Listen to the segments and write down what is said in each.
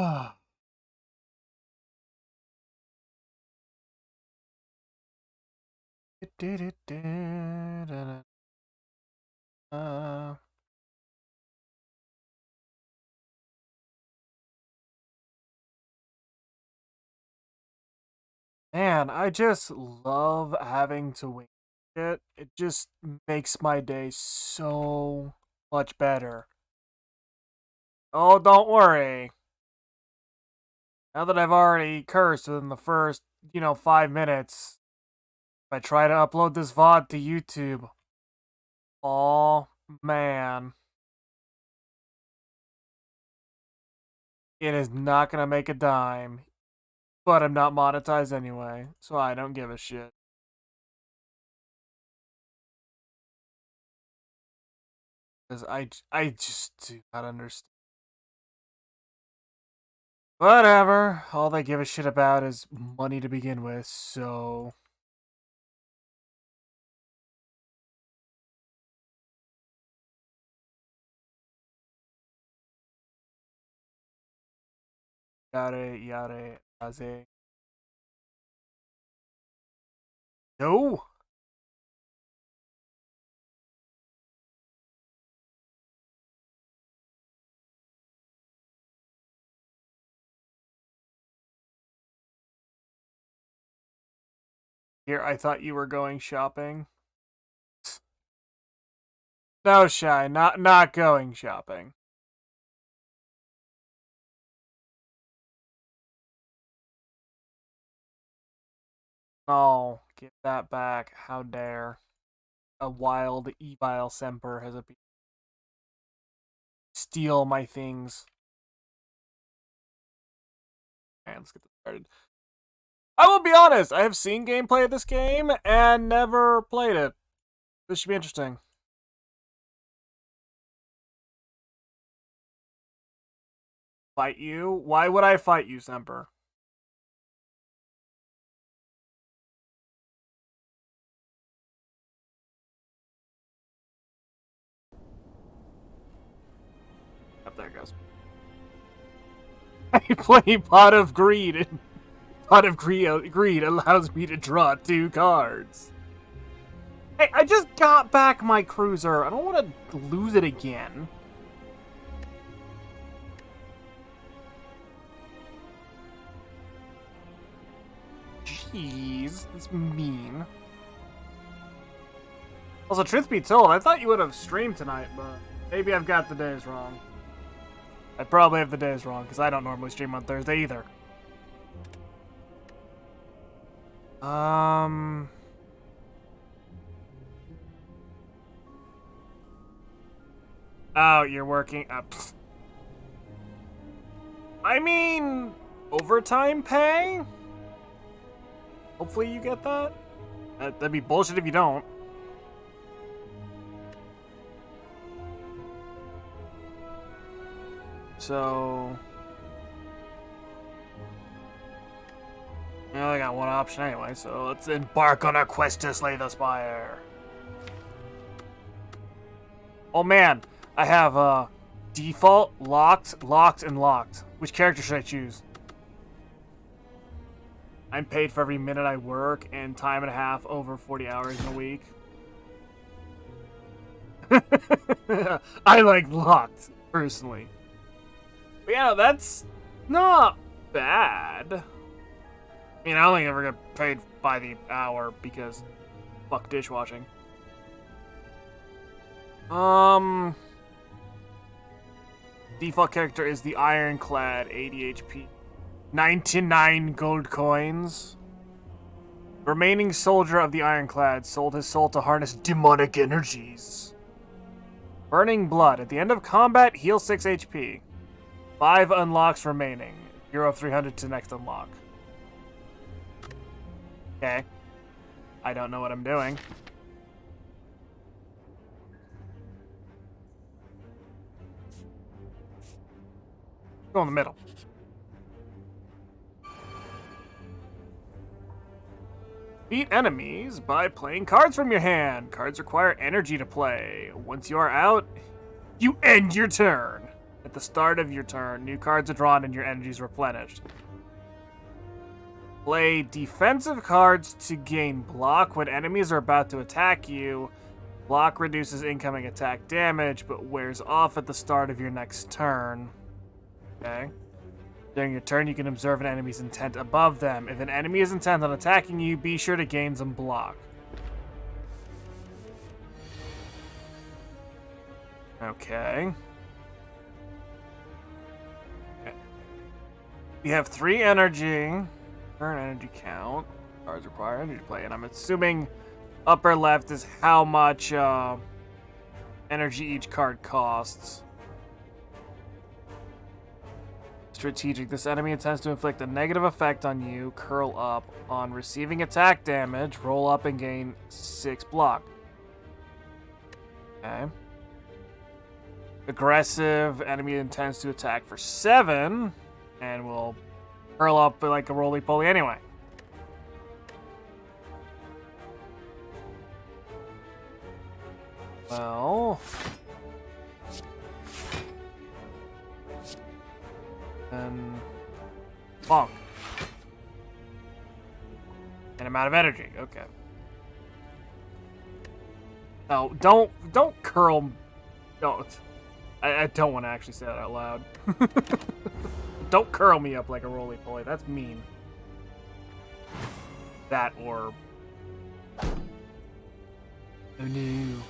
Uh, Man, I just love having to wing it. It just makes my day so much better. Oh, don't worry. Now that I've already cursed within the first, 5 minutes, if I try to upload this VOD to YouTube, oh man, it is not gonna make a dime. But I'm not monetized anyway, so I don't give a shit. Because I just do not understand. Whatever. All they give a shit about is money to begin with, so. Yada, yada, yada. No! Here, I thought you were going shopping. No, Shy, not going shopping. Oh, get that back. How dare. A wild, evil Semper has appeared. Steal my things. And let's get this started. I will be honest, I have seen gameplay of this game and never played it. This should be interesting. Fight you? Why would I fight you, Semper? Up there it goes. I play Pot of Greed, and Pot of Greed allows me to draw 2 cards. Hey, I just got back my cruiser. I don't want to lose it again. Jeez, that's mean. Also, truth be told, I thought you would have streamed tonight, but maybe I've got the days wrong. I probably have the days wrong, because I don't normally stream on Thursday either. Oh, you're working. I mean, overtime pay? Hopefully you get that. That'd be bullshit if you don't. So... I got one option anyway, so let's embark on a quest to slay the Spire. Oh man, I have default, locked, locked, and locked. Which character should I choose? I'm paid for every minute I work and time and a half over 40 hours in a week. I like locked, personally. But yeah, that's not bad. I mean, I only ever get paid by the hour because fuck dishwashing. Default character is the Ironclad, 80 HP. 99 gold coins. Remaining soldier of the Ironclad sold his soul to harness demonic energies. Burning Blood. At the end of combat, heal 6 HP. 5 unlocks remaining. 0 of 300 to next unlock. Okay. I don't know what I'm doing. Go in the middle. Beat enemies by playing cards from your hand. Cards require energy to play. Once you are out, you end your turn. At the start of your turn, new cards are drawn and your energy is replenished. Play defensive cards to gain block when enemies are about to attack you. Block reduces incoming attack damage, but wears off at the start of your next turn. Okay. During your turn, you can observe an enemy's intent above them. If an enemy is intent on attacking you, be sure to gain some block. Okay. We have 3 energy. Current energy count. Cards require energy to play, and I'm assuming upper left is how much energy each card costs. Strategic. This enemy intends to inflict a negative effect on you. Curl up. On receiving attack damage, roll up and gain 6 block. Okay. Aggressive. Enemy intends to attack for 7 and will curl up like a roly-poly anyway. Well... and... bonk. And I'm out of energy. Okay. No, don't curl... Don't. I don't want to actually say that out loud. Don't curl me up like a roly-poly. That's mean. That or... oh no.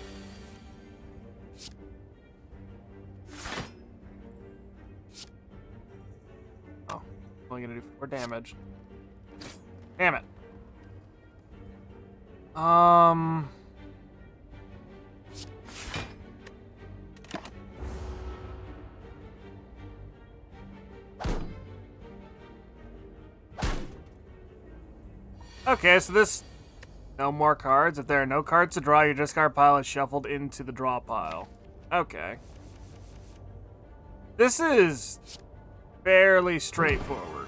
Oh, only gonna do 4 damage. Damn it. Okay, so this... no more cards. If there are no cards to draw, your discard pile is shuffled into the draw pile. Okay. This is fairly straightforward.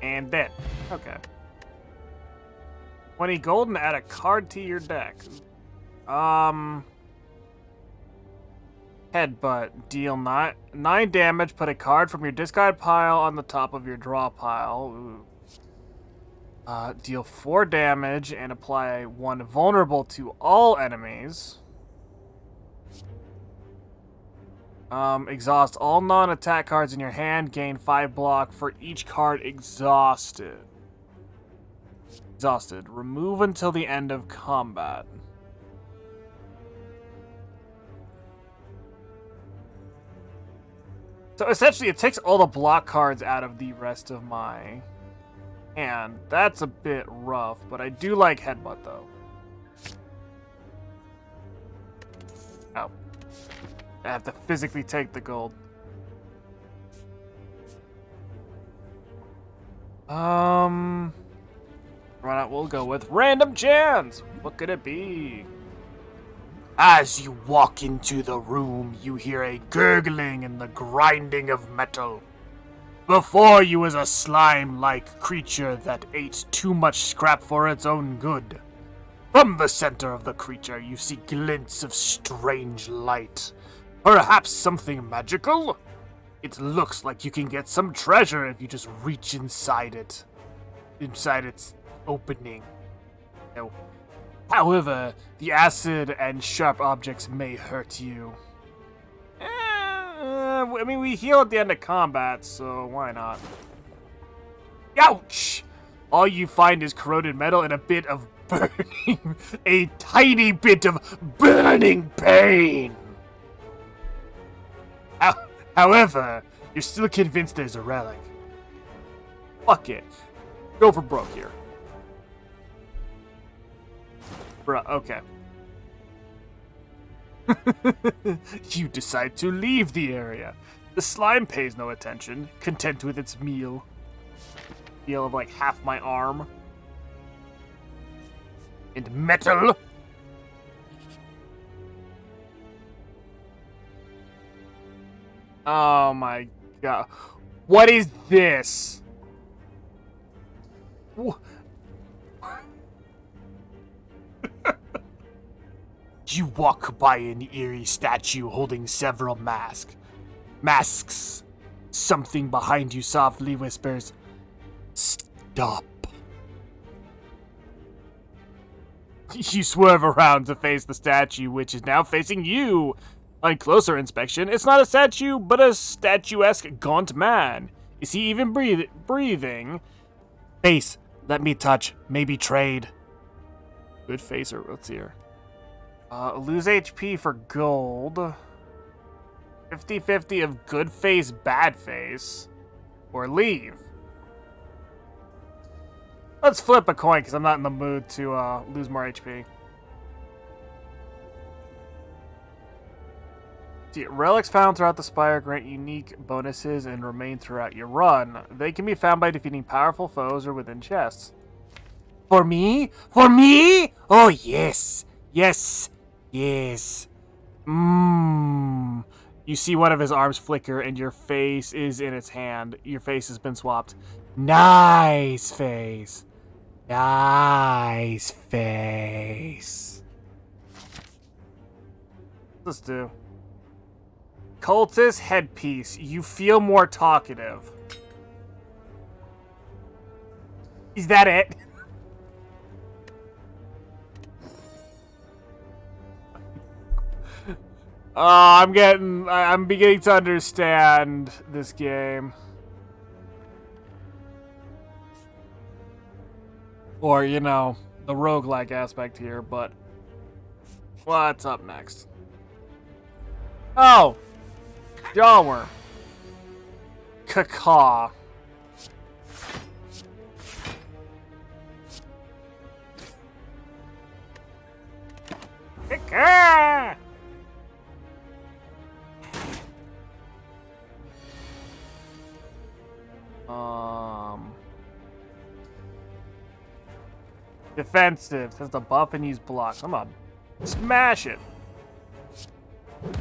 And dead. Okay. 20 gold and add a card to your deck. Headbutt. Deal 9 damage. Put a card from your discard pile on the top of your draw pile. Ooh. Deal 4 damage and apply 1 vulnerable to all enemies. Exhaust all non-attack cards in your hand. Gain 5 block for each card exhausted. Exhausted. Remove until the end of combat. So essentially it takes all the block cards out of the rest of my hand. That's a bit rough, but I do like Headbutt though. Oh. I have to physically take the gold. Run out, we'll go with random chance. What could it be? As you walk into the room, you hear a gurgling and the grinding of metal. Before you is a slime-like creature that ate too much scrap for its own good. From the center of the creature, you see glints of strange light. Perhaps something magical? It looks like you can get some treasure if you just reach inside it. Inside its opening. No. However, the acid and sharp objects may hurt you. I mean, we heal at the end of combat, so why not? Ouch! All you find is corroded metal and a bit of burning... a tiny bit of burning pain! However, you're still convinced there's a relic. Fuck it. Go for broke here. Bruh, okay. You decide to leave the area. The slime pays no attention, content with its meal. Meal of like half my arm. And metal! Oh my god. What is this? You walk by an eerie statue holding several masks. Something behind you softly whispers, "Stop." You swerve around to face the statue, which is now facing you. On closer inspection, it's not a statue, but a statuesque gaunt man. Is he even breathing? Face, let me touch, maybe trade. Good face, or what's here? Lose HP for gold. 50-50 of good face, bad face. Or leave. Let's flip a coin, because I'm not in the mood to lose more HP. See, relics found throughout the Spire grant unique bonuses and remain throughout your run. They can be found by defeating powerful foes or within chests. For me? For me? Oh, yes. Yes. Yes. Mmm. You see one of his arms flicker and your face is in its hand. Your face has been swapped. Nice face. Nice face. Let's do. Cultist headpiece. You feel more talkative. Is that it? I'm beginning to understand this game. Or, you know, the roguelike aspect here, but what's up next? Oh! Jawworm. Cacaw. Cacaw! Defensive. Has the buff and use blocks. I'm gonna smash it. And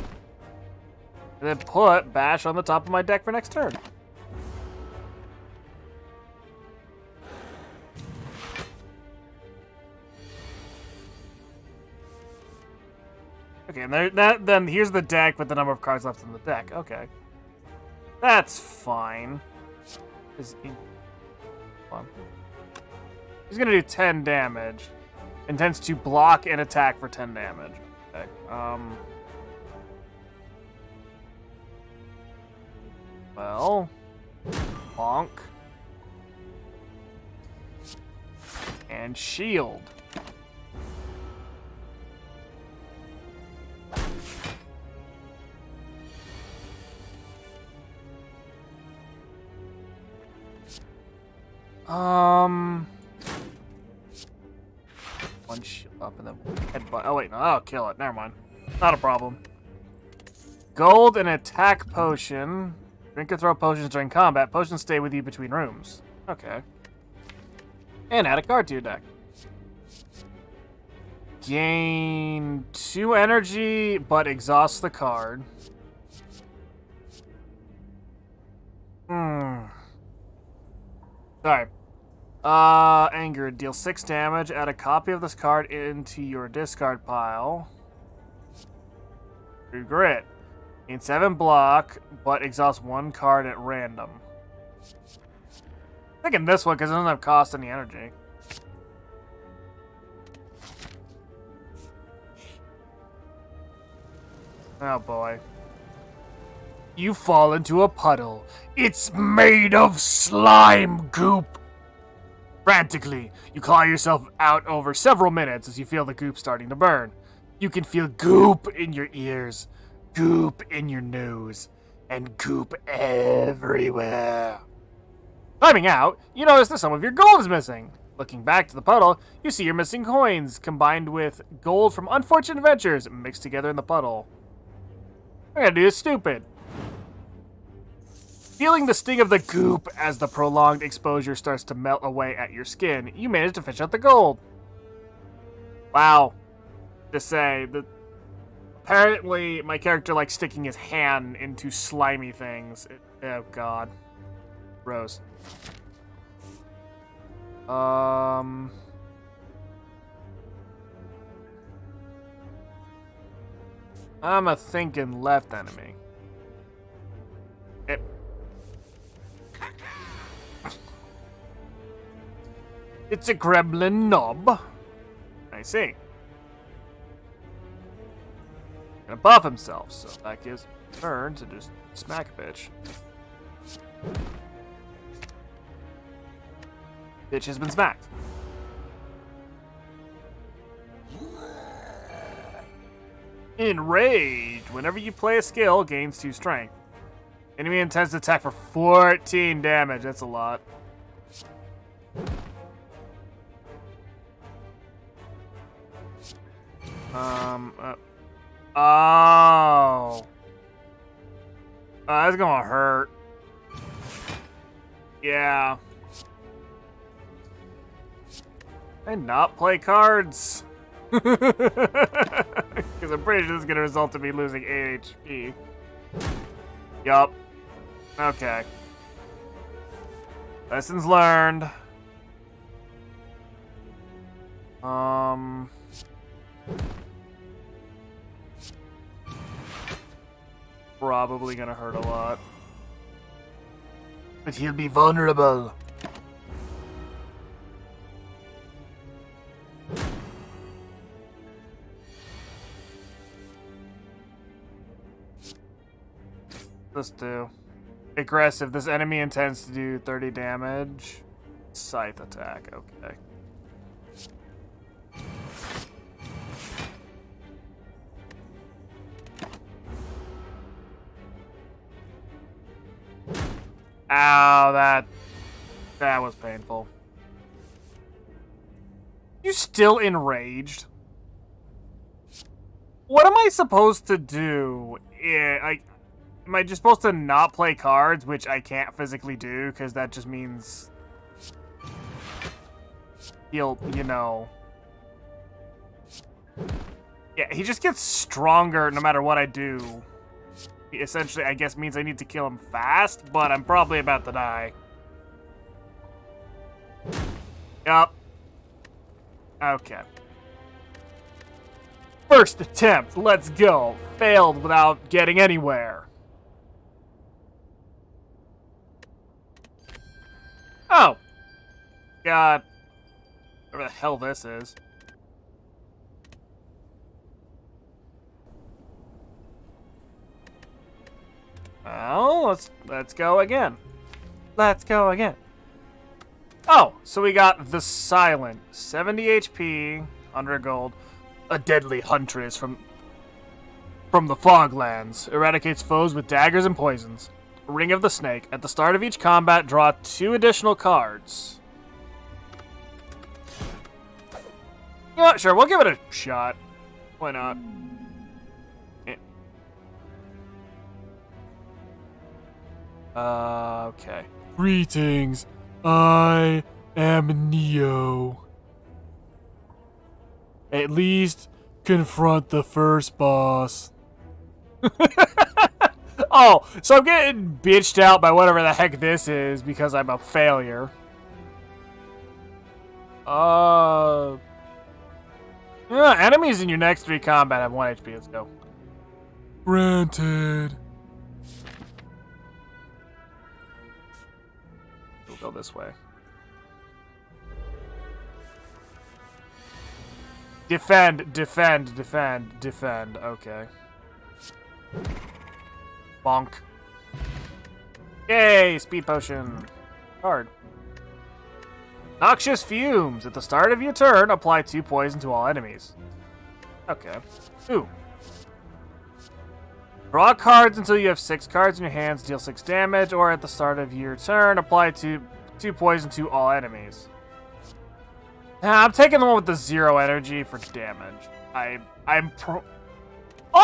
then put Bash on the top of my deck for next turn. Okay, and then here's the deck with the number of cards left in the deck. Okay. That's fine. He's gonna do 10 damage. Intends to block and attack for 10 damage. Okay. Well, bonk. And shield. One shield up and then headbutt. Oh wait, no, I'll kill it. Never mind. Not a problem. Gold and attack potion. Drink or throw potions during combat. Potions stay with you between rooms. Okay. And add a card to your deck. Gain 2 energy, but exhaust the card. Sorry. Anger. Deal 6 damage. Add a copy of this card into your discard pile. Grit. Gain 7 block, but exhaust 1 card at random. I'm thinking this one because it doesn't have cost any energy. Oh boy. You fall into a puddle. It's made of slime goop. Frantically, you claw yourself out over several minutes as you feel the goop starting to burn. You can feel goop in your ears, goop in your nose, and goop everywhere. Climbing out, you notice that some of your gold is missing. Looking back to the puddle, you see your missing coins combined with gold from unfortunate adventures mixed together in the puddle. What I gotta do is stupid. Feeling the sting of the goop as the prolonged exposure starts to melt away at your skin, you manage to fish out the gold. Wow. To say, Apparently, my character likes sticking his hand into slimy things. Oh god. Gross. I'm a thinking left enemy. It's a gremlin knob. I see. Gonna buff himself, so that gives me a turn to just smack a bitch. Bitch has been smacked. Enraged. Whenever you play a skill, gains 2 strength. Enemy intends to attack for 14 damage. That's a lot. Oh. That's gonna hurt. Yeah. And not play cards. Because I'm pretty sure this is gonna result in me losing 8 HP. Yup. Okay. Lessons learned. Probably gonna hurt a lot. But he'll be vulnerable. Let's do aggressive. This enemy intends to do 30 damage. Scythe attack. Okay. Ow, that was painful. You still enraged? What am I supposed to do? Am I just supposed to not play cards, which I can't physically do, because that just means he'll, you know... Yeah, he just gets stronger no matter what I do. He essentially, I guess, means I need to kill him fast, but I'm probably about to die. Yup. Okay. First attempt, let's go. Failed without getting anywhere. Oh. God. Whatever the hell this is. Well, let's go again. Let's go again. Oh, so we got the Silent. 70 HP, 100 gold. A deadly huntress from the Foglands. Eradicates foes with daggers and poisons. Ring of the Snake. At the start of each combat, draw 2 additional cards. You know what? Sure, we'll give it a shot. Why not? Okay. Greetings. I am Neo. At least confront the first boss. Oh, so I'm getting bitched out by whatever the heck this is because I'm a failure. Yeah, enemies in your next 3 combat have 1 HP. Let's go. Granted. We'll go this way. Defend, defend, defend, defend. Okay. Bonk. Yay, speed potion. Card. Noxious fumes. At the start of your turn, apply 2 poison to all enemies. Okay. Ooh. Draw cards until you have 6 cards in your hands, deal 6 damage, or at the start of your turn, apply 2 poison to all enemies. I'm taking the one with the 0 energy for damage. I'll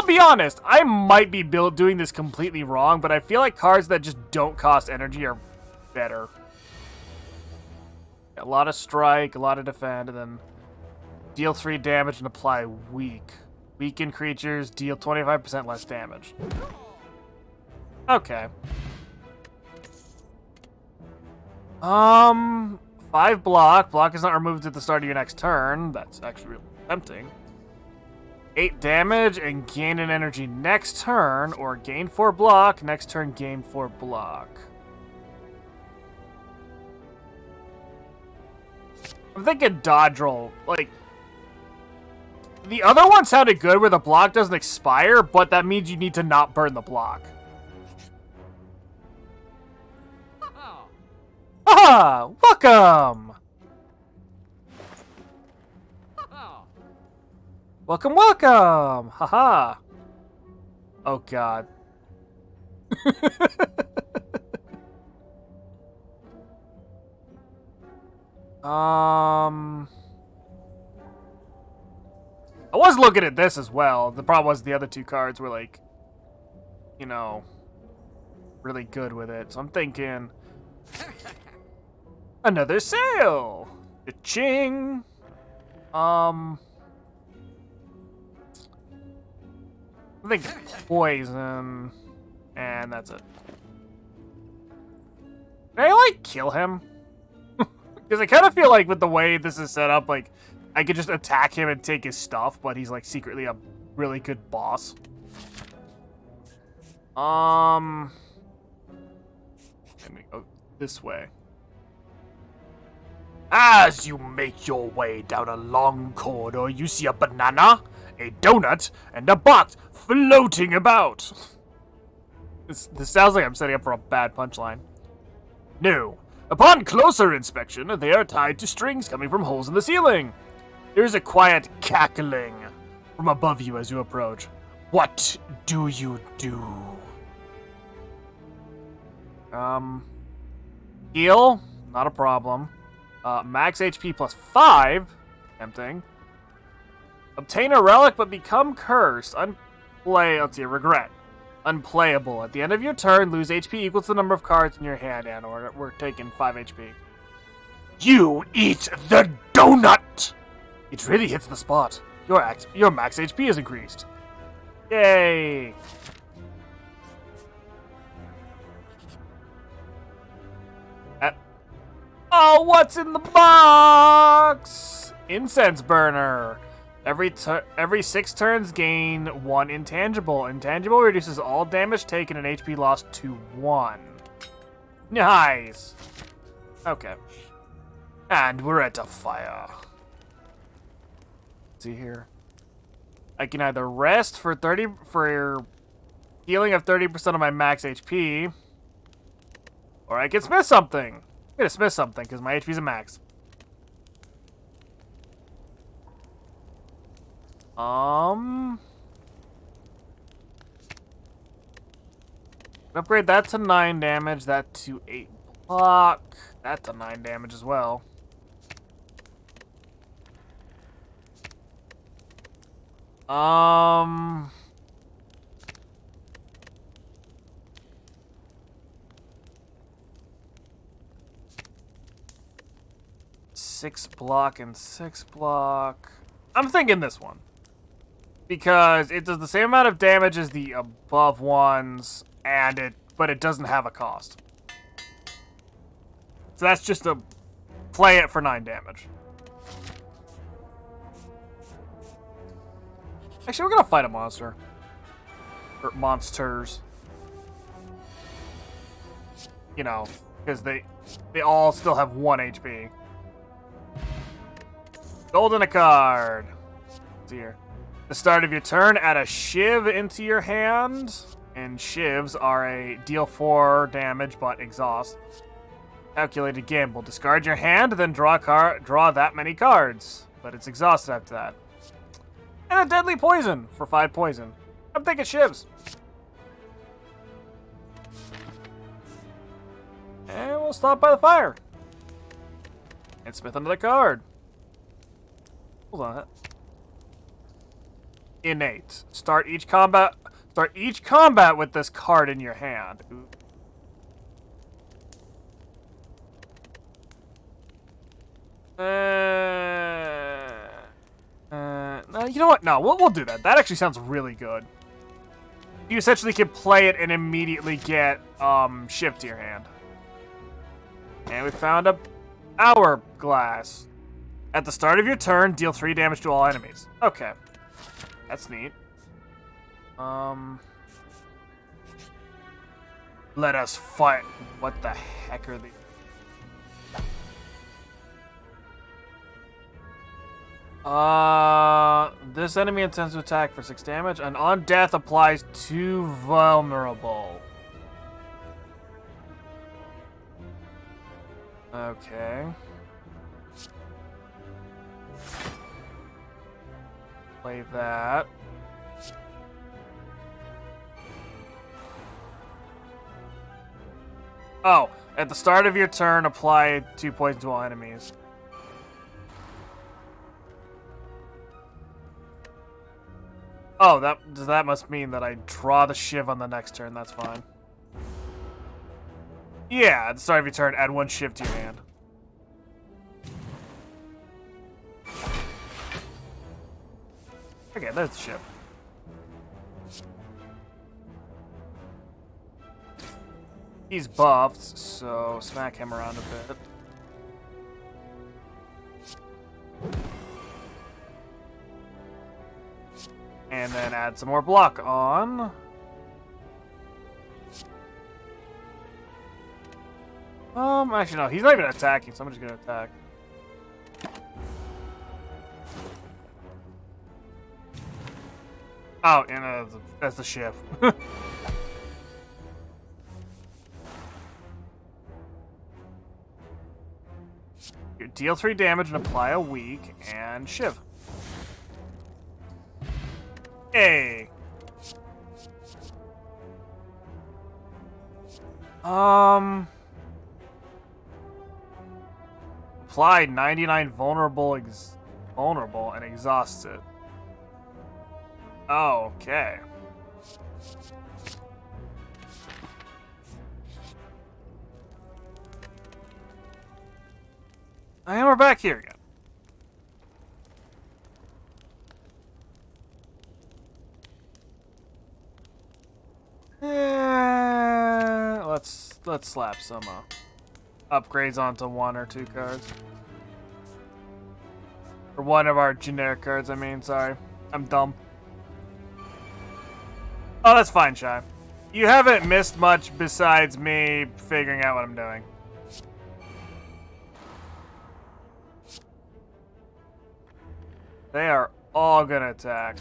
be honest, I might be doing this completely wrong, but I feel like cards that just don't cost energy are better. A lot of strike, a lot of defend, and then deal 3 damage and apply weak. Weakened creatures deal 25% less damage. Okay. 5 block. Block is not removed at the start of your next turn. That's actually really tempting. 8 damage and gain an energy next turn, or gain 4 block. Next turn, gain 4 block. I'm thinking dodge roll. Like, the other one sounded good where the block doesn't expire, but that means you need to not burn the block. Ah, welcome! Welcome, welcome! Haha! Oh god. I was looking at this as well. The problem was the other 2 cards were like, you know, really good with it. So I'm thinking another sale. Ching. I think poison, and that's it. Can I like kill him? Because I kind of feel like with the way this is set up, like I could just attack him and take his stuff, but he's like secretly a really good boss. Let me go this way. As you make your way down a long corridor, you see a banana, a donut, and a bot floating about. This sounds like I'm setting up for a bad punchline. No. Upon closer inspection, they are tied to strings coming from holes in the ceiling. There is a quiet cackling from above you as you approach. What do you do? Heal? Not a problem. Max HP plus 5. Tempting. Obtain a relic but become cursed. Let's see, regret. Unplayable. At the end of your turn, lose HP equal to the number of cards in your hand, and we're taking 5 HP. You eat the donut! It really hits the spot. Your max HP is increased. Yay! Oh, what's in the box? Incense burner. Every 6 turns, gain 1 intangible. Intangible reduces all damage taken and HP lost to 1. Nice. Okay. And we're at a fire. Let's see here. I can either rest for healing of 30% of my max HP, or I can smith something. I'm gonna smith something because my HP's a max. Upgrade that to 9 damage, that to 8 block, that to 9 damage as well. Six block and 6 block. I'm thinking this one. Because it does the same amount of damage as the above ones, but it doesn't have a cost. So that's just to play it for 9 damage. Actually, we're gonna fight a monster. Or monsters. You know, because they all still have 1 HP. Golden a card. Let's see here. The start of your turn, add a shiv into your hand. And shivs are a deal 4 damage but exhaust. Calculated gamble. Discard your hand, then draw that many cards. But it's exhausted after that. And a deadly poison for 5 poison. I'm thinking shivs. And we'll stop by the fire. And smith another card. Hold on. Innate. Start each combat with this card in your hand. No, You know what? No, we'll do that. That actually sounds really good. You essentially can play it and immediately get shift to your hand. And we found a hourglass. At the start of your turn, deal 3 damage to all enemies. Okay. That's neat. Let us fight. What the heck are these? This enemy intends to attack for 6 damage, and on death applies 2 vulnerable. Okay. Play that. Oh, at the start of your turn, apply 2 poison to all enemies. Oh, that must mean that I draw the shiv on the next turn. That's fine. Yeah, at the start of your turn, add 1 shiv to your hand. Okay, there's the shiv. He's buffed, so smack him around a bit. And then add some more block on. Actually no, he's not even attacking, so I'm just gonna attack. Oh, and that's the shift. You deal 3 damage and apply a weak and shiv. Hey. Apply 99 vulnerable and exhausts it. Okay. And we're back here again. Let's slap some upgrades onto 1 or 2 cards. Or one of our generic cards, I mean, sorry. I'm dumb. Oh, that's fine, Shy. You haven't missed much besides me figuring out what I'm doing. They are all gonna attack.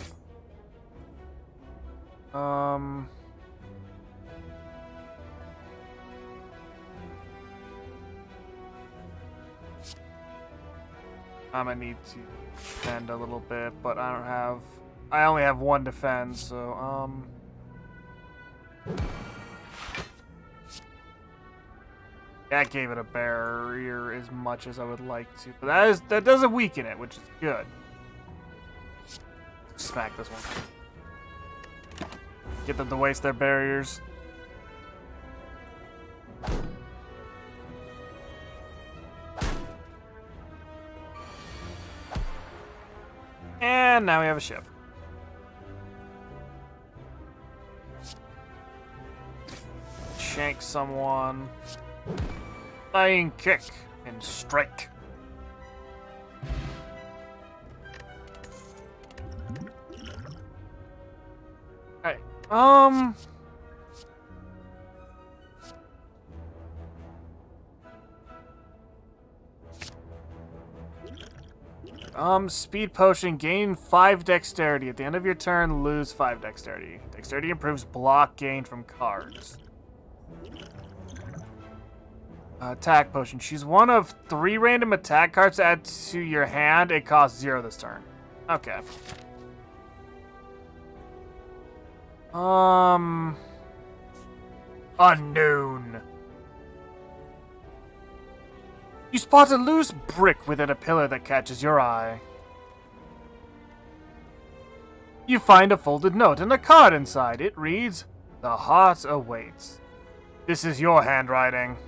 I'm gonna need to defend a little bit, but I only have 1 defense, so, that gave it a barrier as much as I would like to, but that doesn't weaken it, which is good. Smack this one. Get them to waste their barriers. And now we have a ship. Shank someone. Flying kick and strike. Alright. Speed potion, gain 5 dexterity. At the end of your turn, lose 5 dexterity. Dexterity improves block gained from cards. Attack potion. Choose one of 3 random attack cards to add to your hand. It costs 0 this turn. Okay. Unknown. You spot a loose brick within a pillar that catches your eye. You find a folded note and a card inside. It reads, "The heart awaits." This is your handwriting.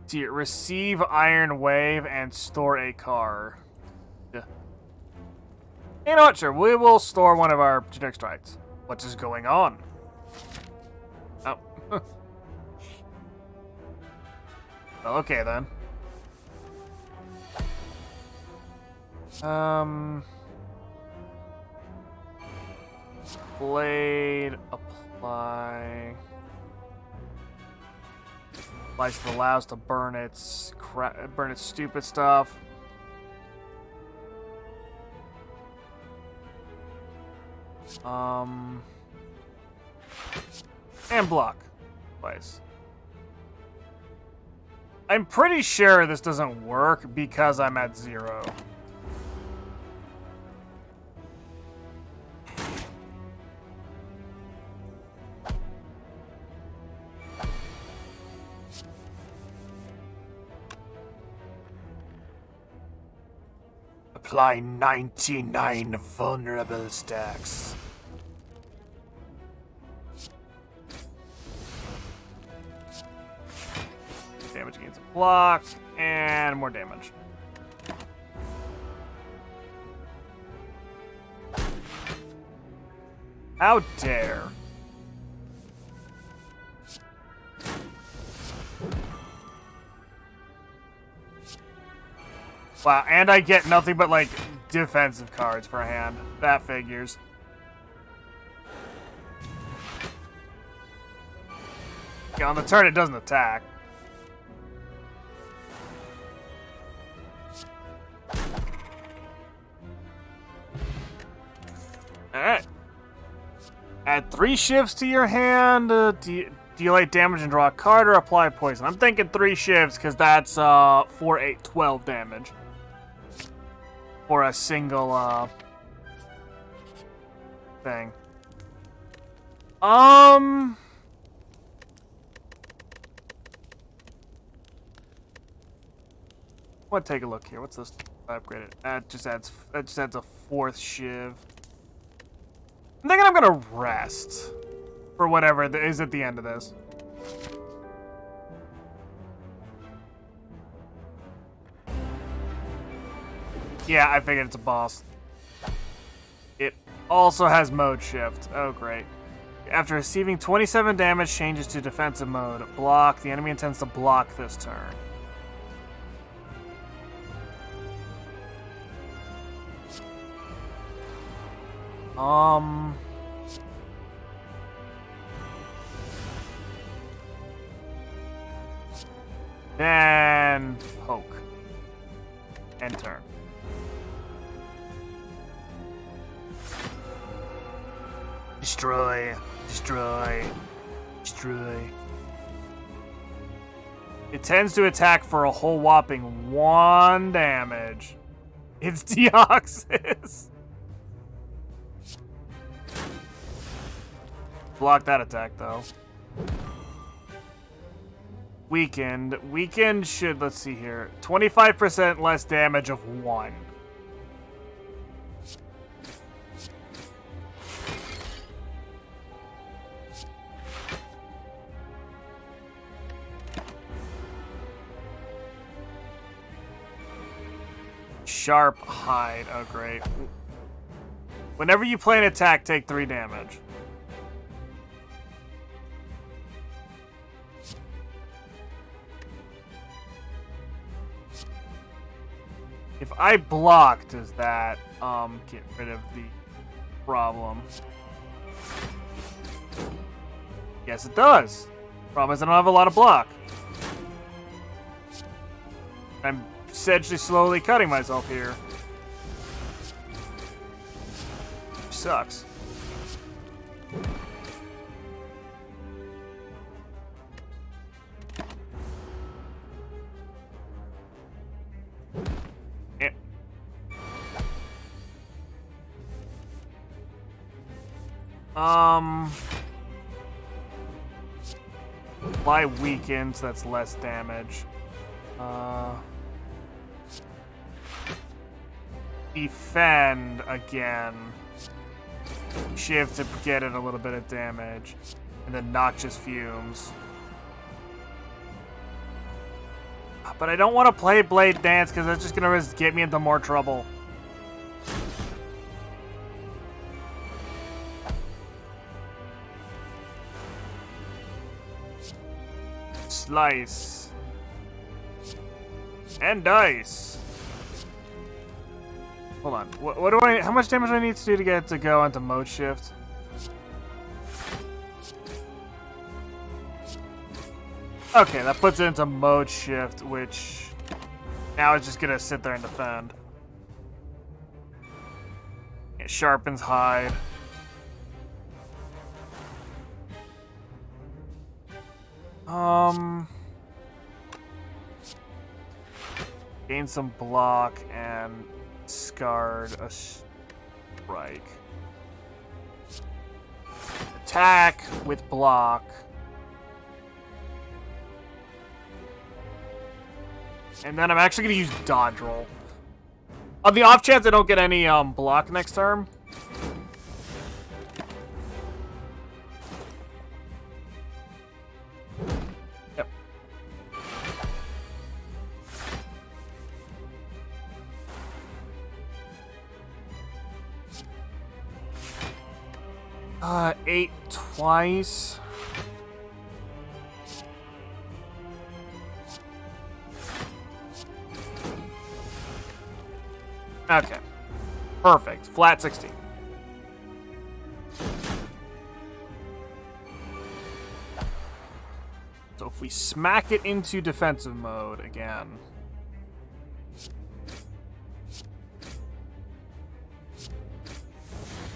See, receive Iron Wave and store a car. Yeah. You know what? Sure, we will store one of our generic strikes. What is going on? Oh. Well, okay then. Blade, apply. Applies to allows to burn its stupid stuff. And block. Twice. I'm pretty sure this doesn't work because I'm at 0. Apply 99 vulnerable stacks. Damage against a block, and more damage. How dare. Wow, and I get nothing but, like, defensive cards per hand. That figures. Yeah, on the turn, it doesn't attack. Alright. Add 3 shifts to your hand. Deal 8 damage and draw a card or apply poison. I'm thinking 3 shifts because that's 4, 8, 12 damage. For a single thing. I want to take a look here. What's this upgraded? That just adds a 4th shiv. I'm thinking I'm gonna rest for whatever is at the end of this. Yeah, I figured it's a boss. It also has mode shift. Oh, great. After receiving 27 damage, changes to defensive mode. Block. The enemy intends to block this turn. Then poke. End turn. Destroy. Destroy. Destroy. It tends to attack for a whole whopping 1 damage. It's Deoxys. Block that attack, though. Weakened. Weakened should, let's see here, 25% less damage of 1. Sharp hide. Oh, great. Whenever you play an attack, take 3 damage. If I block, does that get rid of the problem? Yes, it does. Problem is I don't have a lot of block. I'm essentially slowly cutting myself here. Which sucks. Apply weakens, that's less damage. Defend again. Shift to get it a little bit of damage. And then Noxious Fumes. But I don't want to play Blade Dance because that's just going to get me into more trouble. Slice. And dice. Hold on. What do I... How much damage do I need to do to get it to go into mode shift? Okay, that puts it into mode shift, which... Now it's just gonna sit there and defend. It sharpens hide. Gain some block and scarred a strike. Attack with block. And then I'm actually gonna use dodge roll. On the off chance I don't get any block next turn. Yep. Eight twice. Okay. Perfect. Flat 16. So if we smack it into defensive mode again.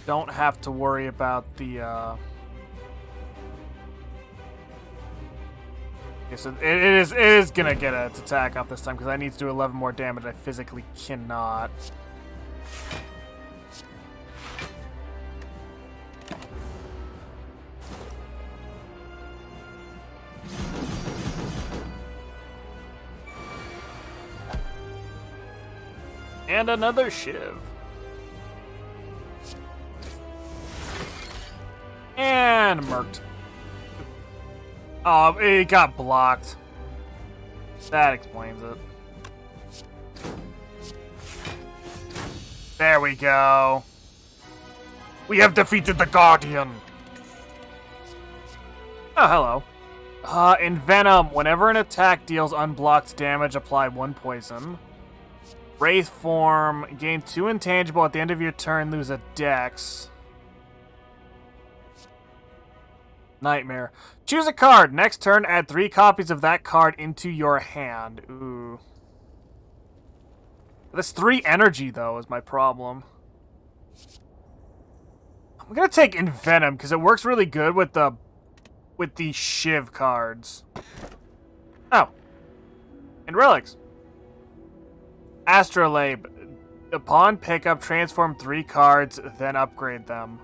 Don't have to worry about the Okay, so it is gonna get its attack off this time because I need to do 11 more damage. I physically cannot. And another shiv. And murked. Oh, it got blocked. That explains it. There we go. We have defeated the Guardian. Oh, hello. In Venom, whenever an attack deals unblocked damage, apply 1 poison. Wraith form, gain 2 intangible at the end of your turn, lose a dex. Nightmare. Choose a card. Next turn, add 3 copies of that card into your hand. Ooh. That's 3 energy, though, is my problem. I'm gonna take Envenom, because it works really good with the Shiv cards. Oh. And relics. Astrolabe. Upon pickup, transform 3 cards, then upgrade them.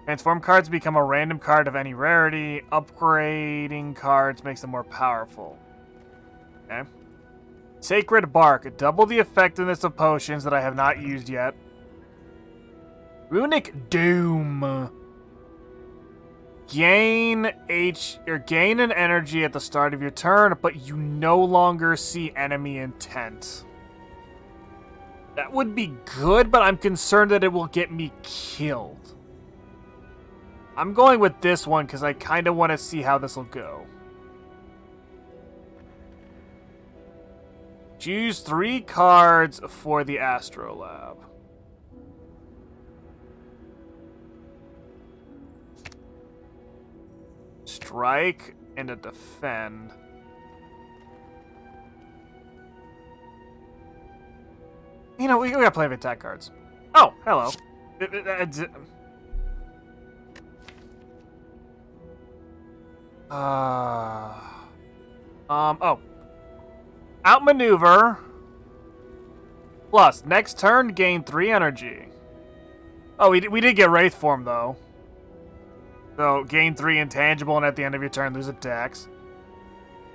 Transform cards become a random card of any rarity. Upgrading cards makes them more powerful. Okay. Sacred Bark. Double the effectiveness of potions that I have not used yet. Runic Doom. Gain an energy at the start of your turn, but you no longer see enemy intent. That would be good, but I'm concerned that it will get me killed. I'm going with this one because I kind of want to see how this will go. Choose 3 cards for the Astrolab. Strike and a defend. You know, we gotta play with attack cards. Oh, hello. Oh. Outmaneuver. Plus, next turn, gain 3 energy. Oh, we did get Wraith form, though. So, gain 3 intangible, and at the end of your turn, lose a dex.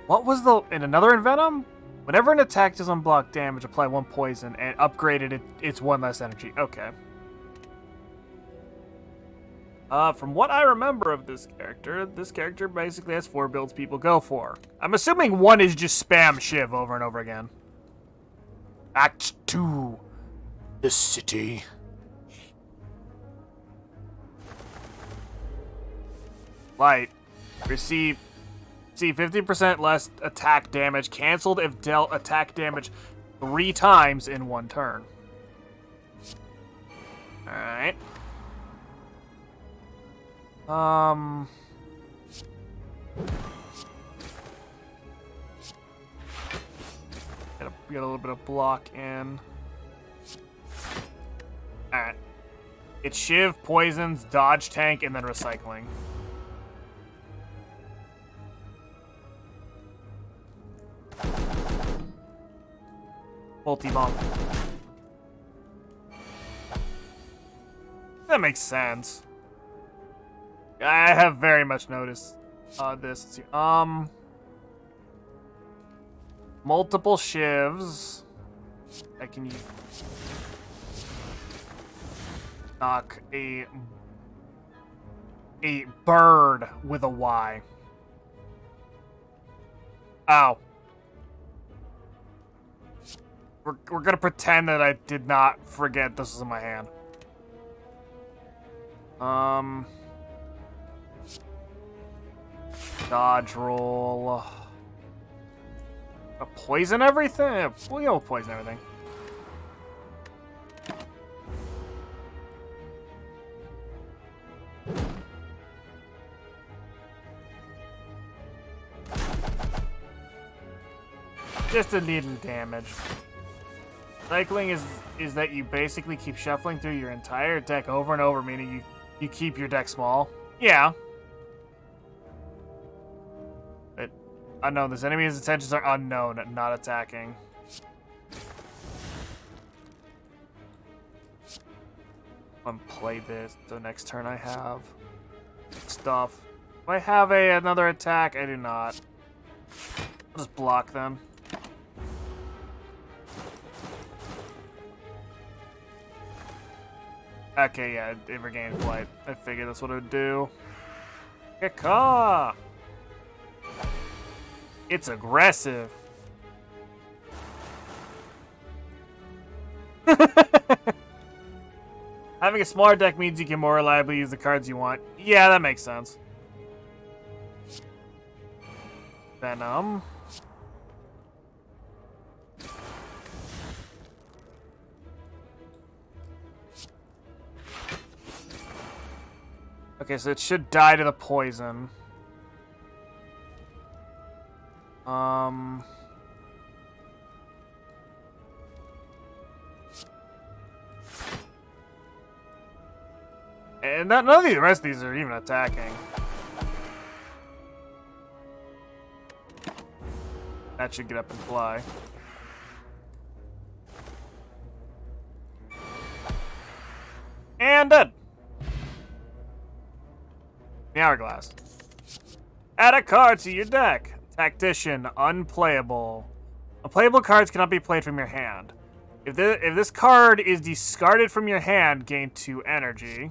What was in another Envenom? Whenever an attack does unblock damage, apply 1 poison, and upgraded it's 1 less energy. Okay. From what I remember of this character basically has 4 builds people go for. I'm assuming 1 is just spam Shiv over and over again. Act 2. The city. Light. Receive 50% less attack damage, canceled if dealt attack damage 3 times in 1 turn. Alright. Get a little bit of block in. Alright. It's Shiv, poisons, dodge tank, and then recycling. Multi-bump. That makes sense. I have very much noticed this. Multiple shivs. I can use. Knock a bird with a Y. Ow. We're gonna pretend that I did not forget this was in my hand. Dodge roll. Poison everything? We'll poison everything. Just a little damage. Cycling is that you basically keep shuffling through your entire deck over and over, meaning you keep your deck small. Yeah. But unknown. This enemy's intentions are unknown, not attacking. Unplay this. So next turn I have stuff. Do I have another attack? I do not. I'll just block them. Okay, yeah, it regained flight. I figured that's what it would do. Caw! It's aggressive. Having a smaller deck means you can more reliably use the cards you want. Yeah, that makes sense. Venom. Okay, so it should die to the poison. And none of the rest of these are even attacking. That should get up and fly. And dead. The hourglass. Add a card to your deck. Tactician, unplayable. Unplayable cards cannot be played from your hand. If this card is discarded from your hand, gain 2 energy.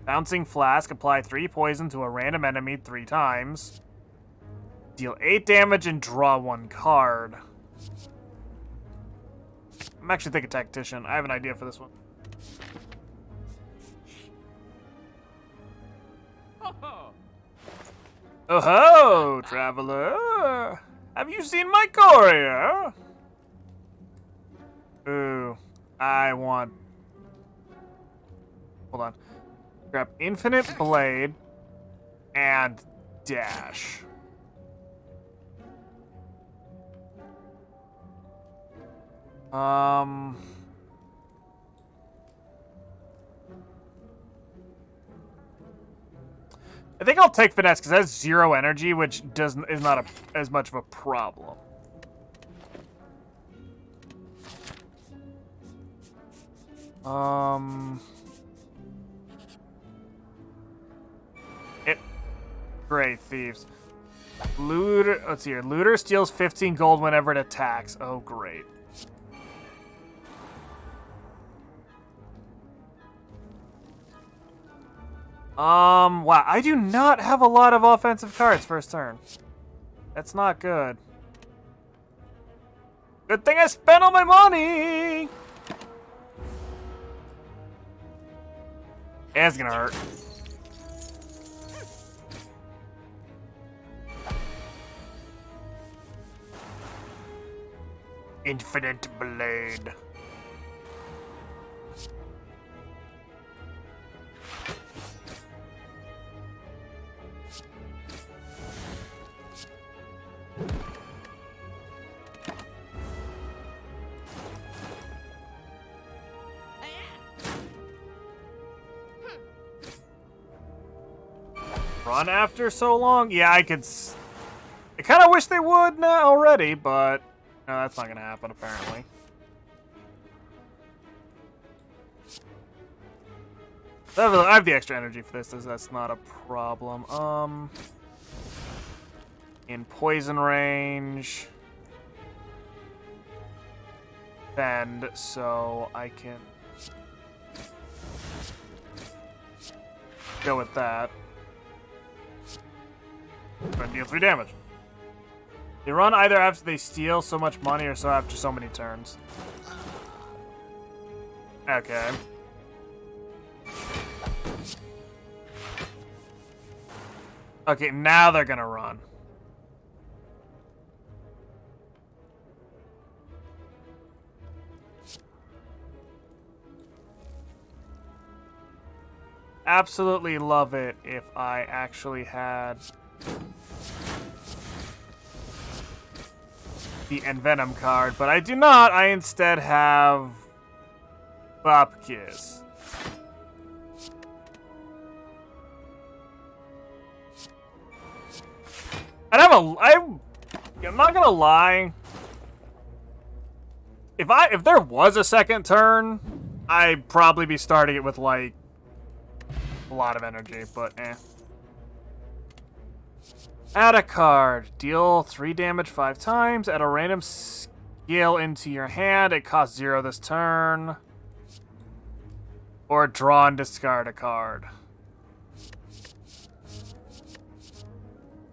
Bouncing Flask, apply 3 poison to a random enemy 3 times. Deal 8 damage and draw 1 card. I'm actually thinking Tactician. I have an idea for this one. Oh ho, traveler! Have you seen my courier? Ooh, I want. Hold on. Grab Infinite Blade and Dash. I think I'll take Finesse because it has 0 energy, which is not as much of a problem. Great, thieves. Looter, let's see here. Looter steals 15 gold whenever it attacks. Oh, great. Wow, I do not have a lot of offensive cards first turn. That's not good. Good thing I spent all my money! It's gonna hurt. Infinite Blade. Run after so long? Yeah, I could. I kind of wish they would now already, but no, that's not gonna happen apparently. I have the extra energy for this. That's not a problem. In poison range, bend, so I can go with that. But deal 3 damage. They run either after they steal so much money or so after so many turns. Okay. Okay, now they're gonna run. Absolutely love it if I actually had the Envenom card, but I do not. I instead have Bupkis. I'm not gonna lie. If there was a second turn, I'd probably be starting it with like a lot of energy, but eh. Add a card. Deal 3 damage 5 times. Add a random skill into your hand. It costs 0 this turn. Or draw and discard a card.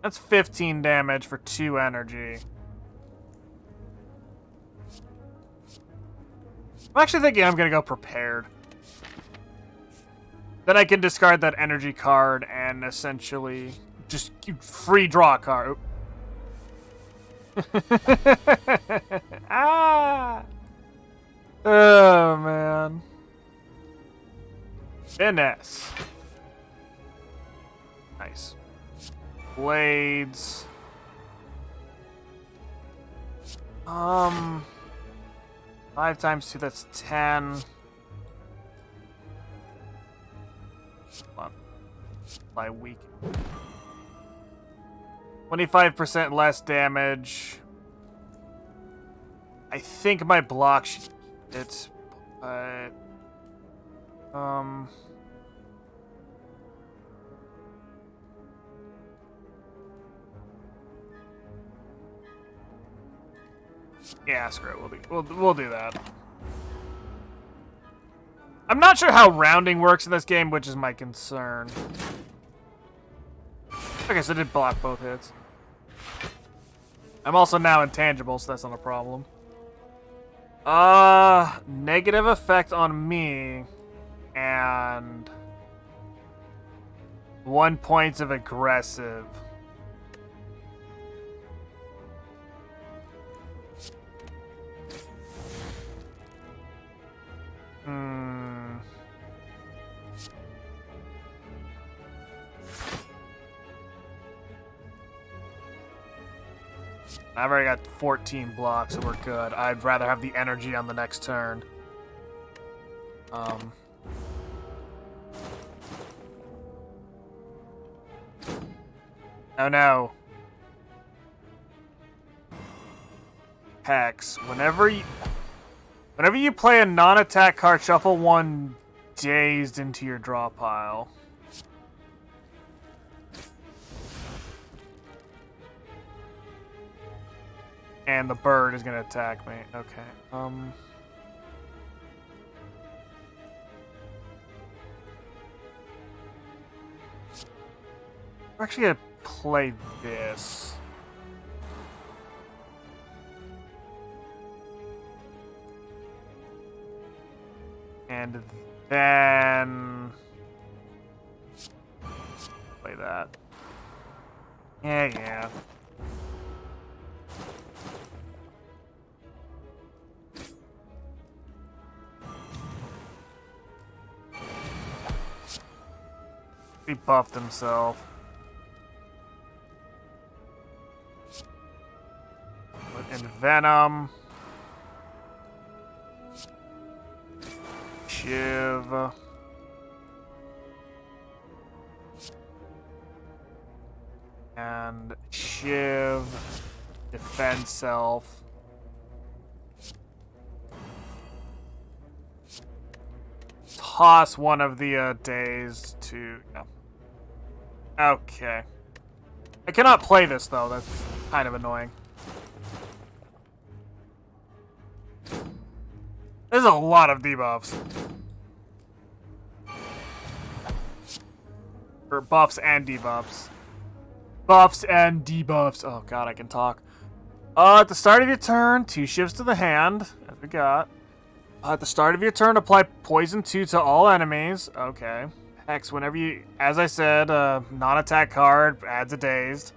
That's 15 damage for 2 energy. I'm actually thinking I'm going to go prepared. Then I can discard that energy card and essentially just free draw a card. Ah! Oh, man. Finesse. Nice. Blades. 5 times 2, that's 10. Hold on. By weak. 25% less damage. I think my block should... It's... Yeah, screw it. We'll do that. I'm not sure how rounding works in this game, which is my concern. Okay, so I did block both hits. I'm also now intangible, so that's not a problem. Negative effect on me, and 1 point of aggressive. I've already got 14 blocks, so we're good. I'd rather have the energy on the next turn. Oh no. Hex. Whenever you play a non-attack card, shuffle 1 dazed into your draw pile. And the bird is gonna attack me. Okay. We're actually gonna play this. And then play that. Yeah. He buffed himself. Put in Venom. Shiv. And Shiv. Defend self. Toss one of the days to... No. Okay. I cannot play this, though. That's kind of annoying. There's a lot of debuffs. Or buffs and debuffs. Buffs and debuffs. Oh god, I can talk. At the start of your turn, 2 shifts to the hand, as we got. At the start of your turn, apply poison 2 to all enemies. Okay. Hex, whenever you, as I said, non-attack card adds a dazed.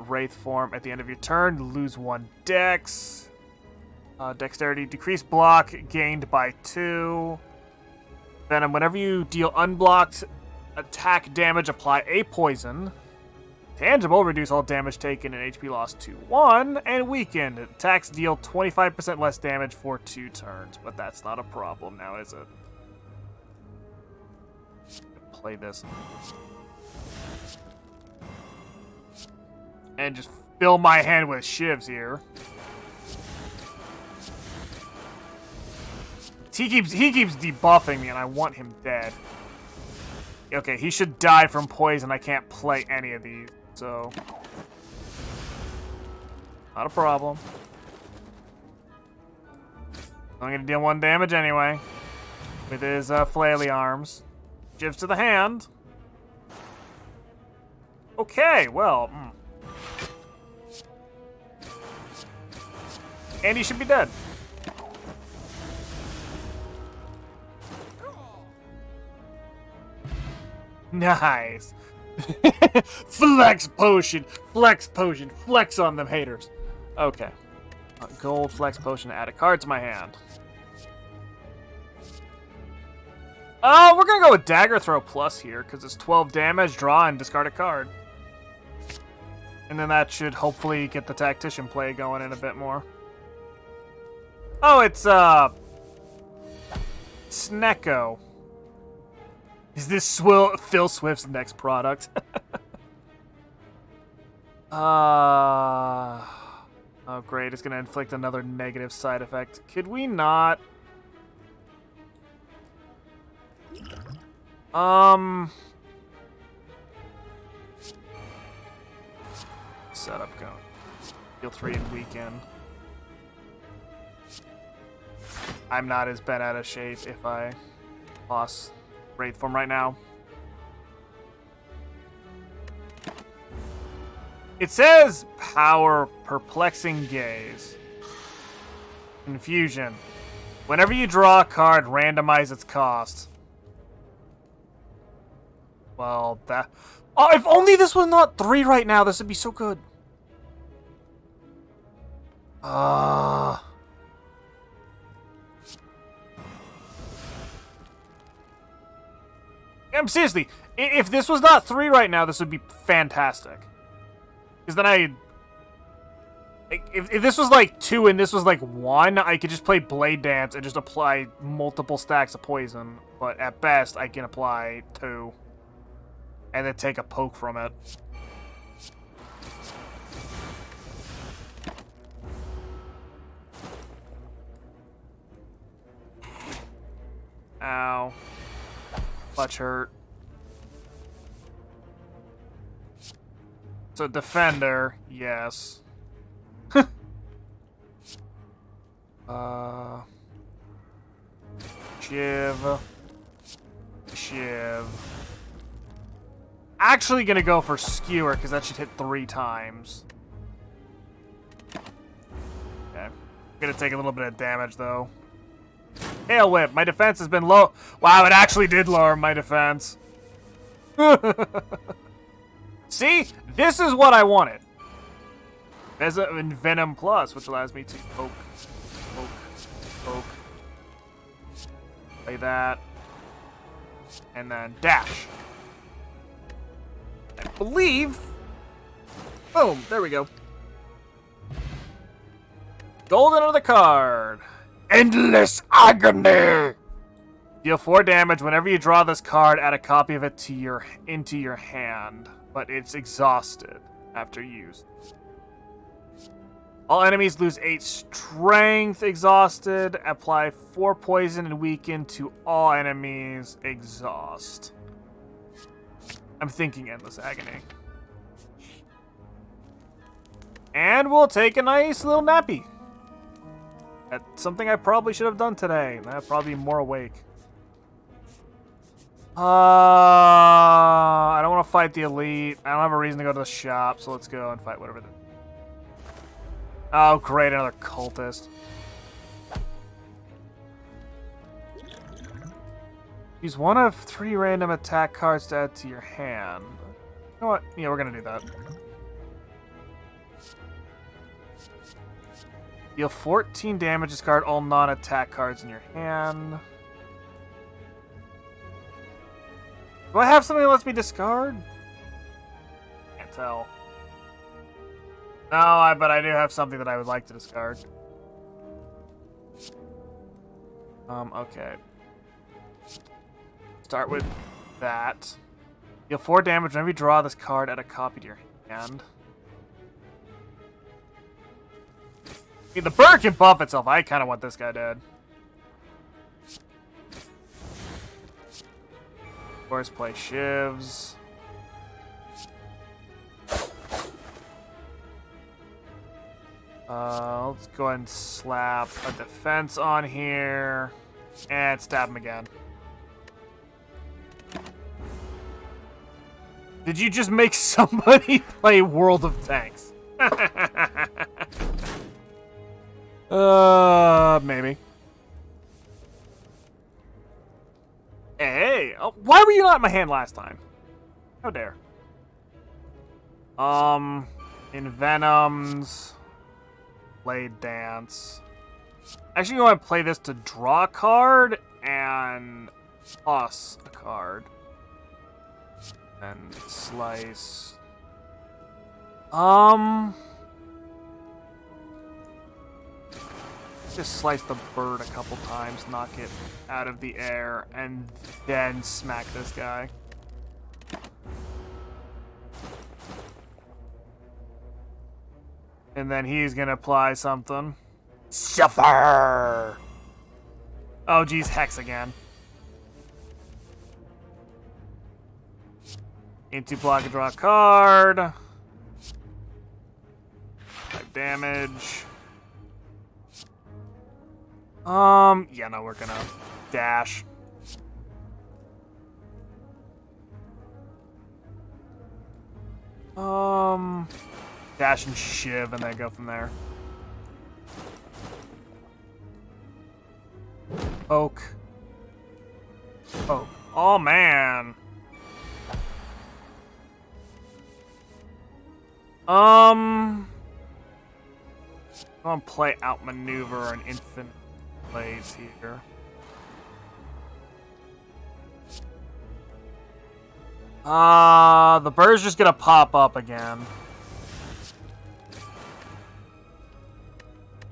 Wraith form at the end of your turn, lose 1 dex. Dexterity, decreased block gained by 2. Venom, whenever you deal unblocked attack damage, apply a poison. Tangible, reduce all damage taken and HP loss to 1. And weakened, attacks deal 25% less damage for 2 turns. But that's not a problem now, is it? Play this. And just fill my hand with shivs here. He keeps debuffing me and I want him dead. Okay, he should die from poison. I can't play any of these, so not a problem. I'm gonna deal 1 damage anyway with his flaily arms. Shivs to the hand. Okay, well, and he should be dead. Nice. Flex potion. Flex potion. Flex on them haters. Okay. Gold flex potion. Add a card to my hand. Oh, we're gonna go with Dagger Throw Plus here, because it's 12 damage, draw, and discard a card. And then that should hopefully get the Tactician play going in a bit more. Oh, it's, Snecko. Is this Phil Swift's next product? Oh, great. It's gonna inflict another negative side effect. Could we not... Setup going. Deal 3 and weaken. I'm not as bent out of shape if I lost Wraith form right now. It says power perplexing gaze. Confusion. Whenever you draw a card, randomize its cost. Well, that... Oh, if only this was not 3 right now, this would be so good. Seriously, if this was not 3 right now, this would be fantastic. Because then if this was like 2 and this was like 1, I could just play Blade Dance and just apply multiple stacks of poison. But at best, I can apply 2. And then take a poke from it. Ow. Clutch hurt. So defender, yes. Shiv. actually gonna go for Skewer, because that should hit 3 times. Okay. I'm gonna take a little bit of damage, though. Hail Whip. My defense has been low. Wow, it actually did lower my defense. See? This is what I wanted. There's a Venom Plus, which allows me to poke. Play that. And then dash. I believe. Boom. There we go. Golden of the card. Endless Agony. Deal 4 damage whenever you draw this card. Add a copy of it into your hand, but it's exhausted after use. All enemies lose 8 strength. Exhausted. Apply 4 poison and weaken to all enemies. Exhaust. I'm thinking Endless Agony. And we'll take a nice little nappy. That's something I probably should have done today. I'd probably be more awake. I don't want to fight the elite. I don't have a reason to go to the shop, so let's go and fight whatever. Oh, great, another cultist. Use 1 of 3 random attack cards to add to your hand. You know what? Yeah, we're gonna do that. Deal 14 damage, discard all non-attack cards in your hand. Do I have something that lets me discard? Can't tell. No, but I do have something that I would like to discard. Okay. Start with that. Deal 4 damage whenever you draw this card, add a copy to your hand. The bird can buff itself. I kind of want this guy dead. Of course, play shivs. Let's go ahead and slap a defense on here. And stab him again. Did you just make somebody play World of Tanks? Maybe. Hey, oh, why were you not in my hand last time? How dare. In Venoms, Blade Dance. Actually, you want to play this to draw a card and toss a card. And slice. Just slice the bird a couple times, knock it out of the air, and then smack this guy. And then he's gonna apply something. Suffer! Oh, geez, Hex again. Into block and draw a card. 5 damage. Yeah, no, we're gonna dash. Dash and shiv, and then go from there. Oak. Oh. Oh, man. I'm gonna play outmaneuver an infinite plays here. The bird's just gonna pop up again.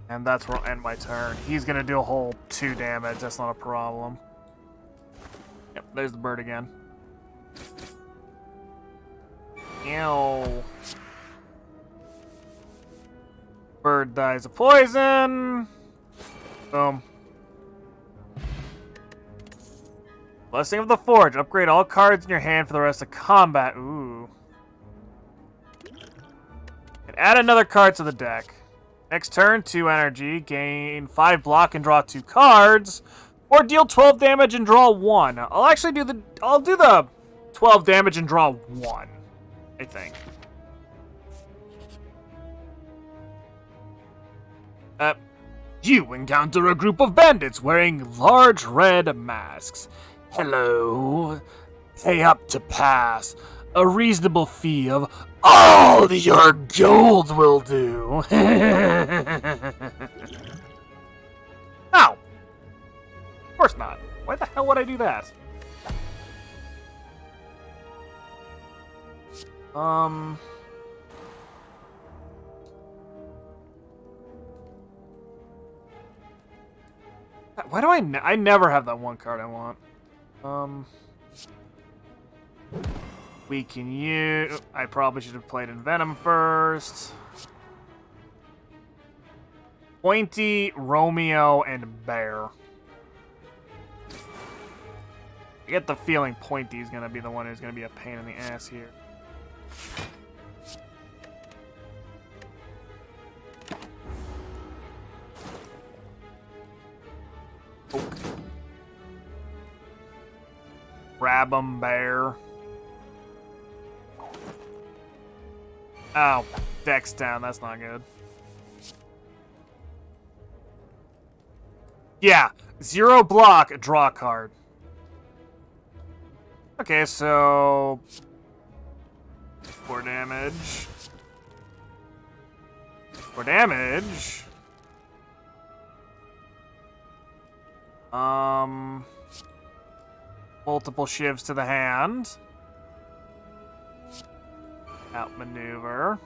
And that's where I'll end my turn. He's gonna do a whole 2 damage, that's not a problem. Yep, there's the bird again. Ew. Bird dies of poison. Boom. Blessing of the Forge. Upgrade all cards in your hand for the rest of combat. Ooh. And add another card to the deck. Next turn, 2 energy. Gain 5 block and draw 2 cards. Or deal 12 damage and draw 1. I'll actually do the... 12 damage and draw 1, I think. You encounter a group of bandits wearing large red masks. Hello. Pay up to pass. A reasonable fee of all your gold will do. No. Of course not. Why the hell would I do that? Why do I never have that one card I want. Weaken you. I probably should have played in Venom first. Pointy, Romeo, and Bear. I get the feeling Pointy is going to be the one who's going to be a pain in the ass here. Poke. Grab 'em, Bear. Oh, deck's down. That's not good. Yeah, 0 block, draw a card. Okay, so 4 damage. 4 damage. Multiple shivs to the hand. Outmaneuver.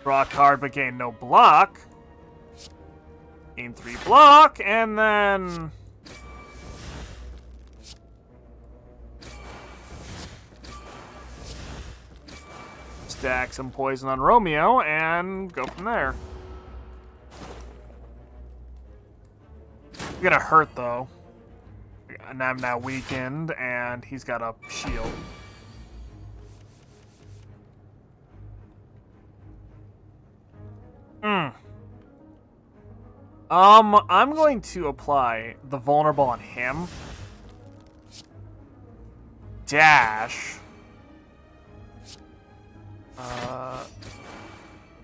Draw a card but gain no block. Gain 3 block, and then stack some poison on Romeo and go from there. It's gonna hurt though. And I'm now weakened, and he's got a shield. I'm going to apply the vulnerable on him. Dash.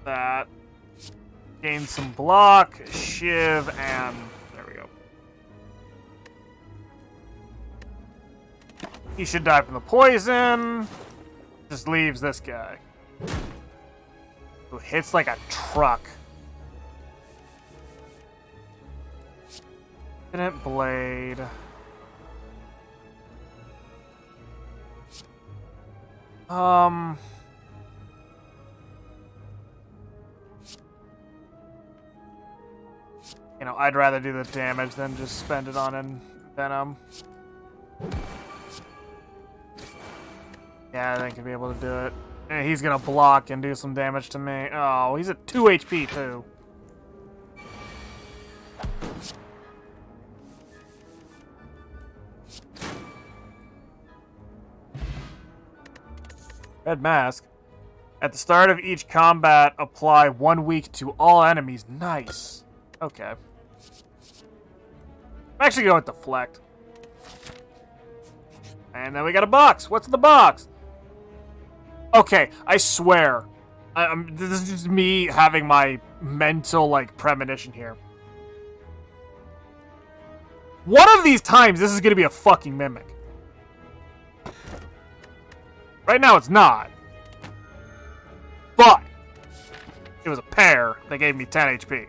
That. Gain some block, shiv, and there we go. He should die from the poison. Just leaves this guy. Who hits like a truck. Infinite Blade. You know, I'd rather do the damage than just spend it on Venom. Yeah, I think he'll be able to do it. And he's gonna block and do some damage to me. Oh, he's at 2 HP too. Red Mask. At the start of each combat, apply 1 week to all enemies. Nice. Okay. I'm actually going with Deflect. And then we got a box. What's in the box? Okay, I swear. This is just me having my mental, like, premonition here. One of these times, this is going to be a fucking Mimic. Right now, it's not. But it was a pair. They gave me 10 HP.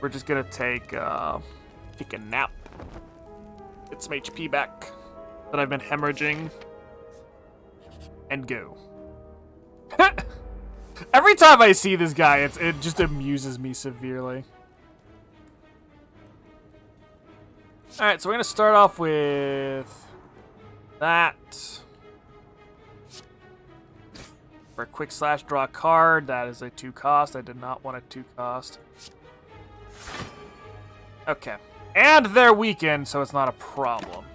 We're just going to take a nap. Get some HP back that I've been hemorrhaging. And go. Every time I see this guy, it just amuses me severely. Alright, so we're going to start off with that. For a quick slash, draw a card. That is a 2 cost. I did not want a 2 cost. Okay. And they're weakened, so it's not a problem.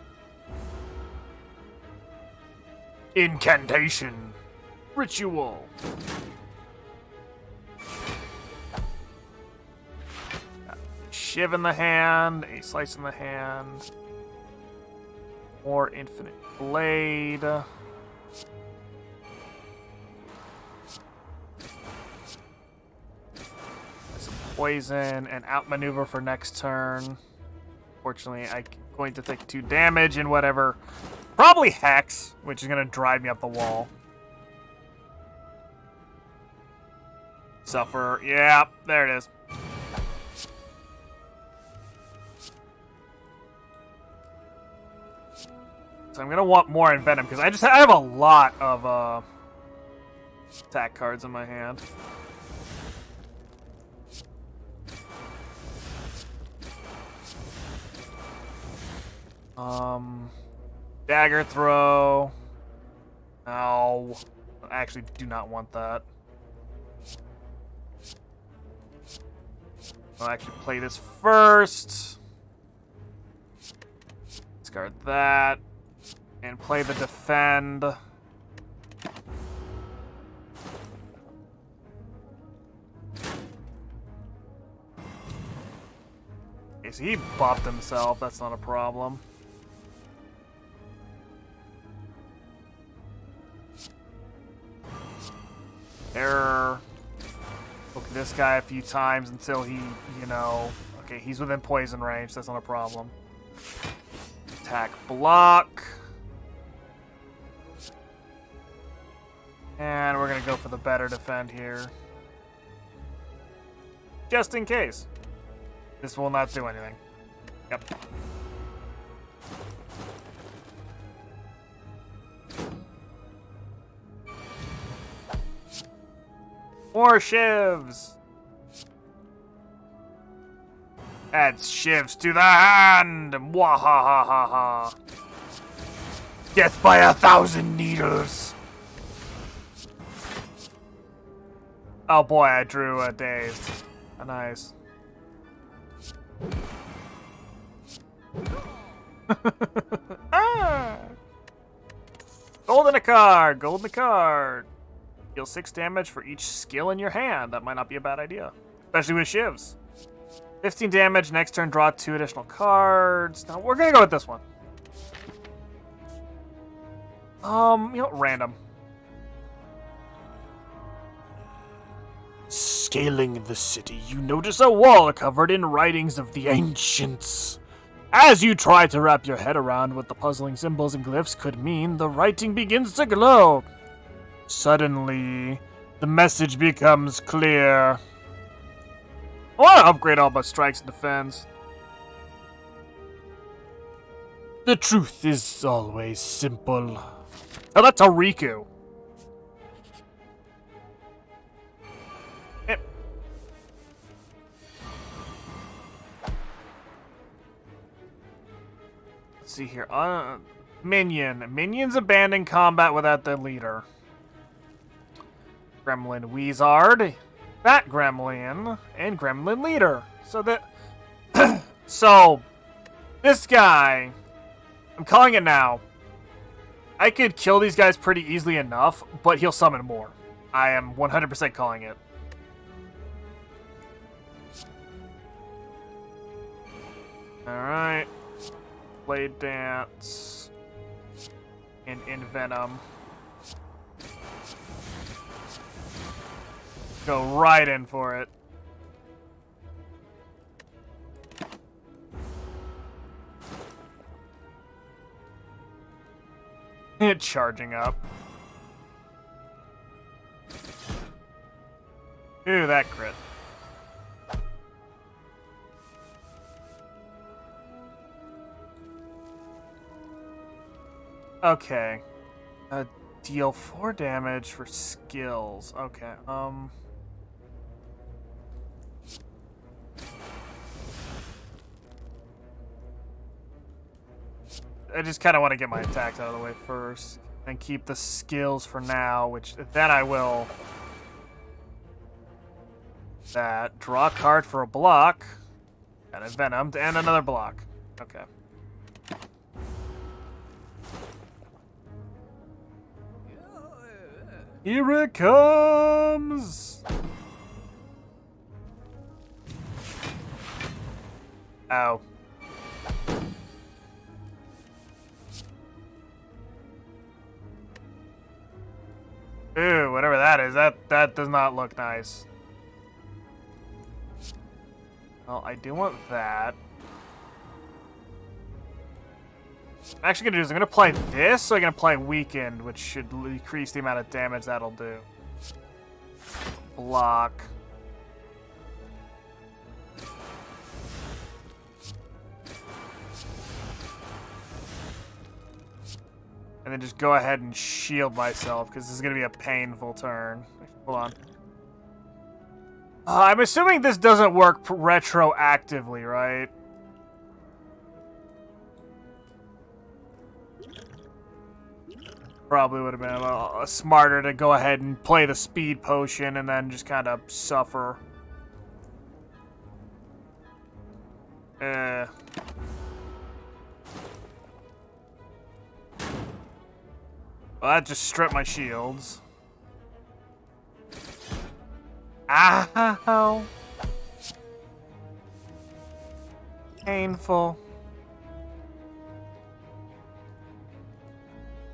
Incantation. Ritual. Shiv in the hand. A slice in the hand. More infinite blade. Some poison and outmaneuver for next turn. Fortunately, I'm going to take 2 damage and whatever. Probably Hex, which is going to drive me up the wall. Suffer. Yeah, there it is. So I'm going to want more Envenom because I have a lot of attack cards in my hand. Dagger throw. No. I actually do not want that. I'll actually play this first. Discard that. And play the defend. Okay, so he buffed himself. That's not a problem. Error. Look at this guy a few times until he, you know... Okay, he's within poison range. That's not a problem. Attack block. And we're going to go for the better defend here. Just in case. This will not do anything. Yep. More shivs! Adds shivs to the hand! Mwahahaha! Death by 1,000 needles! Oh boy, I drew a dazed. Nice. Ah! Gold in a card! Gold in a card! Deal 6 damage for each skill in your hand. That might not be a bad idea. Especially with shivs. 15 damage. Next turn, draw 2 additional cards. Now, we're gonna go with this one. Random. Scaling the city, you notice a wall covered in writings of the ancients. As you try to wrap your head around what the puzzling symbols and glyphs could mean, the writing begins to glow. Suddenly, the message becomes clear. I want to upgrade all my strikes and defense. The truth is always simple. Oh, that's a Riku. Let's see here. Minion. Minions abandon combat without their leader. Gremlin Weezard, Bat Gremlin, and Gremlin Leader. So that... so, this guy, I'm calling it now. I could kill these guys pretty easily enough, but he'll summon more. I am 100% calling it. Alright. Blade Dance. And Envenom. Go right in for it. Charging up. Ooh, that crit. Okay. Deal 4 damage for skills. Okay, I just kind of want to get my attacks out of the way first. And keep the skills for now, which then I will... That. Draw a card for a block. And a Venom, and another block. Okay. Here it comes! Ow. That does not look nice. Well, I do want that. I'm actually gonna do is I'm gonna play this, so I'm gonna play Weakened, which should decrease the amount of damage that'll do. Block. And then just go ahead and shield myself, because this is gonna be a painful turn. Hold on. I'm assuming this doesn't work retroactively, right? Probably would have been smarter to go ahead and play the speed potion and then just kind of suffer. Well, that just stripped my shields. Ow! Painful.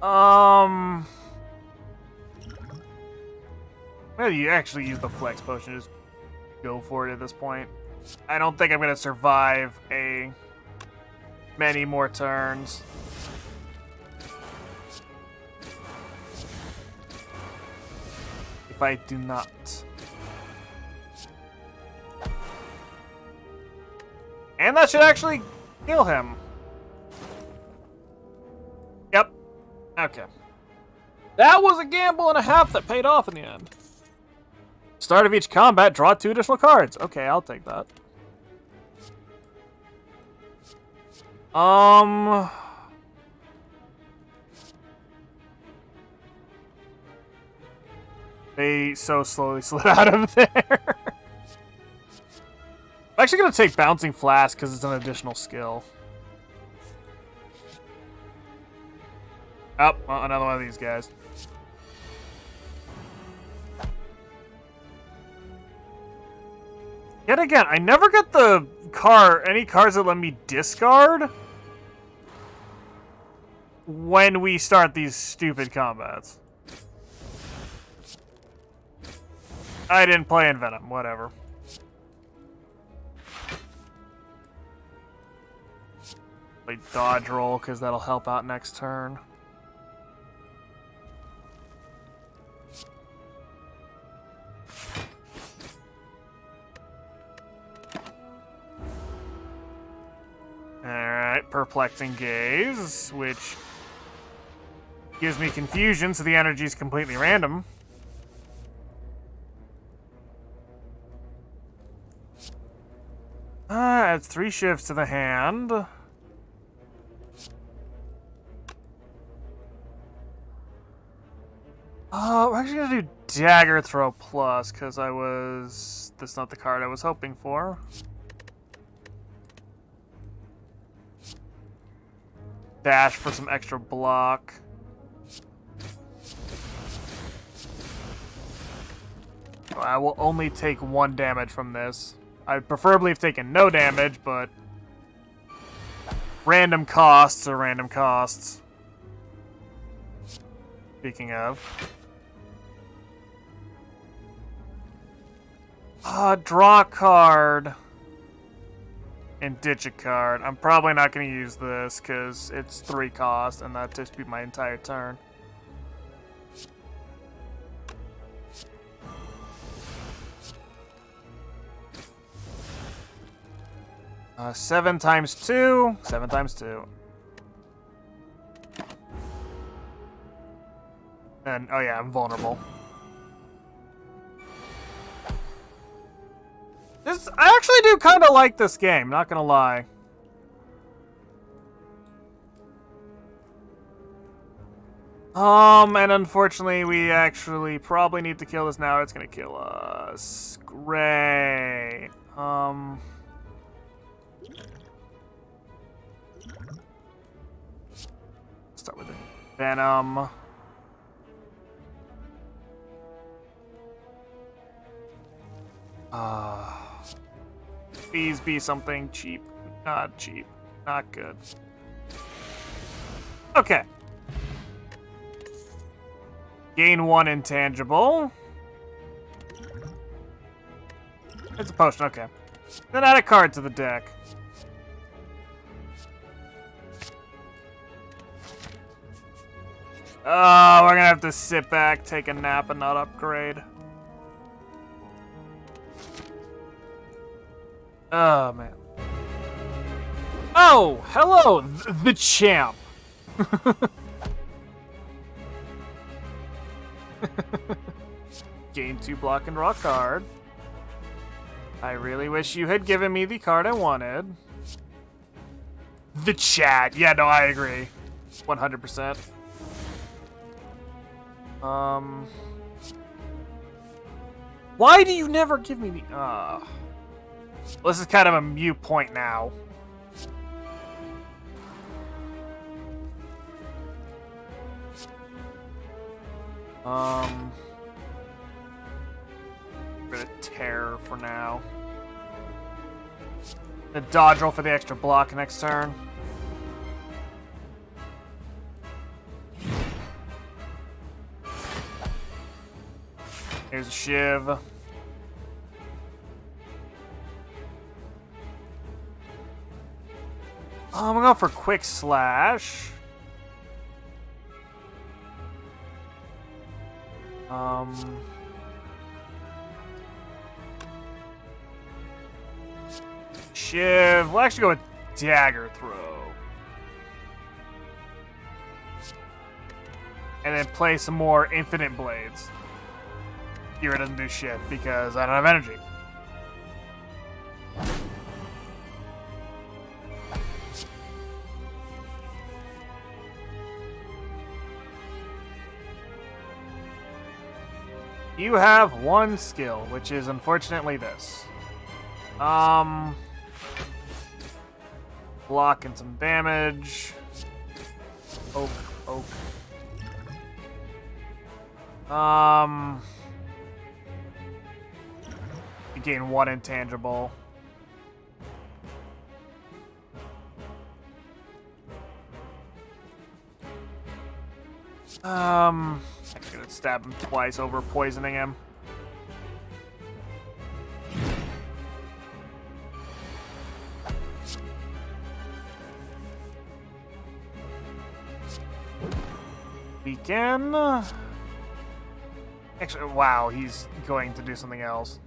Well, you actually use the flex potion. Just go for it at this point. I don't think I'm gonna survive many more turns. If I do not. And that should actually kill him. Yep. Okay. That was a gamble and a half that paid off in the end. Start of each combat, draw 2 additional cards. Okay, I'll take that. They so slowly slid out of there. I'm actually going to take Bouncing Flask because it's an additional skill. Oh, well, another one of these guys. Yet again, I never get any cards that let me discard when we start these stupid combats. I didn't play Envenom, whatever. Play Dodge Roll, because that'll help out next turn. Alright, Perplexing Gaze, which gives me confusion, so the energy is completely random. Adds 3 shifts to the hand. We're actually gonna do Dagger Throw Plus, because that's not the card I was hoping for. Dash for some extra block. I will only take 1 damage from this. I'd preferably have taken no damage, but random costs are random costs. Speaking of. Draw a card. And ditch a card. I'm probably not going to use this because it's 3 cost, and that'd just be my entire turn. Seven times 2. 7 times 2. And, oh yeah, I'm vulnerable. I actually do kind of like this game, not gonna lie. And unfortunately, we actually probably need to kill this now. It's gonna kill us. Great. Start with it. Venom. Please be something cheap. Not cheap. Not good. Okay. Gain 1 intangible. It's a potion, okay. Then add a card to the deck. Oh, we're gonna have to sit back, take a nap, and not upgrade. Oh, man. Oh, hello, the champ. Gain 2 block and draw a card. I really wish you had given me the card I wanted. The chat. Yeah, no, I agree. 100%. Why do you never give me the... Well, this is kind of a mute point now. Rid of Terror for now. The dodge roll for the extra block next turn. Here's a Shiv. I'm gonna go for Quick Slash. Shiv. We'll actually go with Dagger Throw. And then play some more Infinite Blades. Kira doesn't do shit because I don't have energy. You have one skill, which is unfortunately this. Blocking some damage. Oak. You gain 1 intangible. I'm gonna stab him twice over poisoning him. We can... Actually, wow, he's going to do something else.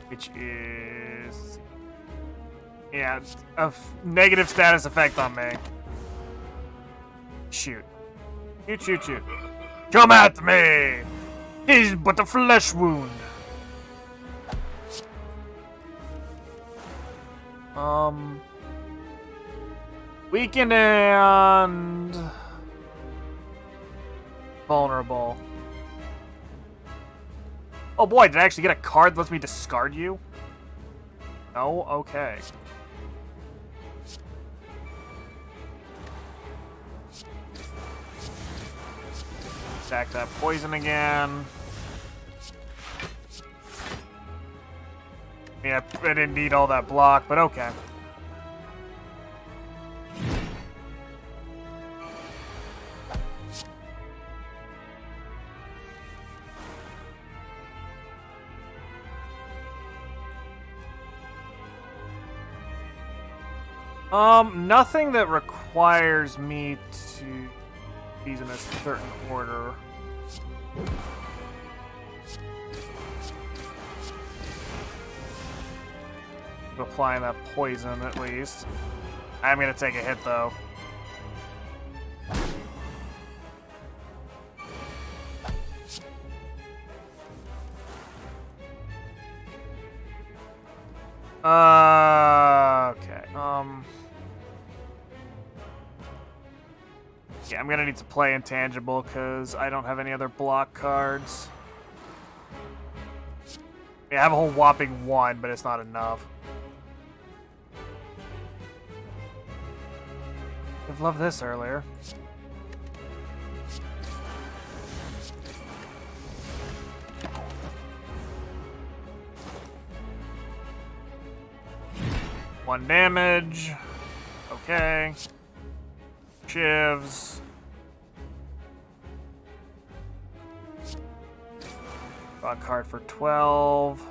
Which is... Yeah, a negative status effect on me. Shoot. Shoot. Come at me! He's but a flesh wound. Weakened and... vulnerable. Oh boy, did I actually get a card that lets me discard you? No? Okay. Stack that poison again. Yeah, I didn't need all that block, but okay. Nothing that requires me to these in a certain order. Applying that poison at least. I'm gonna take a hit though. Okay. Yeah, I'm gonna need to play intangible because I don't have any other block cards. Yeah, I have a whole whopping 1, but it's not enough. I've loved this earlier. One damage. Okay. Shivs. Draw a card for 12.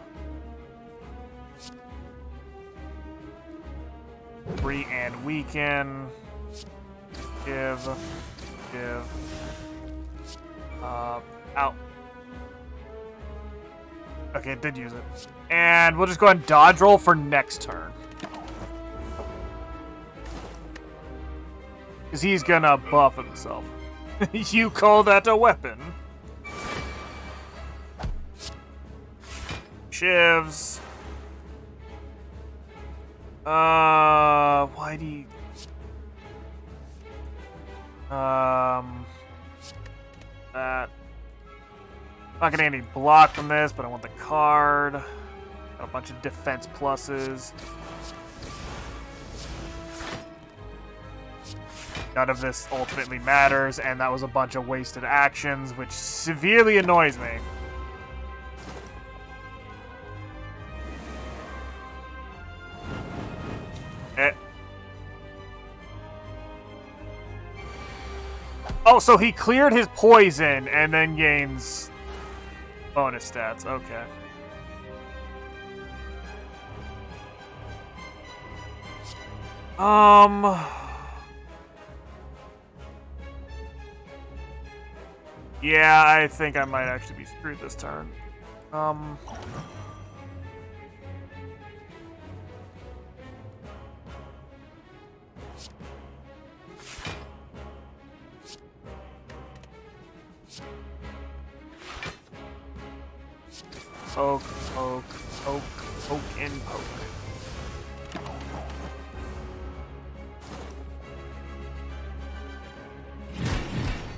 3 and weaken. Give. Out. Okay, it did use it. And we'll just go ahead and dodge roll for next turn. Because he's gonna buff himself. You call that a weapon? Shivs. Why do you... That. Not getting any block from this, but I want the card. Got a bunch of defense pluses. None of this ultimately matters, and that was a bunch of wasted actions, which severely annoys me. Oh, so he cleared his poison and then gains bonus stats. Okay. Yeah, I think I might actually be screwed this turn. Poke, poke, poke, poke, and poke.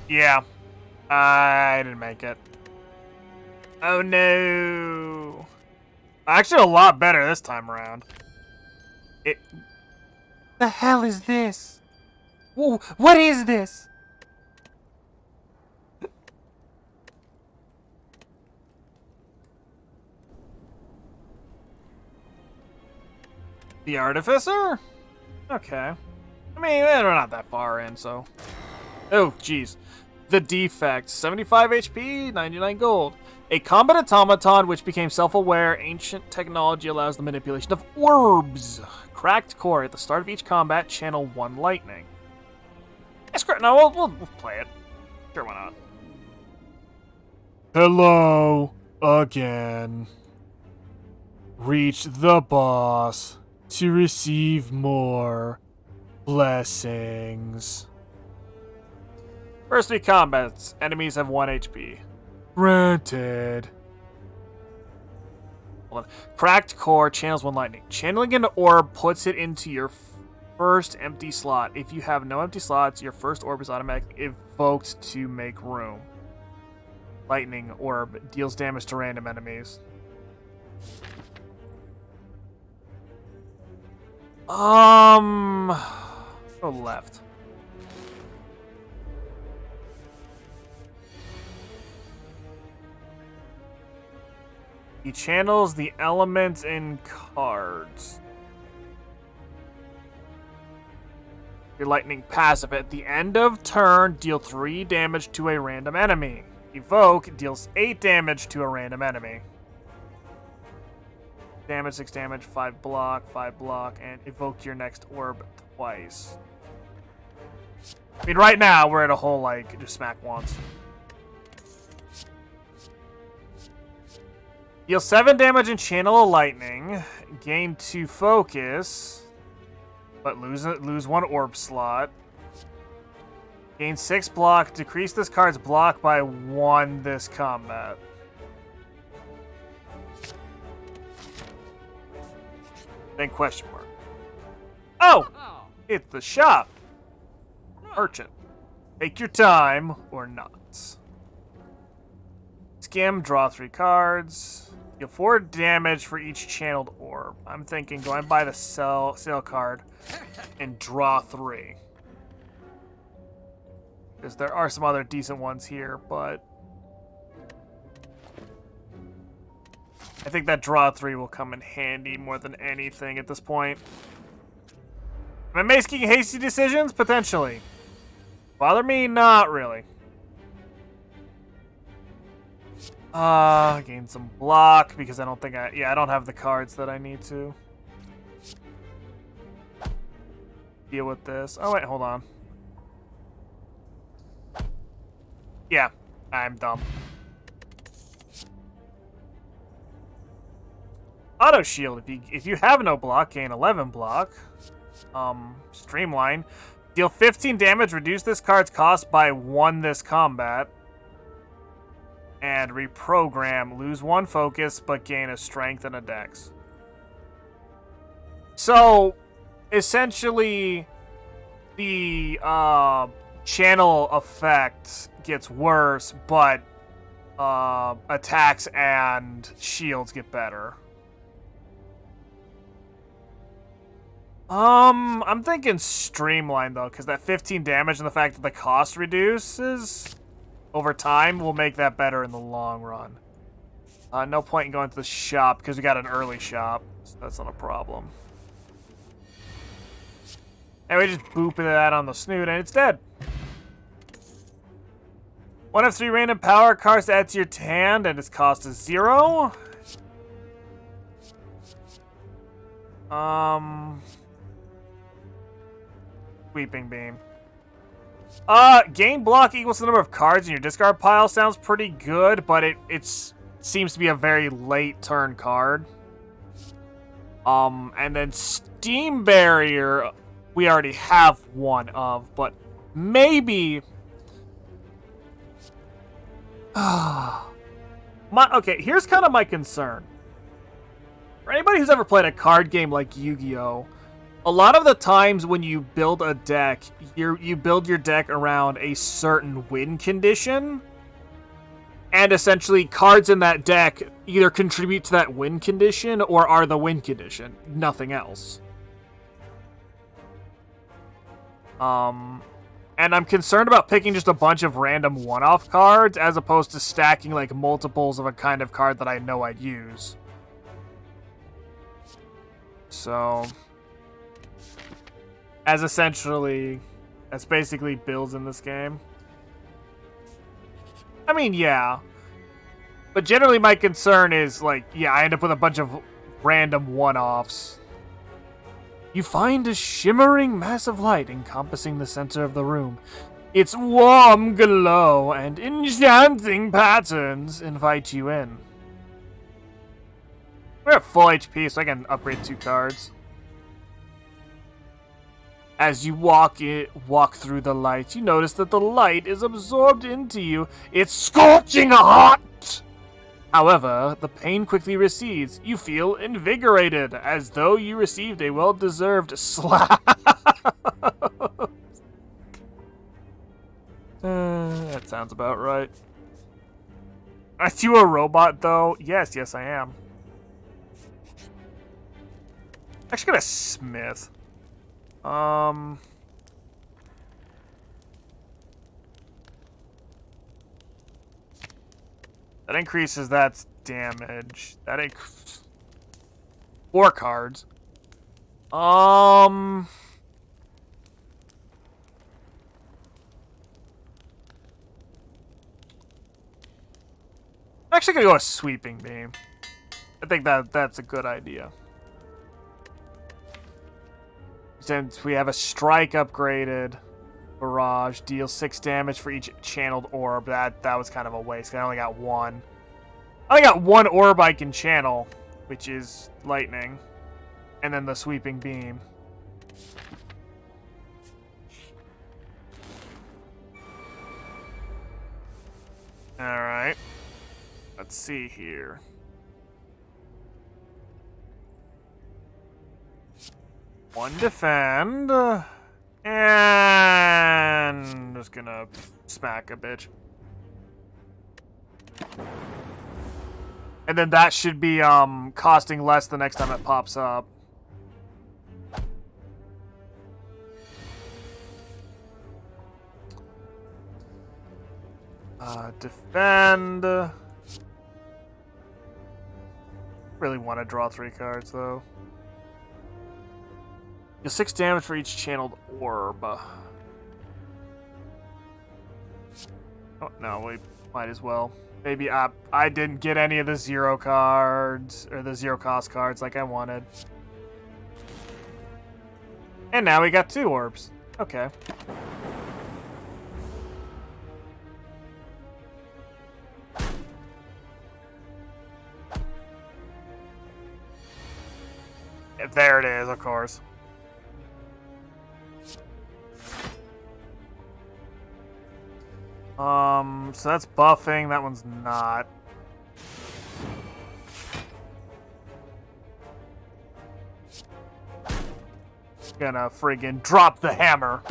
Yeah. I didn't make it. Oh no. Actually, a lot better this time around. The hell is this? Whoa, what is this? The Artificer? Okay. I mean, we're not that far in, so... Oh, jeez. The Defect. 75 HP, 99 gold. A combat automaton which became self-aware. Ancient technology allows the manipulation of orbs. Cracked core. At the start of each combat, channel 1 lightning. Yes, no, we'll play it. Sure, why not? Hello again. Reach the boss to receive more blessings. First 3 combats, enemies have 1 HP. Granted. Hold on. Cracked core channels 1 lightning. Channeling an orb puts it into your first empty slot. If you have no empty slots, your first orb is automatically evoked to make room. Lightning orb deals damage to random enemies. Go left. He channels the elements in cards. Your lightning passive. At the end of turn, deal 3 damage to a random enemy. Evoke deals 8 damage to a random enemy. Damage, 6 damage, 5 block, and evoke your next orb twice. I mean, right now, we're at a whole, like, just smack once. Deal 7 damage and channel a lightning. Gain 2 focus, but lose 1 orb slot. Gain 6 block. Decrease this card's block by 1 this combat. Then question mark. Oh! It's the shop. Merchant. Take your time or not. Skim, draw 3 cards. Deal 4 damage for each channeled orb. I'm thinking, go and buy the sale card and draw 3. Because there are some other decent ones here, but I think that draw 3 will come in handy more than anything at this point. Am I making hasty decisions? Potentially. Bother me? Not really. Gain some block because I don't think I don't have the cards that I need to deal with this. Oh wait, hold on. Yeah, I'm dumb. Auto shield. If you have no block, gain 11 block. Streamline. Deal 15 damage. Reduce this card's cost by 1 this combat. And reprogram. Lose 1 focus, but gain a strength and a dex. So, essentially, the channel effect gets worse, but attacks and shields get better. I'm thinking streamline though, because that 15 damage and the fact that the cost reduces over time will make that better in the long run. No point in going to the shop because we got an early shop, so that's not a problem. And we just boop that on the snoot and it's dead. 1 of 3 random power cards to add to your hand and its cost is 0. Sweeping Beam. Gain block equals the number of cards in your discard pile sounds pretty good, but it seems to be a very late turn card. And then Steam Barrier, we already have 1 of, but maybe... Okay, here's kind of my concern. For anybody who's ever played a card game like Yu-Gi-Oh!, a lot of the times when you build a deck, you build your deck around a certain win condition, and essentially cards in that deck either contribute to that win condition or are the win condition, nothing else. And I'm concerned about picking just a bunch of random one-off cards as opposed to stacking like multiples of a kind of card that I know I'd use. So... That's basically builds in this game. I mean, yeah. But generally my concern is, like, yeah, I end up with a bunch of random one-offs. You find a shimmering mass of light encompassing the center of the room. Its warm glow and enchanting patterns invite you in. We're at full HP, so I can upgrade 2 cards. As you walk through the light, you notice that the light is absorbed into you. It's scorching hot! However, the pain quickly recedes. You feel invigorated, as though you received a well-deserved slap. That sounds about right. Are you a robot, though? Yes, I am. Actually, got a smith. That increases that damage. That 4 cards. I'm actually gonna go with Sweeping Beam. I think that's a good idea. Since we have a strike upgraded, barrage deals 6 damage for each channeled orb. That was kind of a waste. I only got 1. I only got 1 orb I can channel, which is lightning, and then the sweeping beam. All right. Let's see here. One defend, and just gonna smack a bitch. And then that should be costing less the next time it pops up. Defend. Really want to draw 3 cards though. Deal 6 damage for each channeled orb. Oh, no, we might as well. Maybe I didn't get any of the zero cards, or the zero cost cards like I wanted. And now we got 2 orbs. Okay. There it is, of course. So that's buffing. That one's not. Gonna friggin' drop the hammer.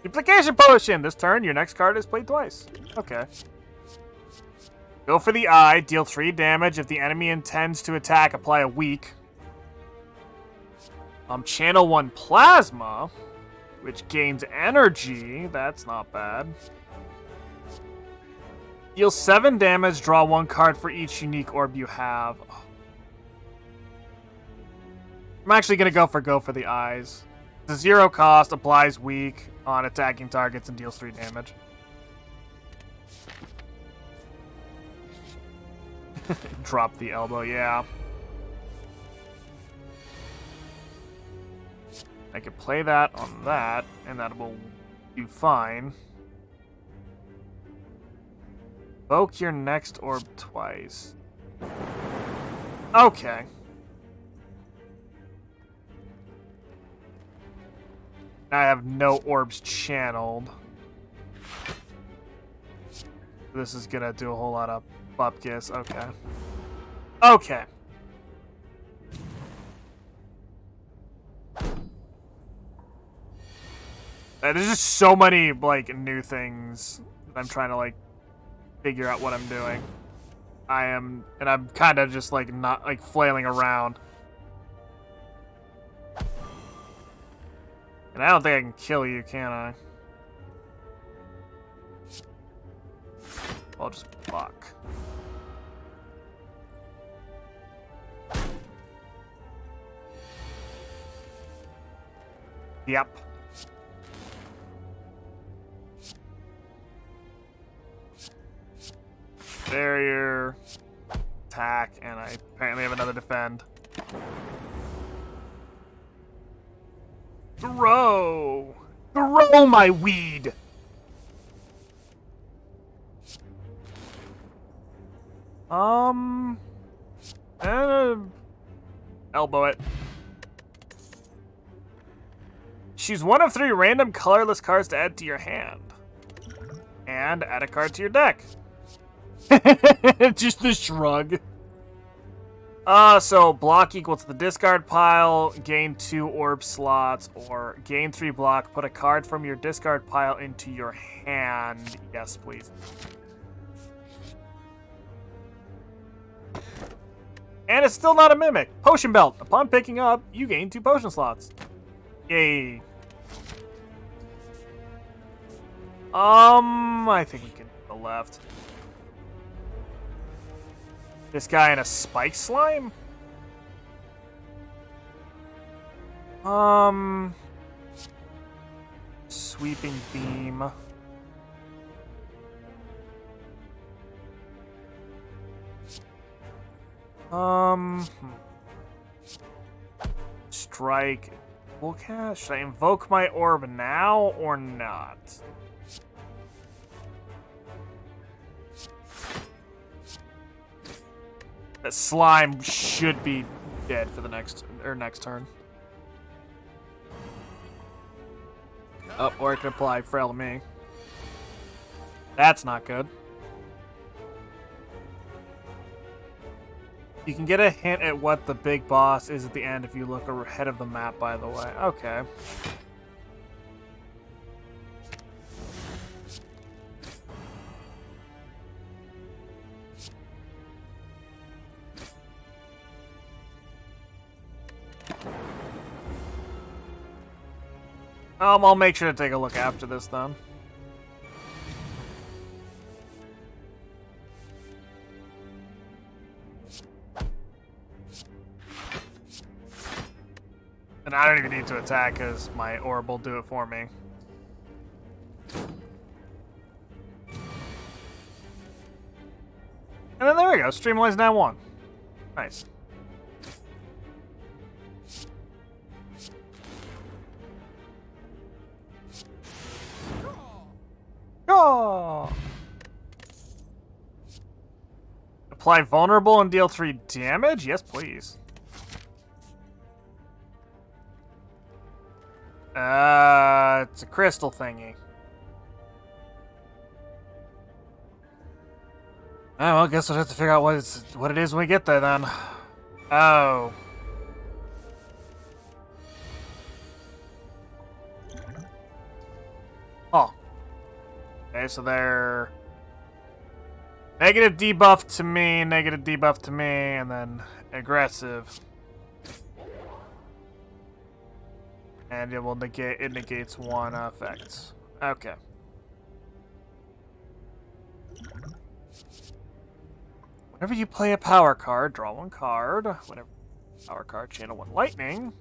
Duplication potion. This turn, your next card is played twice. Okay. Go for the eye. Deal 3 damage. If the enemy intends to attack, apply a weak. Channel 1 plasma, which gains energy. That's not bad. Deal 7 damage. Draw 1 card for each unique orb you have. I'm actually gonna go for the eyes. The 0 cost, applies weak on attacking targets and deals 3 damage. Drop the elbow, yeah. I could play that on that, and that will do fine. Evoke your next orb twice. Okay. I have no orbs channeled. This is gonna do a whole lot of bupkis. Okay. Okay. There's just so many, like, new things that I'm trying to, like, figure out what I'm doing. And I'm kind of just, like, not, like, flailing around. And I don't think I can kill you, can I? I'll just block. Yep. Barrier. Attack, and I apparently have another defend. Throw! Throw my weed! Elbow it. Choose 1 of 3 random colorless cards to add to your hand. And add a card to your deck. Just the shrug. So block equals the discard pile, gain 2 orb slots, or gain 3 block, put a card from your discard pile into your hand. Yes, please. And it's still not a mimic. Potion belt. Upon picking up, you gain 2 potion slots. Yay. I think we can go left. This guy in a spike slime? Sweeping beam. Strike. Okay, should I invoke my orb now or not? That slime should be dead for the next turn. Oh, or it could apply frail to me. That's not good. You can get a hint at what the big boss is at the end if you look ahead of the map, by the way. Okay. I'll make sure to take a look after this, then. And I don't even need to attack, because my orb will do it for me. And then there we go. Streamline's now 1. Nice. Oh! Apply vulnerable and deal 3 damage? Yes, please. It's a crystal thingy. Oh, well, I guess we'll have to figure out what it is when we get there, then. Oh. Oh. Okay, so they're... negative debuff to me, negative debuff to me, and then aggressive. And it will negate, it negates 1 effect. Okay. Whenever you play a power card, draw 1 card. Whenever power card, channel 1 lightning.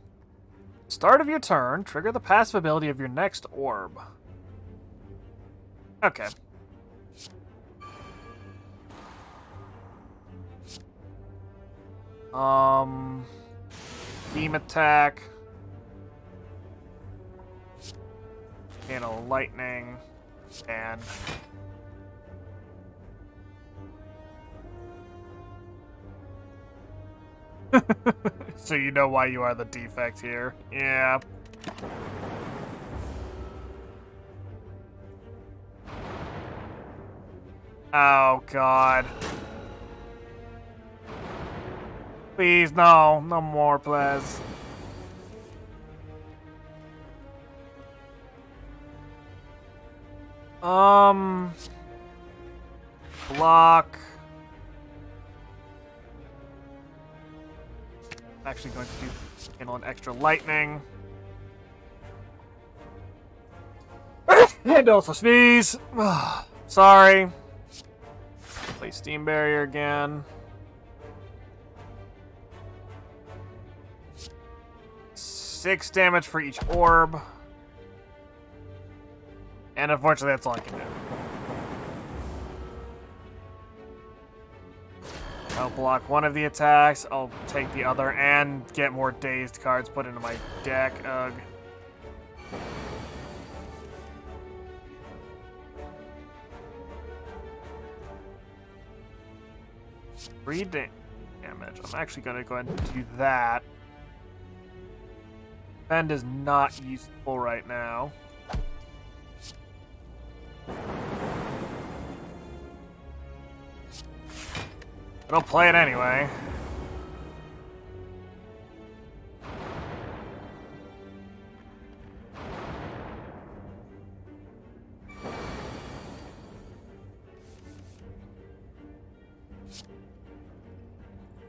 Start of your turn, trigger the passive ability of your next orb. Okay. Beam attack. Channel lightning. And... so you know why you are the defect here. Yeah. Oh, God. Please, no. No more, please. Block. I'm actually going to handle an extra lightning. And also sneeze. Sorry. Play steam barrier again. 6 damage for each orb. And unfortunately, that's all I can do. I'll block 1 of the attacks. I'll take the other and get more dazed cards put into my deck. Ugh. Three damage. I'm actually going to go ahead and do that. Bend is not useful right now. But I'll play it anyway.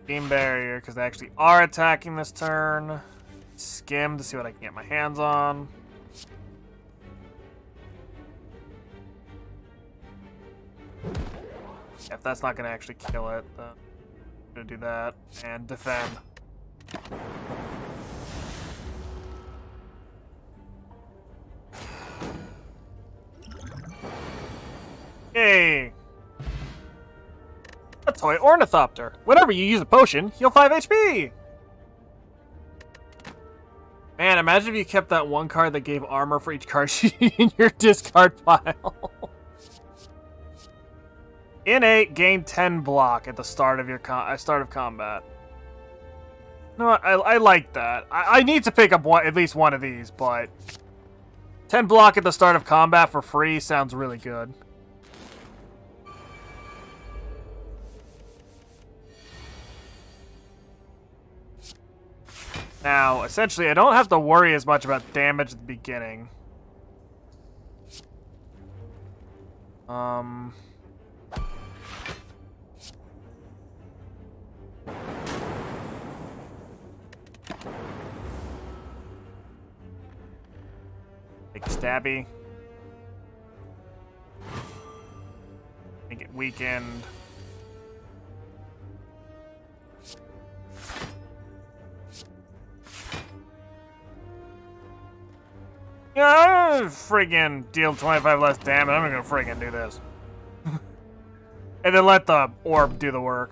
Beam barrier, because they actually are attacking this turn. Skim to see what I can get my hands on. If that's not going to actually kill it, then I'm going to do that. And defend. Yay! A toy ornithopter. Whenever you use a potion, heal 5 HP! Man, imagine if you kept that 1 card that gave armor for each card in your discard pile. Innate, gain 10 block at the start of your start of combat. No, I like that. I need to pick up at least 1 of these, but 10 block at the start of combat for free sounds really good. Now, essentially, I don't have to worry as much about damage at the beginning. Take stabby. Make it weakened. Friggin' deal 25 less damage. I'm gonna friggin' do this. And then let the orb do the work.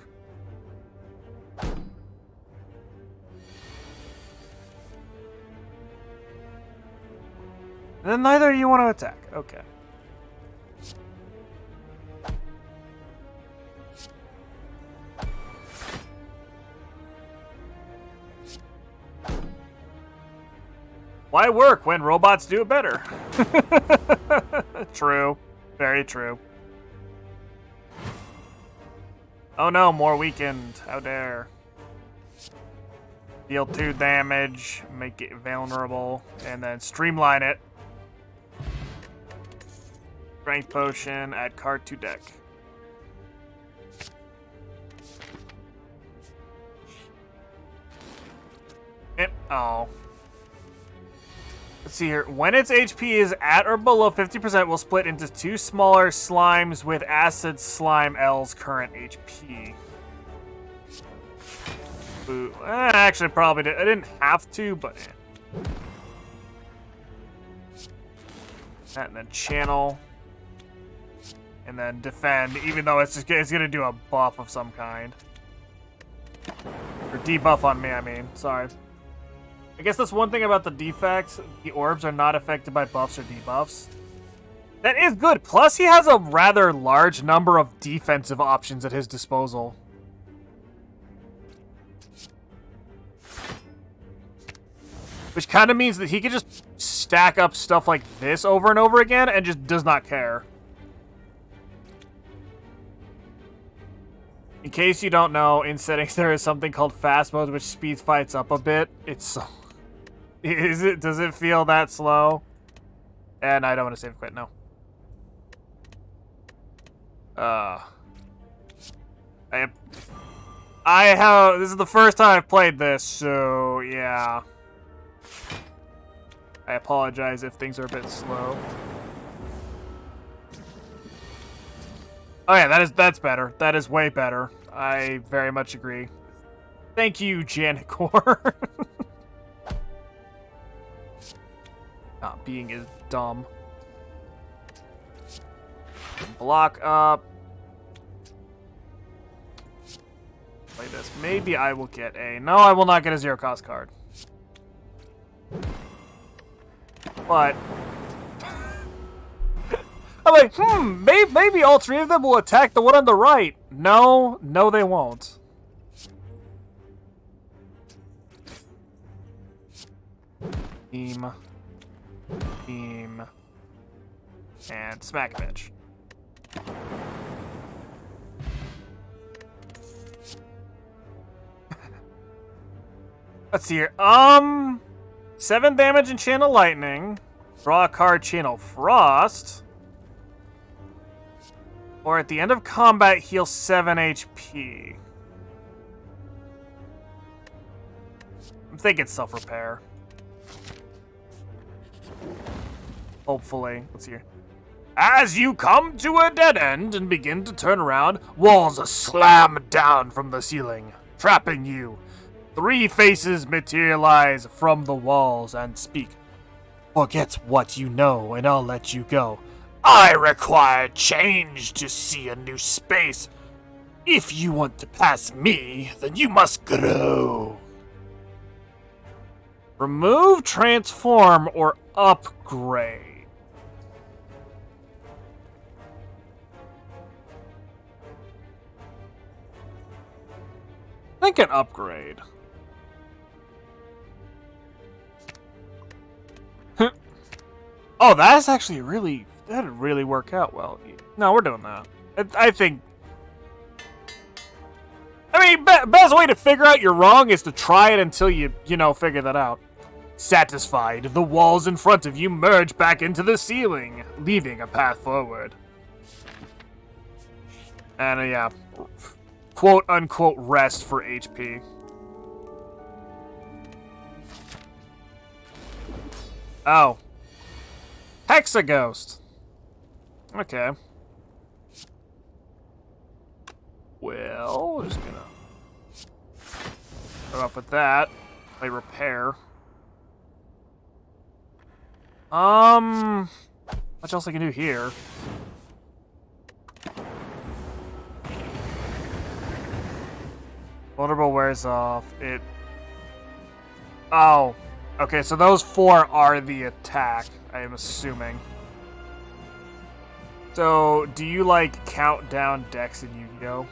And then neither of you want to attack. Okay. Why work when robots do it better? True. Very true. Oh no, more weakened. How dare. Deal 2 damage, make it vulnerable, and then streamline it. Strength potion, add card to deck. Oh. Let's see here. When its HP is at or below 50%, will split into 2 smaller slimes with acid slime L's current HP. Ooh. Actually, probably did. I didn't have to, but that, and then channel, and then defend. Even though it's gonna do a buff of some kind, or debuff on me. I mean, sorry. I guess that's one thing about the defects. The orbs are not affected by buffs or debuffs. That is good. Plus, he has a rather large number of defensive options at his disposal. Which kind of means that he can just stack up stuff like this over and over again and just does not care. In case you don't know, in settings there is something called fast mode, which speeds fights up a bit. It's so... Does it feel that slow? And I don't want to save quit, no. This is the first time I've played this, so yeah. I apologize if things are a bit slow. Oh yeah, that's better. That is way better. I very much agree. Thank you, Janicor. Not being as dumb. Block up. Play this. Maybe I will get a... No, I will not get a 0-cost card. But... I'm like, maybe all 3 of them will attack the one on the right. No, they won't. Team, and smack bitch. Let's see here. 7 damage in Channel Lightning. Draw a card, Channel Frost. Or at the end of combat, heal 7 HP. I'm thinking self-repair. Hopefully. Let's see here. As you come to a dead end and begin to turn around, walls slam down from the ceiling, trapping you. 3 faces materialize from the walls and speak. Forget what you know and I'll let you go. I require change to see a new space. If you want to pass me, then you must grow. Remove, transform, or upgrade. I think an upgrade. Oh, that's actually really... That'd really work out well. No, we're doing that. I think... I mean, best way to figure out you're wrong is to try it until you figure that out. Satisfied, the walls in front of you merge back into the ceiling, leaving a path forward. And yeah, quote-unquote rest for HP. Oh. Hexaghost. Okay. Well, we're just gonna start off with that. Play repair. What else I can do here? Vulnerable wears off. It. Oh. Okay, so those 4 are the attack, I am assuming. So, do you, like, count down decks in Yu-Gi-Oh?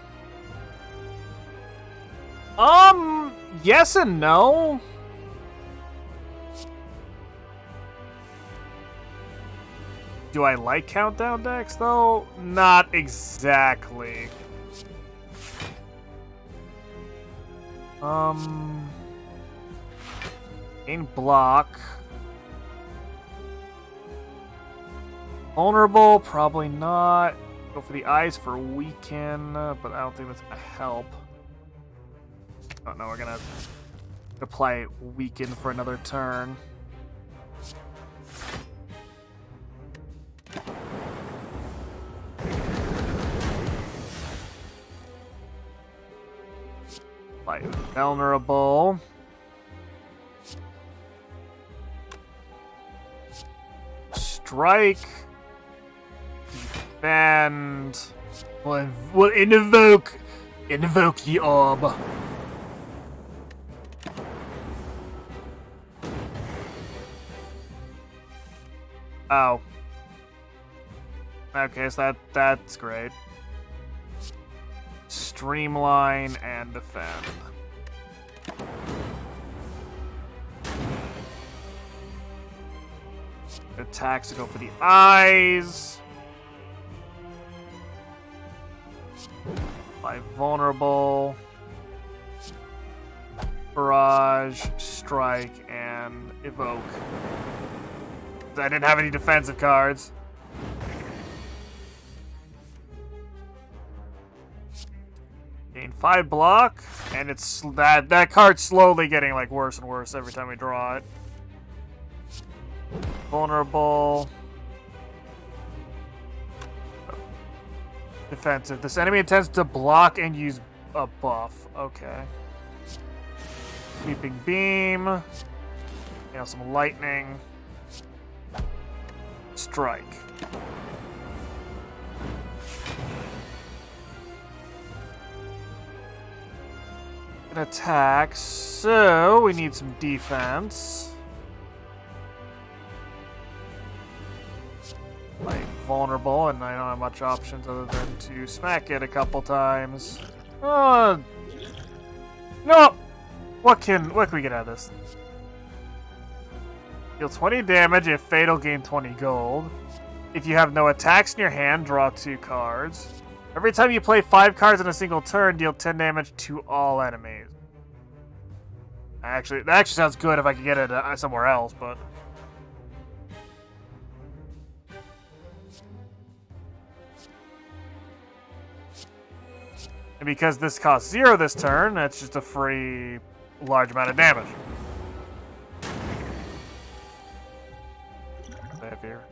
Yes and no. Do I like countdown decks, though? Not exactly. Gain block. Vulnerable, probably not. Go for the eyes for weaken, but I don't think that's gonna help. Oh no, we're gonna apply weaken for another turn. Apply vulnerable. Strike. And we'll invoke the orb. Oh. Okay, so that's great. Streamline and defend. Attacks to go for the eyes. By vulnerable. Barrage, strike, and evoke. I didn't have any defensive cards. Gain 5 block, and it's that card's slowly getting like worse and worse every time we draw it. Vulnerable. Defensive. This enemy intends to block and use a buff. Okay. Sweeping beam. You know, some lightning. Strike. An attack. So we need some defense. Like vulnerable, and I don't have much options other than to smack it a couple times. No. What can we get out of this? Deal 20 damage if fatal, gain 20 gold. If you have no attacks in your hand, draw 2 cards. Every time you play 5 cards in a single turn, deal 10 damage to all enemies. That actually sounds good if I could get it somewhere else, but... And because this costs 0 this turn, that's just a free large amount of damage. Here.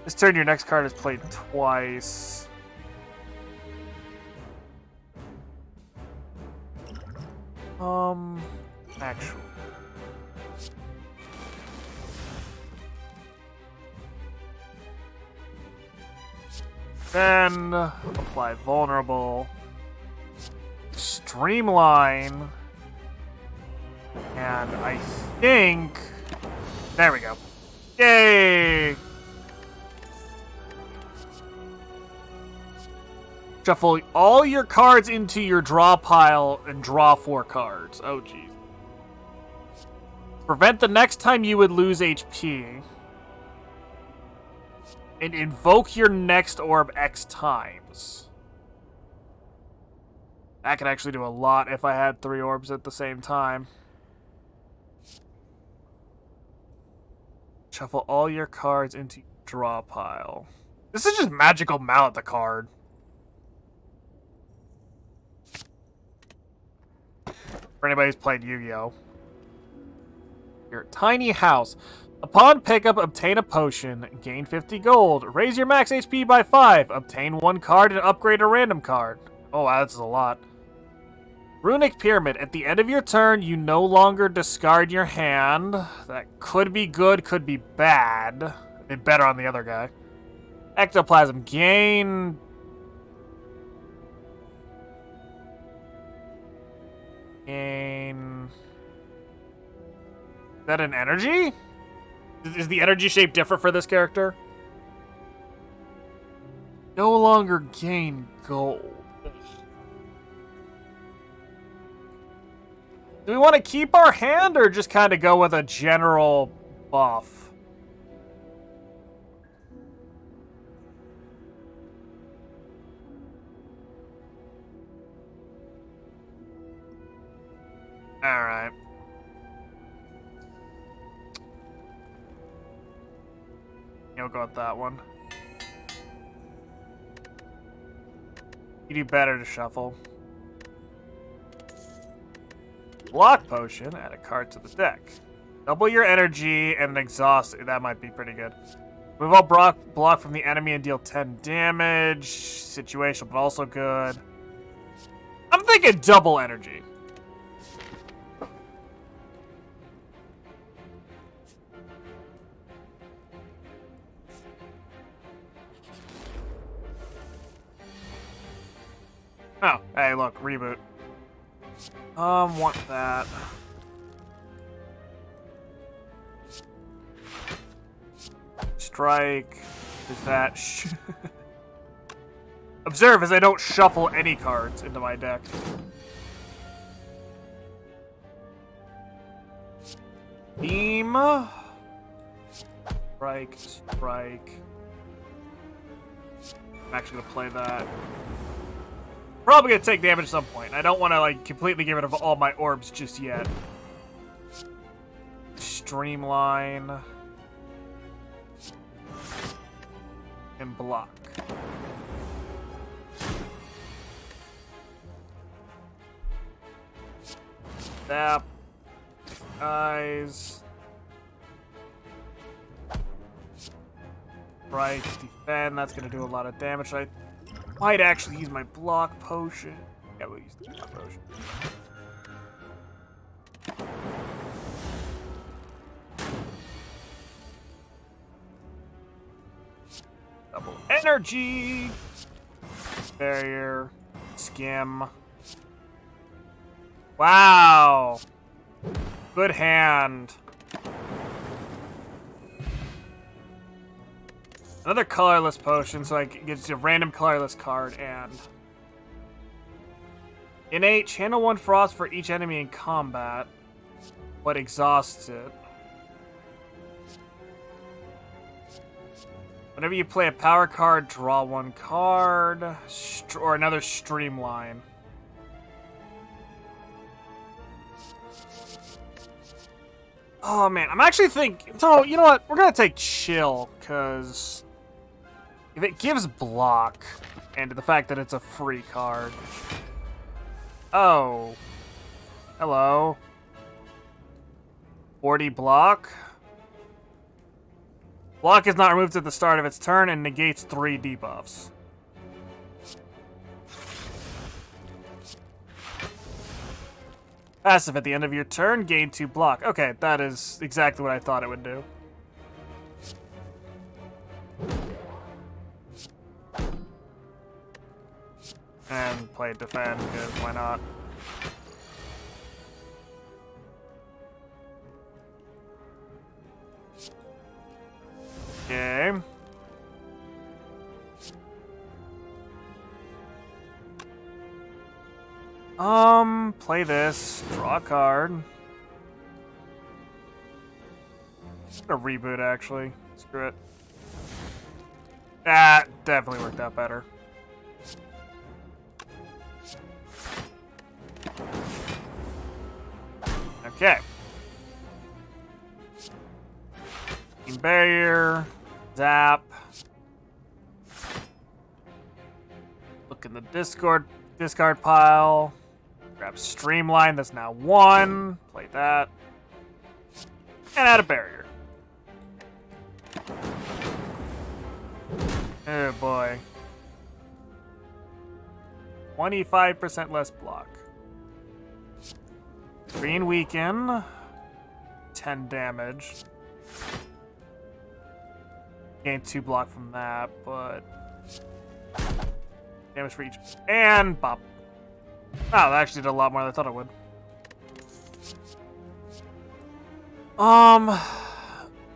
This turn, your next card is played twice. Actually. Then apply vulnerable. Streamline. And I think... There we go. Yay! Shuffle all your cards into your draw pile and draw 4 cards. Oh, jeez. Prevent the next time you would lose HP. And invoke your next orb X times. That could actually do a lot if I had 3 orbs at the same time. Shuffle all your cards into your draw pile. This is just magical mallet the card. For anybody who's played Yu-Gi-Oh! Your tiny house. Upon pickup, obtain a potion. Gain 50 gold. Raise your max HP by 5. Obtain 1 card and upgrade a random card. Oh wow, that's a lot. Runic Pyramid. At the end of your turn, you no longer discard your hand. That could be good, could be bad. It'd be better on the other guy. Ectoplasm. Gain... Gain... Is that an energy? Is the energy shape different for this character? No longer gain gold. Do we want to keep our hand or just kind of go with a general buff? Alright. You'll go with that one. You do better to shuffle. Block potion, add a card to the deck. Double your energy and an exhaust. That might be pretty good. Remove all block from the enemy and deal 10 damage. Situational, but also good. I'm thinking double energy. Oh, hey, look, reboot. Want that. Strike. Is that... Observe as I don't shuffle any cards into my deck. Beam. Strike, strike. I'm actually gonna play that. Probably gonna take damage at some point. I don't want to like completely get rid of all my orbs just yet. Streamline. And block. Tap. Eyes. Right, defend. That's gonna do a lot of damage. I might actually use my block potion. Yeah, we'll use the block potion. Double energy. Barrier. Skim. Wow. Good hand. Another colorless potion, so I get a random colorless card, and... Innate, channel 1 frost for each enemy in combat, but exhausts it. Whenever you play a power card, draw 1 card, or another streamline. Oh man, I'm actually thinking, so you know what, we're gonna take chill, because... If it gives block, and the fact that it's a free card. Oh. Hello. 40 block. Block is not removed at the start of its turn and negates 3 debuffs. Passive at the end of your turn, gain 2 block. Okay, that is exactly what I thought it would do. And play defend, because why not? Okay. Play this. Draw a card. I'm gonna reboot, actually. Screw it. That definitely worked out better. Okay. Barrier. Zap. Look in the discard pile. Grab Streamline, that's now 1. Play that. And add a barrier. Oh boy. 25% less block. Green weaken. 10 damage. Gain 2 block from that, but damage for each. And bop. Oh, that actually did a lot more than I thought it would.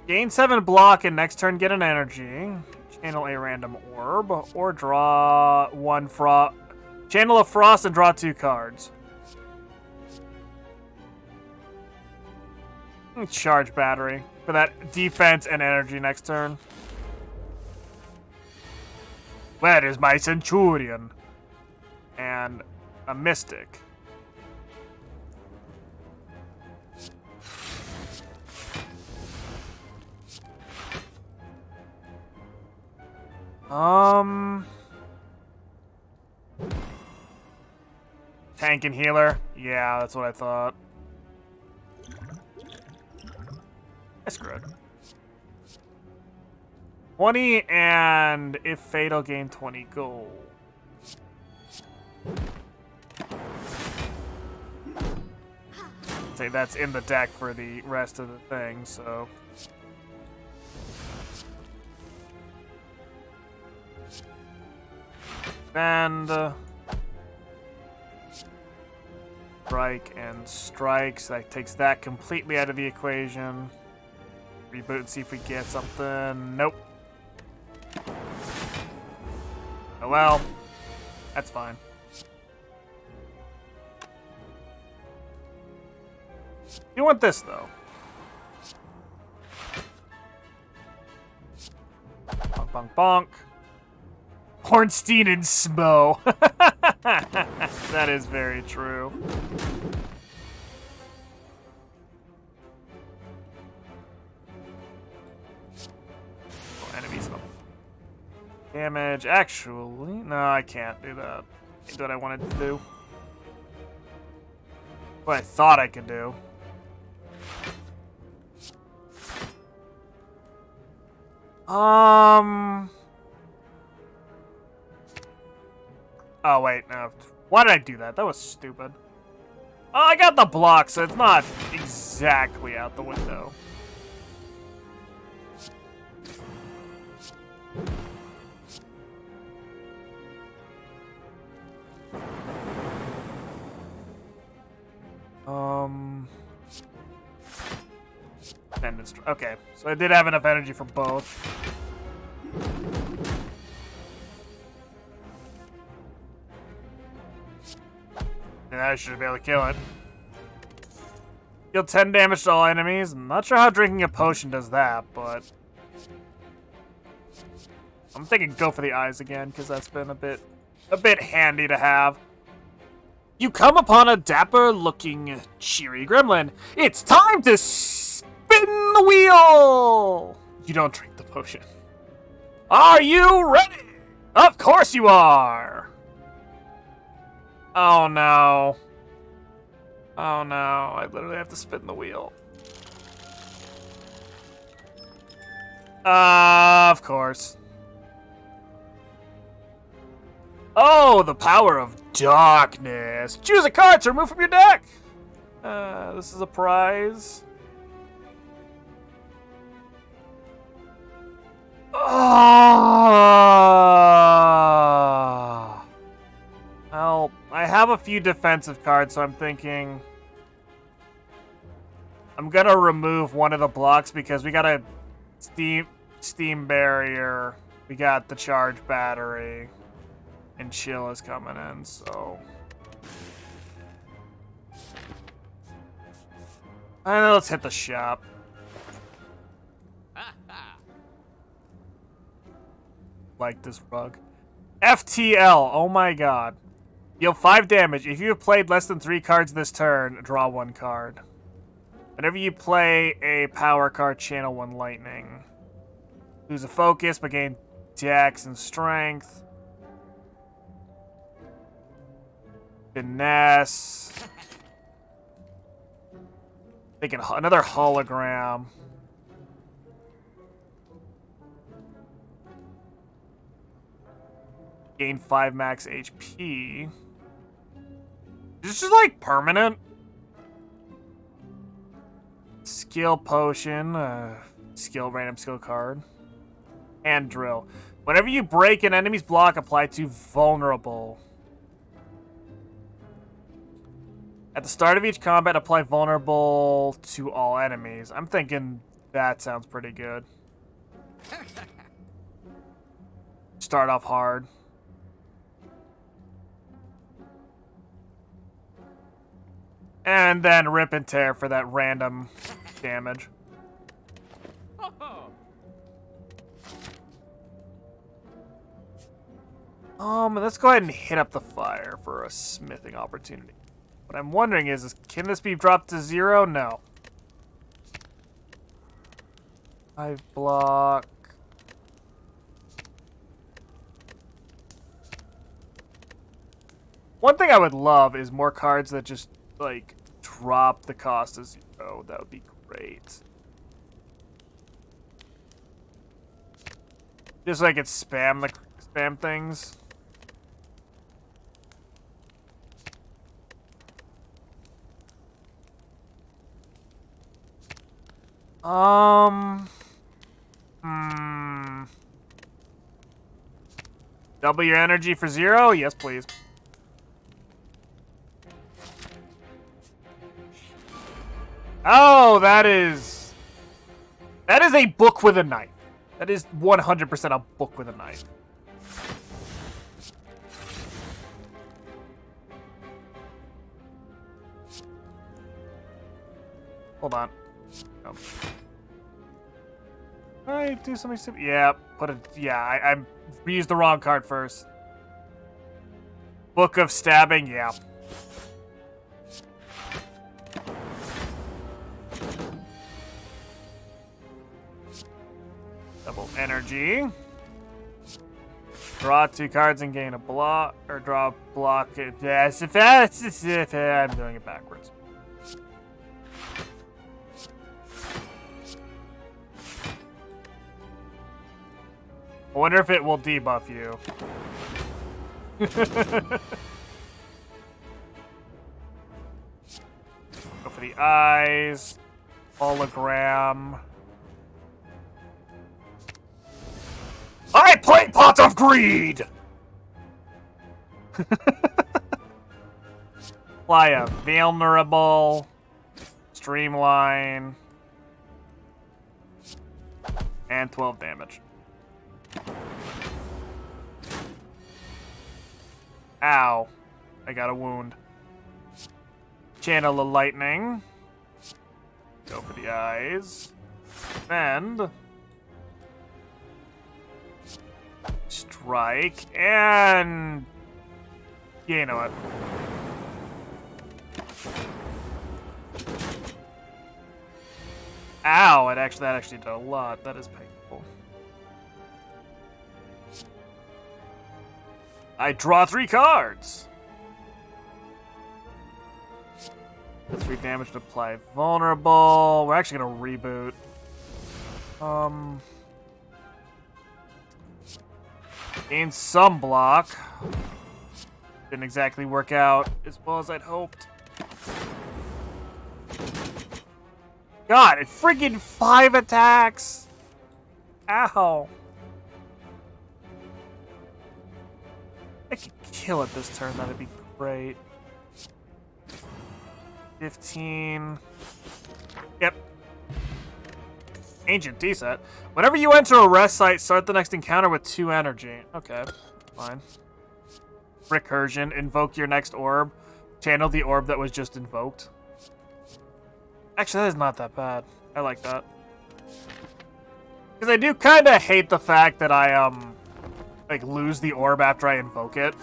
Gain 7 block and next turn get an energy. Channel a random orb or draw 1 frost. Channel a frost and draw 2 cards. Charge battery for that defense and energy next turn. Where is my centurion? And a mystic. Tank and healer? Yeah, that's what I thought. I screwed. 20 and if fatal gain 20 gold. Say that's in the deck for the rest of the thing, so. And strike and strikes. That takes that completely out of the equation. Reboot and see if we get something. Nope. Oh well. That's fine. You want this though. Bonk bonk bonk. Hornstein and Smo. That is very true. Oh, enemies. Damage. Actually, no, I can't do that. Can't do what I wanted to do. What I thought I could do. Oh, wait, no. Why did I do that? That was stupid. Oh, I got the block, so it's not exactly out the window. Okay, so I did have enough energy for both. And I should be able to kill it. Deal 10 damage to all enemies. I'm not sure how drinking a potion does that, but I'm thinking go for the eyes again, because that's been a bit handy to have. You come upon a dapper-looking, cheery gremlin. It's time to spin the wheel! You don't drink the potion. Are you ready? Of course you are! Oh no. Oh no, I literally have to spin the wheel. Of course. Oh, the power of darkness. Choose a card to remove from your deck. This is a prize. Oh. Well, I have a few defensive cards, so I'm thinking I'm gonna remove one of the blocks because we got a steam barrier. We got the charge battery. And chill is coming in, so. And let's hit the shop. Like this rug. FTL, oh my god. Deal 5 damage. If you have played less than 3 cards this turn, draw 1 card. Whenever you play a power card, channel 1 lightning. Lose a focus, but gain dex and strength. Finesse. Thinking another hologram. Gain 5 max HP. Is this just like permanent? skill potion, random skill card, and drill. Whenever you break an enemy's block, apply to vulnerable. At the start of each combat, apply vulnerable to all enemies. I'm thinking that sounds pretty good. Start off hard. And then rip and tear for that random damage. Let's go ahead and hit up the fire for a smithing opportunity. What I'm wondering is can this be dropped to 0? No. 5 block. One thing I would love is more cards that just, like, drop the cost to 0. That would be great. Just so I could spam things. Double your energy for 0? Yes, please. Oh, that is a book with a knife. That is 100% a book with a knife. Hold on. Oh. Can I do something stupid? Yeah, I used the wrong card first. Book of Stabbing, yeah. Double energy. Draw 2 cards and gain a block, or draw a block. Yes, if I'm doing it backwards. I wonder if it will debuff you. Go for the eyes. Hologram. I play Pot of Greed! Apply a vulnerable. Streamline. And 12 damage. Ow. I got a wound. Channel of Lightning. Go for the eyes. Bend. Strike. And... you know what? Ow! That actually did a lot. That is painful. I draw 3 cards. 3 damage to apply vulnerable. We're actually gonna reboot. Gain some block. Didn't exactly work out as well as I'd hoped. God, it's freaking 5 attacks! Ow. I could kill it this turn, that'd be great. 15. Yep. Ancient tea set. Whenever you enter a rest site, start the next encounter with 2 energy. Okay, fine. Recursion. Invoke your next orb. Channel the orb that was just invoked. Actually, that is not that bad. I like that. Because I do kind of hate the fact that I, like, lose the orb after I invoke it.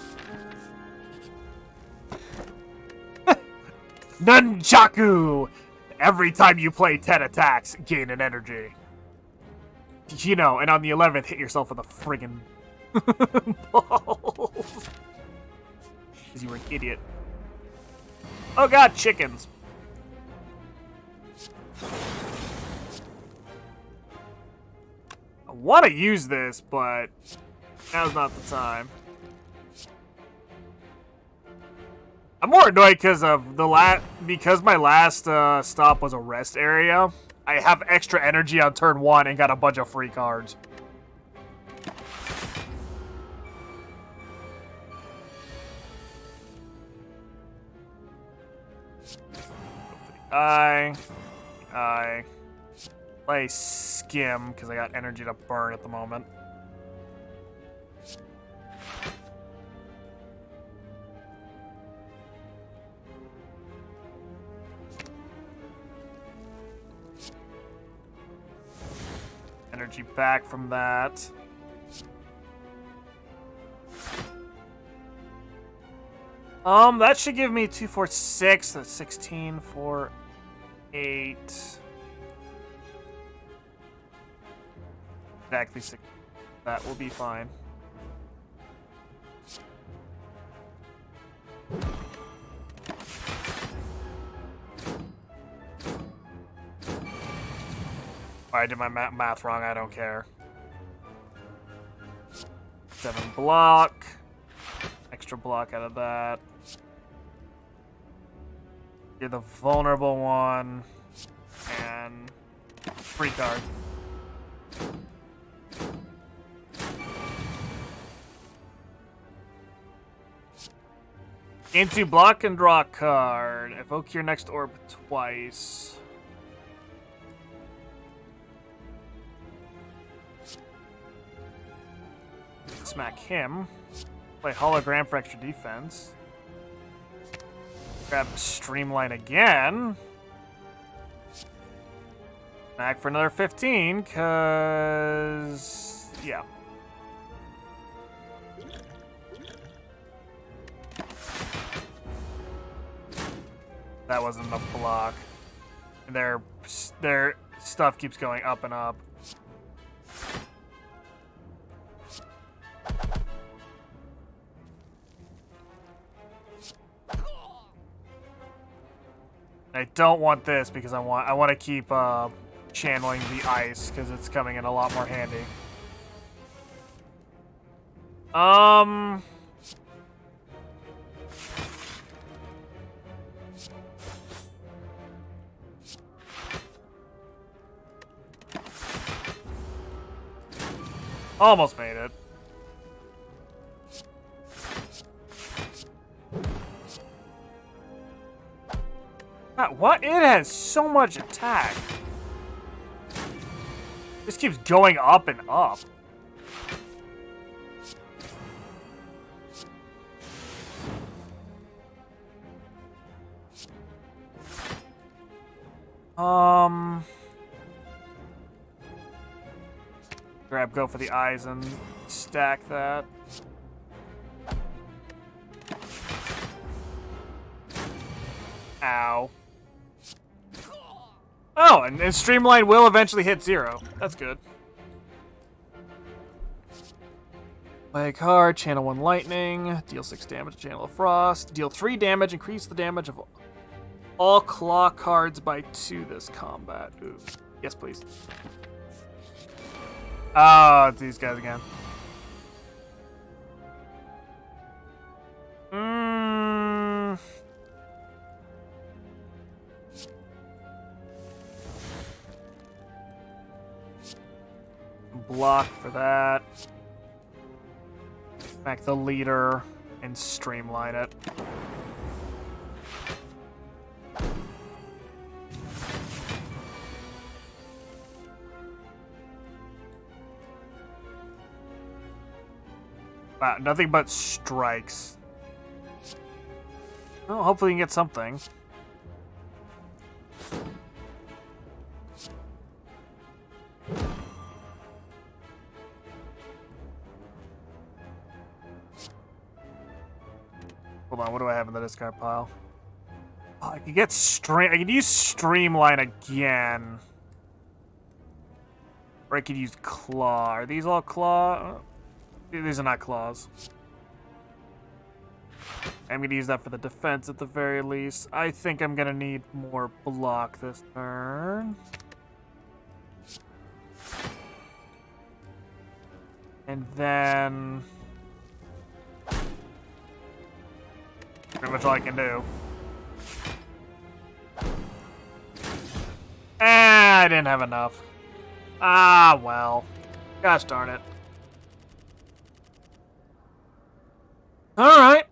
Nunchaku! Every time you play 10 attacks, gain an energy. You know, and on the 11th, hit yourself with a friggin' balls. Because you were an idiot. Oh god, chickens. I want to use this, but now's not the time. I'm more annoyed because of because my last stop was a rest area. I have extra energy on turn 1 and got a bunch of free cards. I play Skim because I got energy to burn at the moment. Energy back from that. That should give me 2, 4, 6. That's 16, 4, 8. Exactly 6. That will be fine. I did my math wrong. I don't care. 7 block. Extra block out of that. You're the vulnerable one. And free card. Gain 2 block and draw a card. Evoke your next orb twice. Smack him. Play hologram for extra defense. Grab Streamline again. Smack for another 15, cause yeah. That wasn't enough block. And their stuff keeps going up and up. I don't want this because I want to keep channeling the ice because it's coming in a lot more handy. Almost made it. What? It has so much attack. This keeps going up and up. Go for the eyes and stack that. Ow. Oh, and Streamline will eventually hit 0. That's good. Play a card, channel 1 lightning, deal 6 damage to Channel of Frost, deal 3 damage, increase the damage of all claw cards by 2 this combat. Ooh. Yes, please. Oh, it's these guys again. Block for that. Back the leader and streamline it. Wow, nothing but strikes. Well, hopefully you can get something. Hold on, what do I have in the discard pile? Oh, I could get I could use Streamline again. Or I could use Claw. Are these all Claw? These are not claws. I'm gonna use that for the defense at the very least. I think I'm gonna need more block this turn. And then... pretty much all I can do. Ah! I didn't have enough. Ah, well. Gosh darn it. Alright.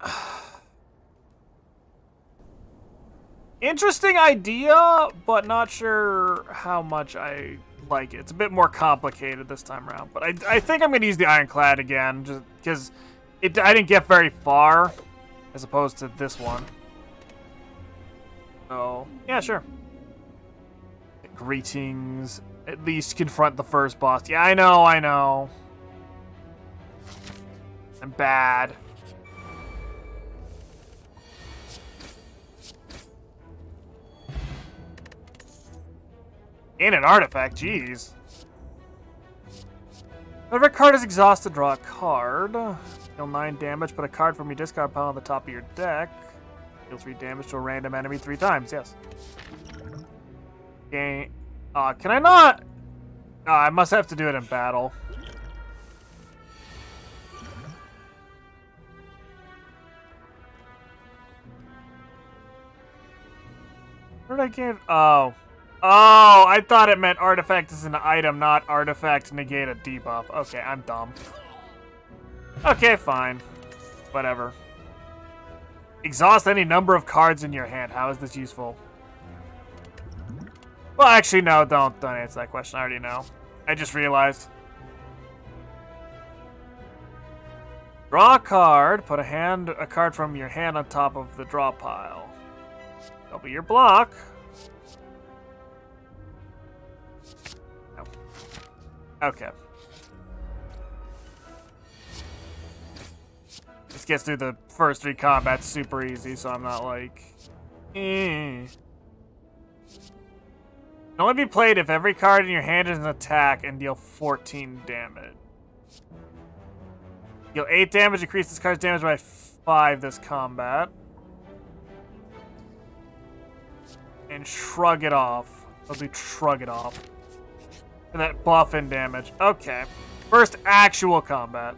Interesting idea, but not sure how much I like it. It's a bit more complicated this time around. But I think I'm going to use the Ironclad again, just because I didn't get very far, as opposed to this one. So, yeah, sure. Greetings. At least confront the first boss. Yeah, I know. I'm bad. Gain an artifact, jeez. Whenever a card is exhausted, draw a card. Deal 9 damage, put a card from your discard pile on the top of your deck. Deal 3 damage to a random enemy 3 times, yes. Gain. Can I not? I must have to do it in battle. Where did I gain? Oh, I thought it meant artifact is an item, not artifact negate a debuff. Okay, I'm dumb. Okay, fine. Whatever. Exhaust any number of cards in your hand. How is this useful? Well, actually, no, don't answer that question. I already know. I just realized. Draw a card. Put a card from your hand on top of the draw pile. Double your block. No. Okay. This gets through the first 3 combats super easy, so I'm not like... Can only be played if every card in your hand is an attack and deal 14 damage. Deal 8 damage, increase this card's damage by 5 this combat. And shrug it off. I'll do shrug it off. And that buff and damage. Okay. First actual combat.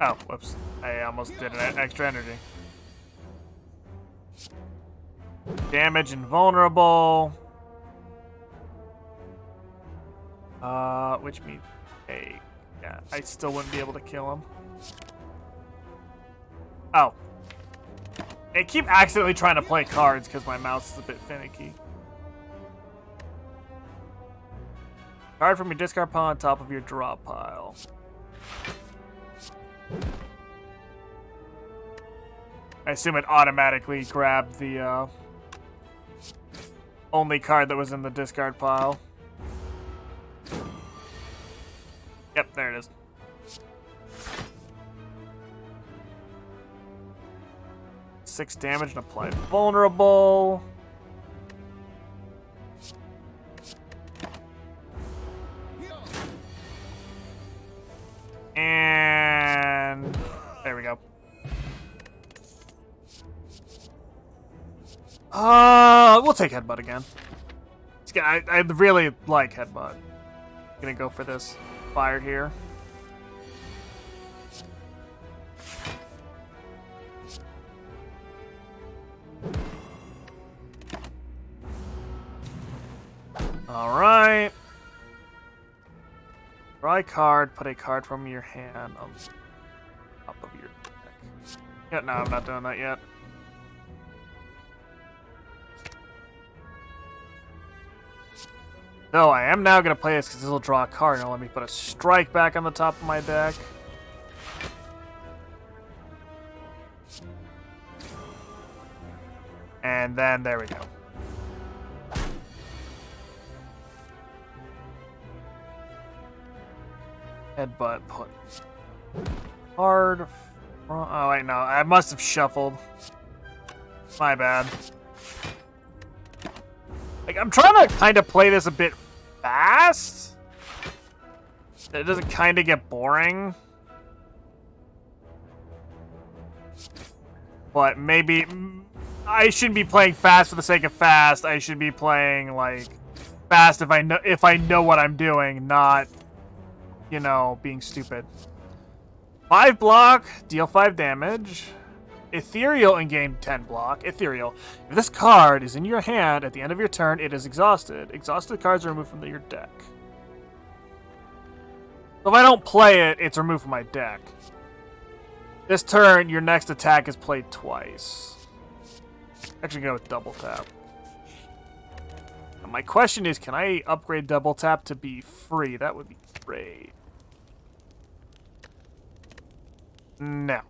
Oh, whoops. I almost did an extra energy. Damage invulnerable. Which means... Hey, yeah, I still wouldn't be able to kill him. Oh. I keep accidentally trying to play cards because my mouse is a bit finicky. Card from your discard pile on top of your draw pile. I assume it automatically grabbed the only card that was in the discard pile. Yep, there it is. Six damage and apply vulnerable. And there we go. We'll take headbutt again. I really like headbutt. Gonna go for this fire here. Alright. Draw a card, put a card from your hand on top of your deck. Yeah, no, I'm not doing that yet. No, I am now going to play this because this will draw a card and let me put a strike back on the top of my deck. And then there we go. Headbutt, put hard. Oh wait, no, I must have shuffled. My bad. Like, I'm trying to kind of play this a bit fast. It doesn't kind of get boring. But maybe I shouldn't be playing fast for the sake of fast. I should be playing like fast if I know what I'm doing, not, you know, being stupid. 5 block, deal 5 damage. Ethereal and gain 10 block. Ethereal. If this card is in your hand at the end of your turn, it is exhausted. Exhausted cards are removed from your deck. So if I don't play it, it's removed from my deck. This turn, your next attack is played twice. Actually, go with double tap. Now, my question is, can I upgrade double tap to be free? That would be great. No.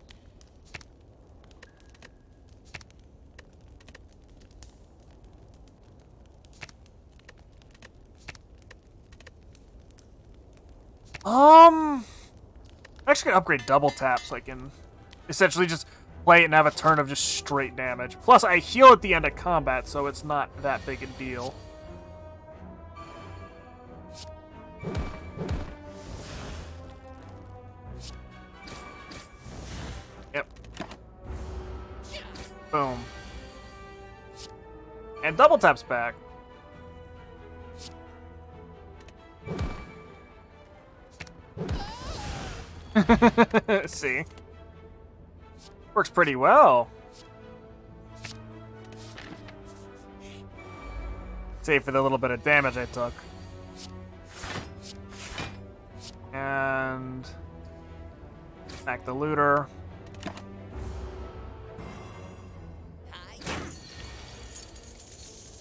I'm actually gonna upgrade double tap so I can essentially just play it and have a turn of just straight damage. Plus, I heal at the end of combat, so it's not that big a deal. Yep. Boom. And double tap's back. See? Works pretty well. Save for the little bit of damage I took. And back the looter.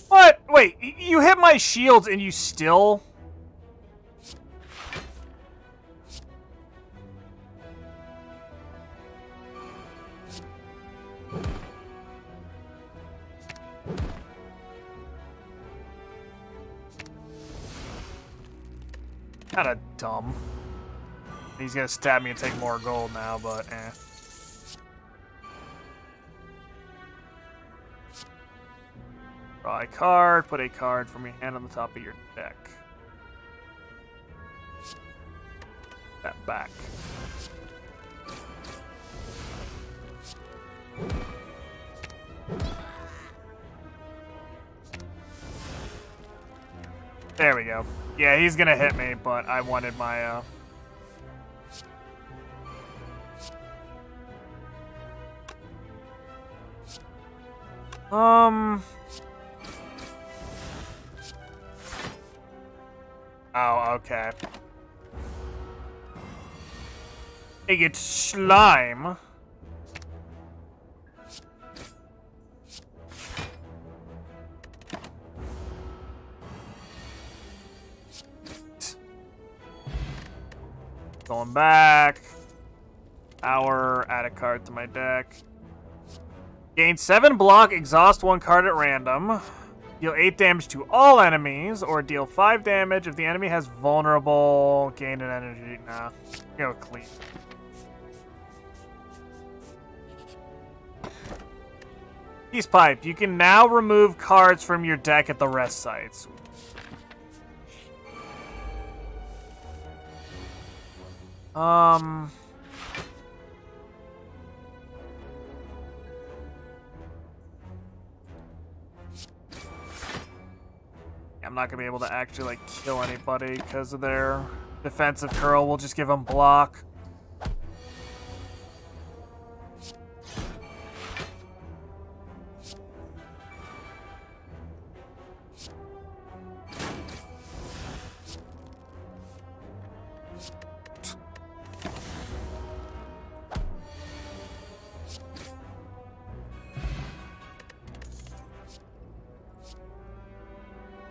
What? Wait, you hit my shields and you still... Kinda dumb. He's gonna stab me and take more gold now, but eh. Draw a card, put a card from your hand on the top of your deck. That back. There we go. Yeah, he's gonna hit me, but I wanted my, Oh, okay. It gets slime. Going back. Power, add a card to my deck. Gain 7 block, exhaust 1 card at random. Deal 8 damage to all enemies, or deal 5 damage if the enemy has vulnerable. Gain an energy. Nah. Go clean. Peace Pipe. You can now remove cards from your deck at the rest sites. I'm not gonna be able to actually like kill anybody because of their defensive curl. We'll just give them block.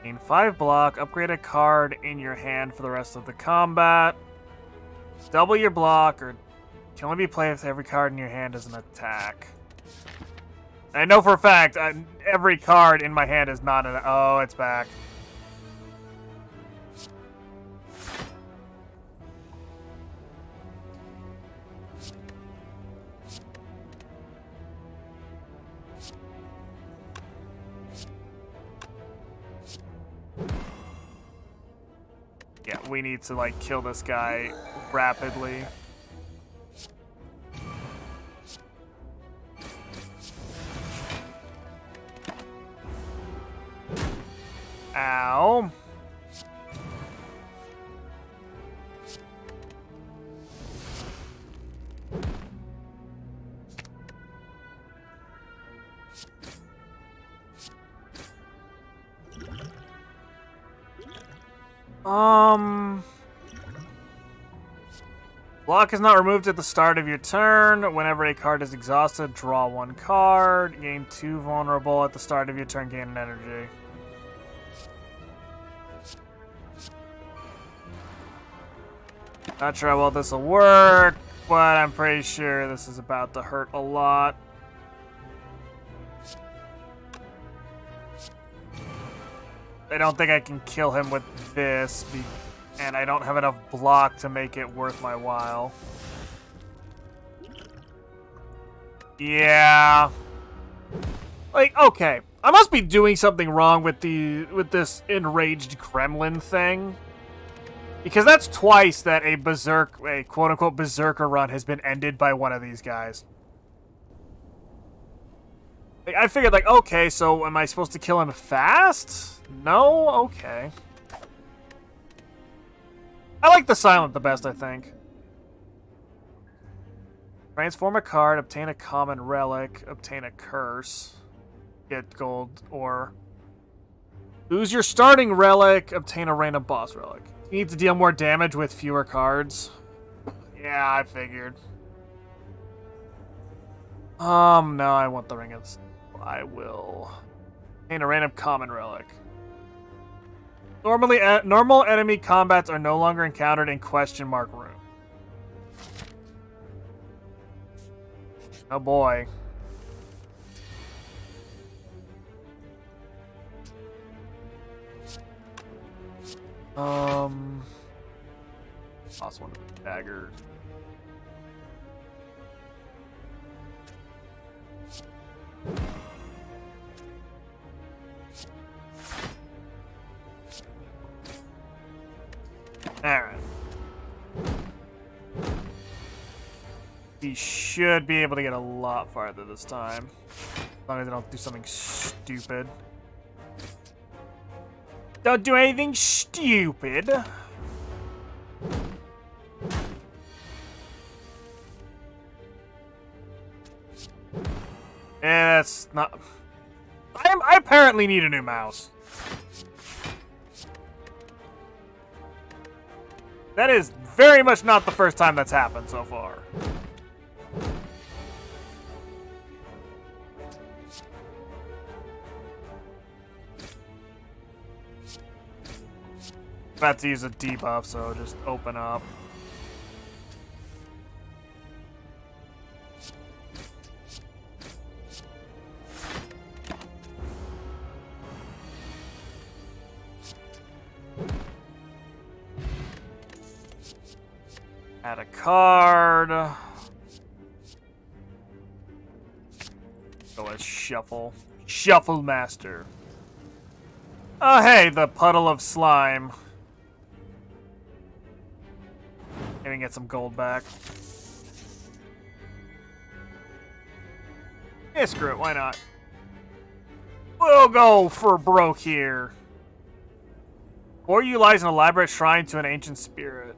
Gain 5 block, upgrade a card in your hand for the rest of the combat. Double your block, or can only be played with every card in your hand as an attack. I know for a fact, every card in my hand is not an... Oh, it's back. Yeah, we need to, like, kill this guy rapidly. Ow. Block is not removed at the start of your turn. Whenever a card is exhausted, draw one card. Gain 2 vulnerable at the start of your turn, gain an energy. Not sure how well this will work, but I'm pretty sure this is about to hurt a lot. I don't think I can kill him with this, and I don't have enough block to make it worth my while. Yeah. Like, okay. I must be doing something wrong with this enraged gremlin thing. Because that's twice that a quote-unquote berserker run has been ended by one of these guys. Like, I figured, like, okay, so am I supposed to kill him fast? No? Okay. I like the silent the best, I think. Transform a card, obtain a common relic, obtain a curse, get gold, or lose your starting relic, obtain a random boss relic. You need to deal more damage with fewer cards. Yeah, I figured. No, I want the ring of... I will obtain a random common relic. Normal enemy combats are no longer encountered in question mark room. Oh boy. Lost one of the daggers. Alright. We should be able to get a lot farther this time. As long as I don't do something stupid. Don't do anything stupid. Yeah, that's not... I apparently need a new mouse. That is very much not the first time that's happened so far. About to use a debuff, so just open up. Add a card. So let's shuffle. Shuffle master. Oh, hey, the puddle of slime. Maybe get some gold back. Yeah, screw it, why not? We'll go for broke here. For you lies an elaborate shrine to an ancient spirit.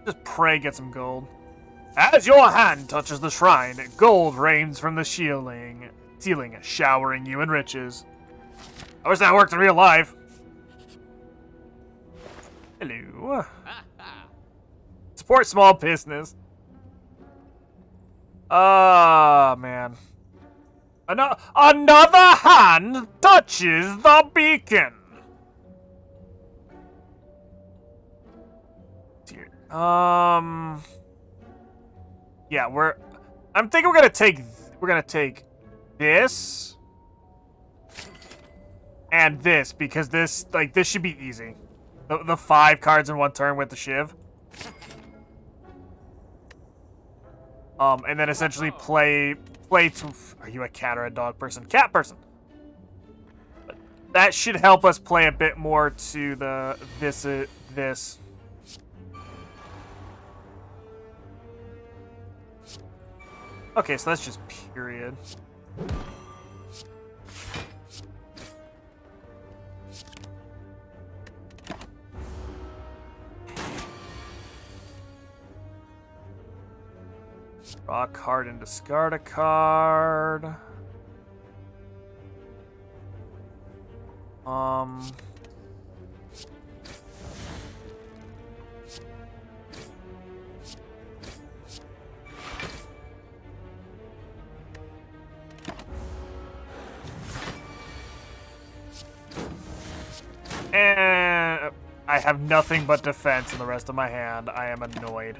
Just pray, get some gold. As your hand touches the shrine, gold rains from the ceiling, showering you in riches. I wish that worked in real life. Hello. Support small business. Ah, man. Another hand touches the beacon. Dear. Yeah, I'm thinking we're gonna take this and this, because this should be easy. The 5 cards in one turn with the Shiv. And then essentially play to... Are you a cat or a dog person? Cat person! But that should help us play a bit more to the... this. Okay, so that's just period. Draw a card and discard a card. And I have nothing but defense in the rest of my hand. I am annoyed.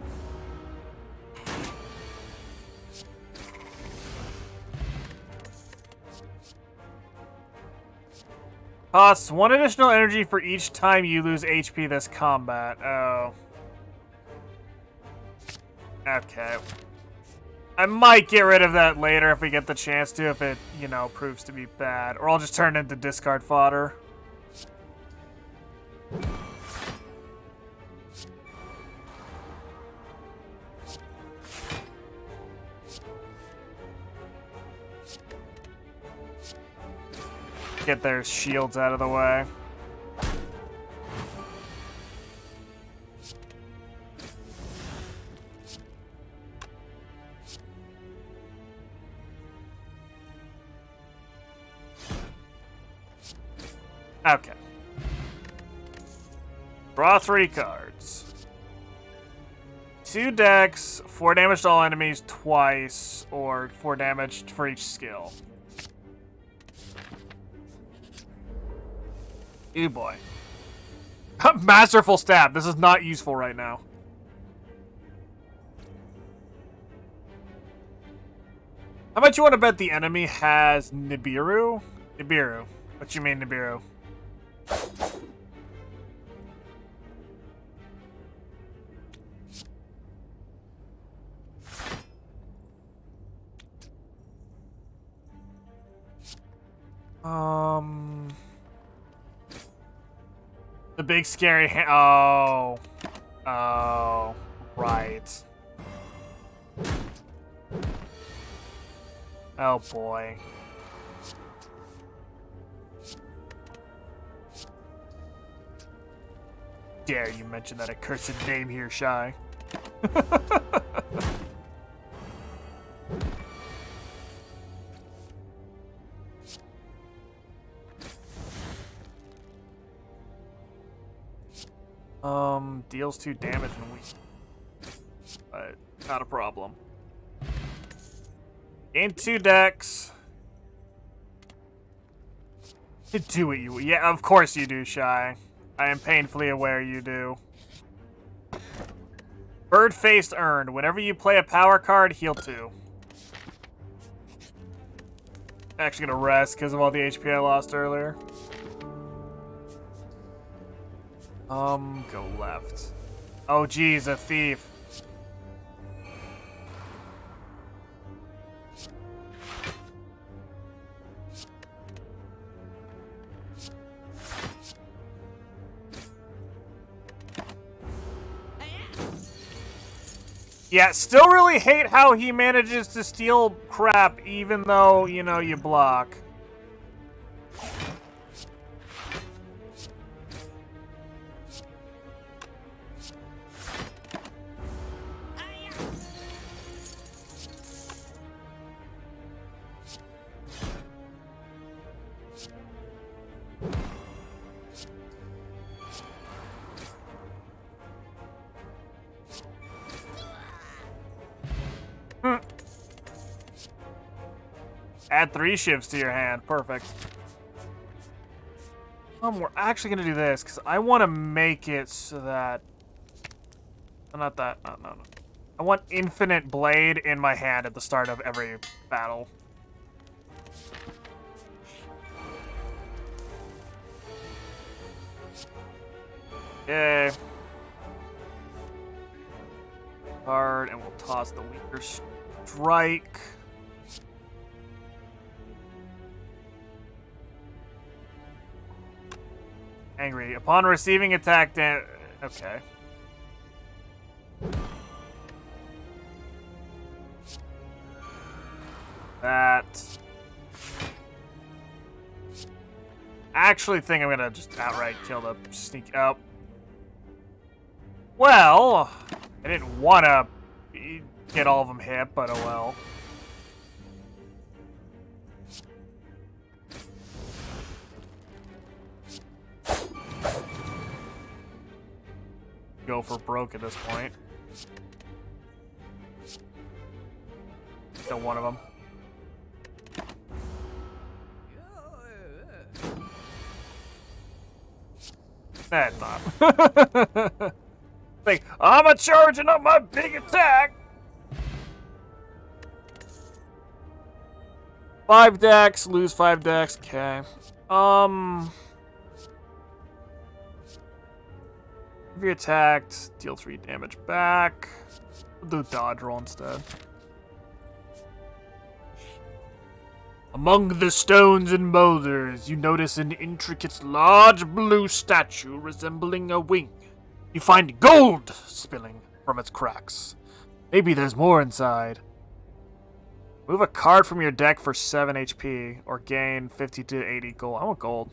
Costs 1 additional energy for each time you lose HP this combat. Oh. Okay. I might get rid of that later if we get the chance to, if it, you know, proves to be bad. Or I'll just turn it into discard fodder. Get their shields out of the way. Okay. Draw 3 cards. 2 decks, 4 damage to all enemies twice, or 4 damage for each skill. Ew boy. Masterful Stab. This is not useful right now. How much you want to bet the enemy has Nibiru? Nibiru. What you mean, Nibiru? The big scary oh. Oh. Right. Oh boy. Dare you mention that accursed name here, Shy. Deals 2 damage and weak. But not a problem. Gain 2 decks. Do what you... Yeah, of course you do, Shy. I am painfully aware you do. Bird-faced earned. Whenever you play a power card, heal 2. Actually gonna rest because of all the HP I lost earlier. Go left. Oh, geez, a thief. Yeah, still really hate how he manages to steal crap even though, you know, you block. Add 3 shifts to your hand. Perfect. We're actually going to do this, because I want to make it so that... Not that. No. I want infinite blade in my hand at the start of every battle. Yay. Card, and we'll toss the weaker strike. Angry. Upon receiving attack damage... Okay. That... I actually think I'm gonna just outright kill the sneak... Oh. Well... I didn't wanna get all of them hit, but oh well. Go for broke at this point. Still one of them. That's not. Like, I'm charging up my big attack. 5 decks, lose 5 decks. Okay. If you're attacked, deal 3 damage back. We'll do dodge roll instead. Among the stones and boulders, you notice an intricate, large blue statue resembling a wing. You find gold spilling from its cracks. Maybe there's more inside. Move a card from your deck for 7 HP, or gain 50 to 80 gold. I want gold.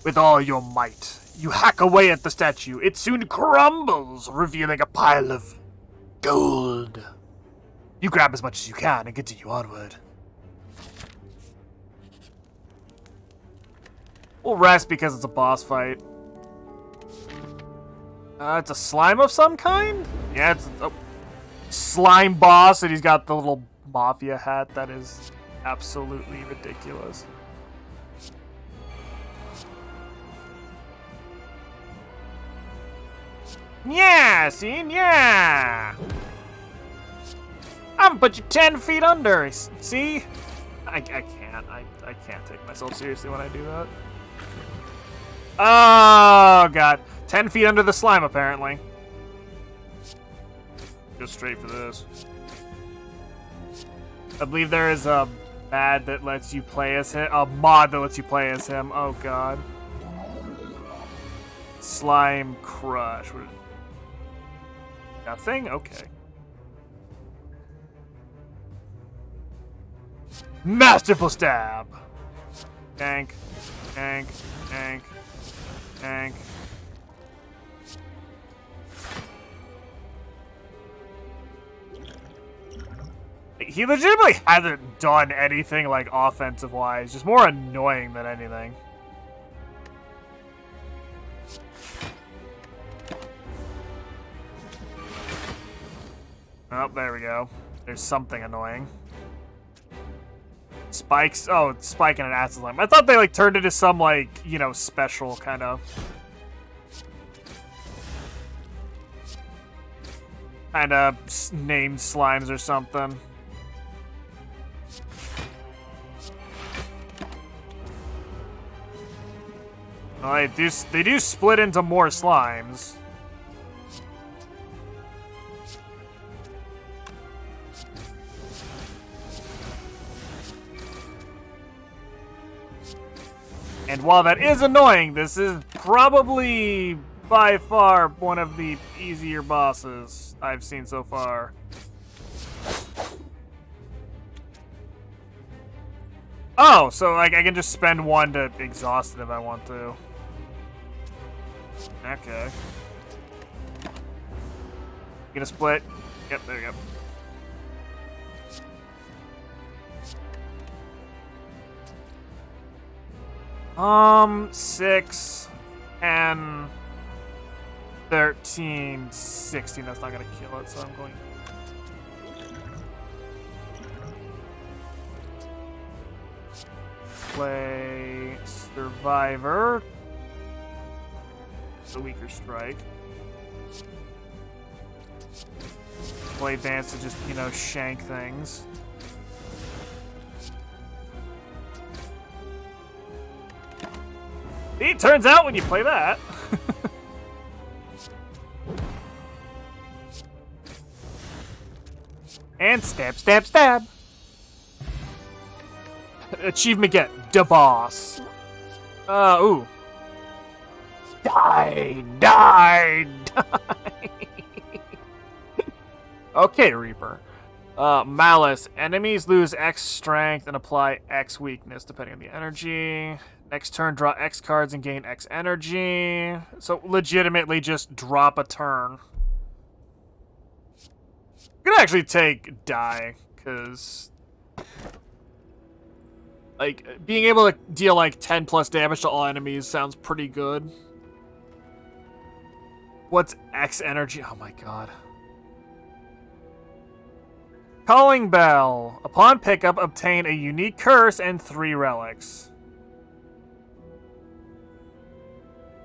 With all your might, you hack away at the statue. It soon crumbles, revealing a pile of gold. You grab as much as you can and continue onward. We'll rest because it's a boss fight. It's a slime of some kind? Yeah, it's a slime boss, and he's got the little mafia hat. That is absolutely ridiculous. Yeah, see? Yeah! I'm gonna put you 10 feet under, see? I can't. I can't take myself seriously when I do that. Oh, God. 10 feet under the slime, apparently. Go straight for this. I believe there is a mod that lets you play as him. A mod that lets you play as him. Oh, God. Slime Crush. Nothing? Okay. Masterful Stab! Tank. Tank. Tank. Tank. He legitimately hasn't done anything, like, offensive-wise. Just more annoying than anything. Oh, there we go. There's something annoying. Spikes. Oh, Spike and an Acid Slime. I thought they, like, turned into some, like, you know, special kind of... named slimes or something. Well, they do split into more slimes. And while that is annoying, this is probably by far one of the easier bosses I've seen so far. Oh, so like I can just spend 1 to exhaust it if I want to. Okay. Gonna split. Yep, there you go. 6, 10, 13, 16. That's not gonna kill it, so I'm going. Play Survivor. The weaker strike. Play Dance to just, you know, shank things. It turns out when you play that. And stab, stab, stab. Achievement get the boss. Ooh. Die, die, die. Okay, Reaper. Malice. Enemies lose X strength and apply X weakness depending on the energy. Next turn, draw X cards and gain X energy. So legitimately just drop a turn. I'm gonna actually take die, because like being able to deal like 10 plus damage to all enemies sounds pretty good. What's X energy? Oh my god. Calling Bell. Upon pickup, obtain a unique curse and 3 relics.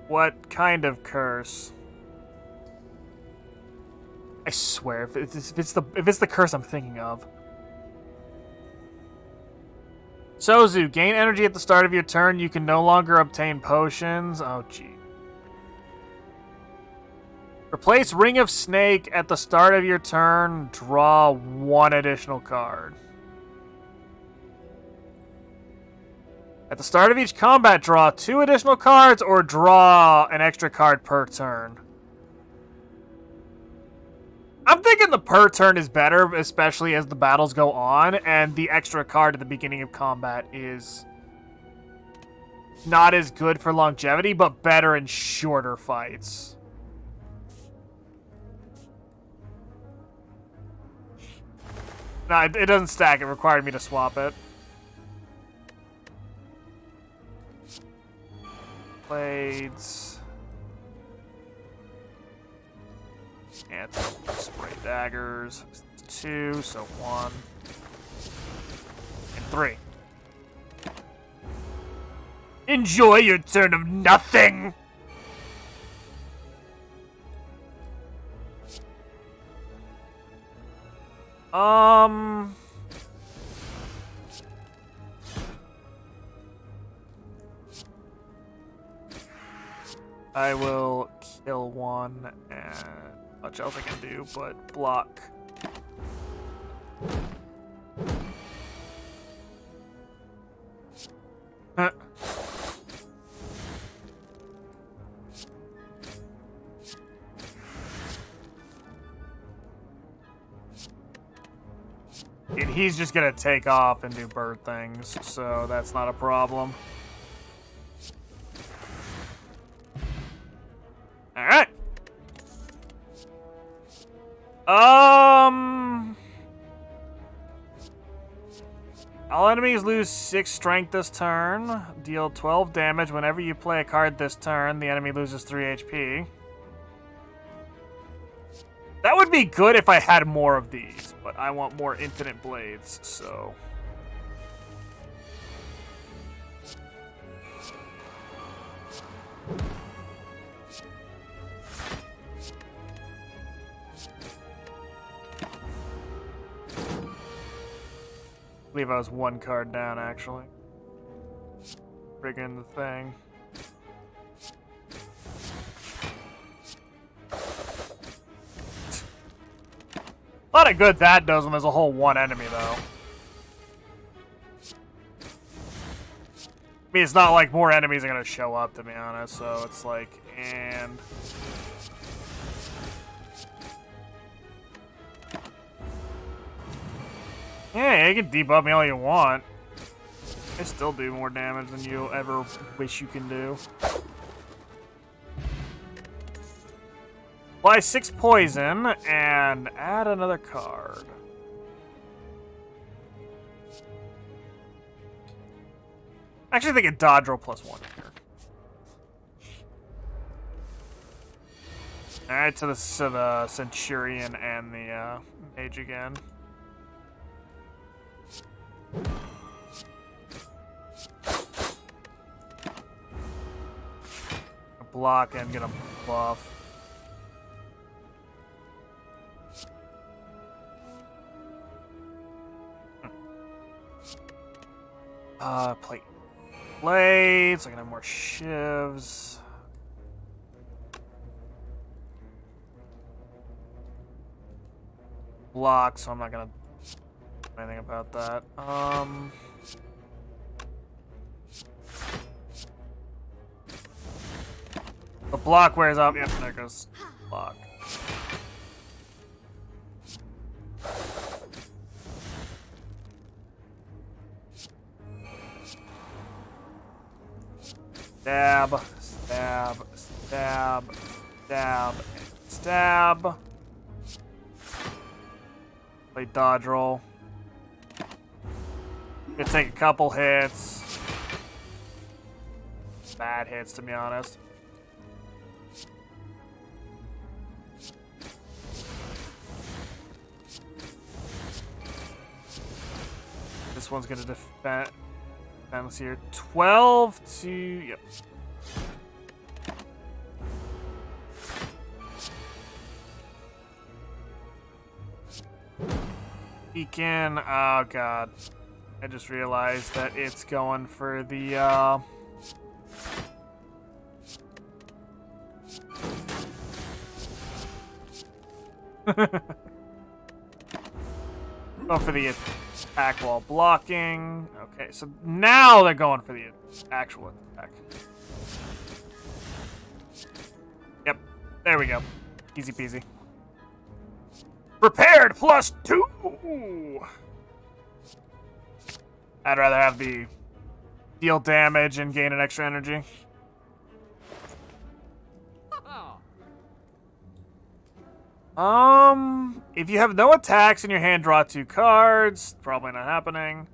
What kind of curse? I swear, if it's the curse I'm thinking of. Sozu, gain energy at the start of your turn. You can no longer obtain potions. Oh, gee. Replace Ring of Snake at the start of your turn. Draw 1 additional card. At the start of each combat, draw 2 additional cards or draw an extra card per turn. I'm thinking the per turn is better, especially as the battles go on, and the extra card at the beginning of combat is not as good for longevity, but better in shorter fights. No, it doesn't stack. It required me to swap it. Blades. And spray daggers. 2, so 1. And 3. Enjoy your turn of nothing! I will kill 1 and much else I can do, but block. Huh. And he's just gonna take off and do bird things, so that's not a problem. Alright. All enemies lose 6 strength this turn. Deal 12 damage whenever you play a card this turn. The enemy loses 3 HP. That would be good if I had more of these, but I want more infinite blades, so... I believe I was 1 card down, actually. Friggin' the thing. A lot of good that does when there's a whole 1 enemy, though. I mean, it's not like more enemies are gonna show up, to be honest, so it's like, and... Yeah, you can debuff me all you want. I still do more damage than you'll ever wish you can do. Apply 6 poison and add another card. Actually, I think a dodge roll +1 here. Alright, to the Centurion and the Mage again. Block and get a buff. Plate. Blades, I can have more shivs. Block, so I'm not gonna do anything about that. The block wears off. Yep, there goes block. Stab, stab, stab, stab, stab. Play dodge roll. Gonna take a couple hits. Bad hits, to be honest. This one's gonna defend. Let's see here. 12 to. Yep. Beacon. Oh, God. I just realized that it's going for the. Go for the attack while blocking. Okay, so now they're going for the actual attack. Yep, there we go. Easy peasy. Prepared +2! I'd rather have the deal damage and gain an extra energy. If you have no attacks in your hand, draw 2 cards. Probably not happening.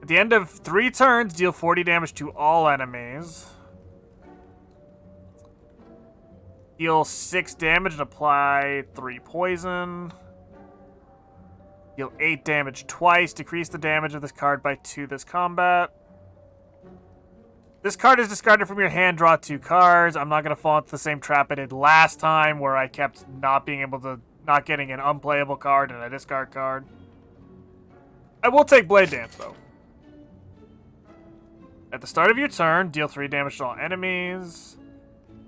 At the end of 3 turns, deal 40 damage to all enemies. Deal 6 damage and apply 3 poison. Deal 8 damage twice. Decrease the damage of this card by 2 this combat. This card is discarded from your hand, draw 2 cards. I'm not going to fall into the same trap I did last time where I kept not getting an unplayable card and a discard card. I will take Blade Dance, though. At the start of your turn, deal 3 damage to all enemies.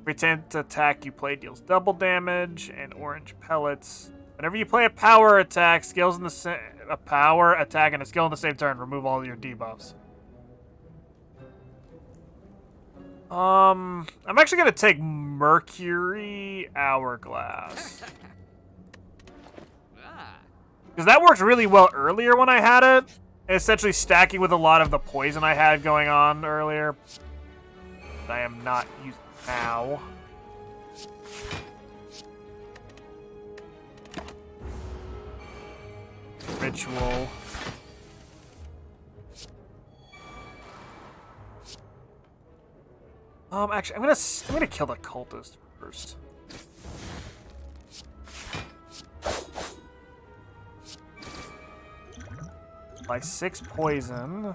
Pretend to attack you play deals double damage, and orange pellets. Whenever you play a power attack, a power attack and a skill in the same turn, remove all your debuffs. I'm actually gonna take Mercury Hourglass. Because that worked really well earlier when I had it. Essentially stacking with a lot of the poison I had going on earlier. That I am not using now. Ritual. Actually, I'm gonna kill the cultist first. By 6 poison.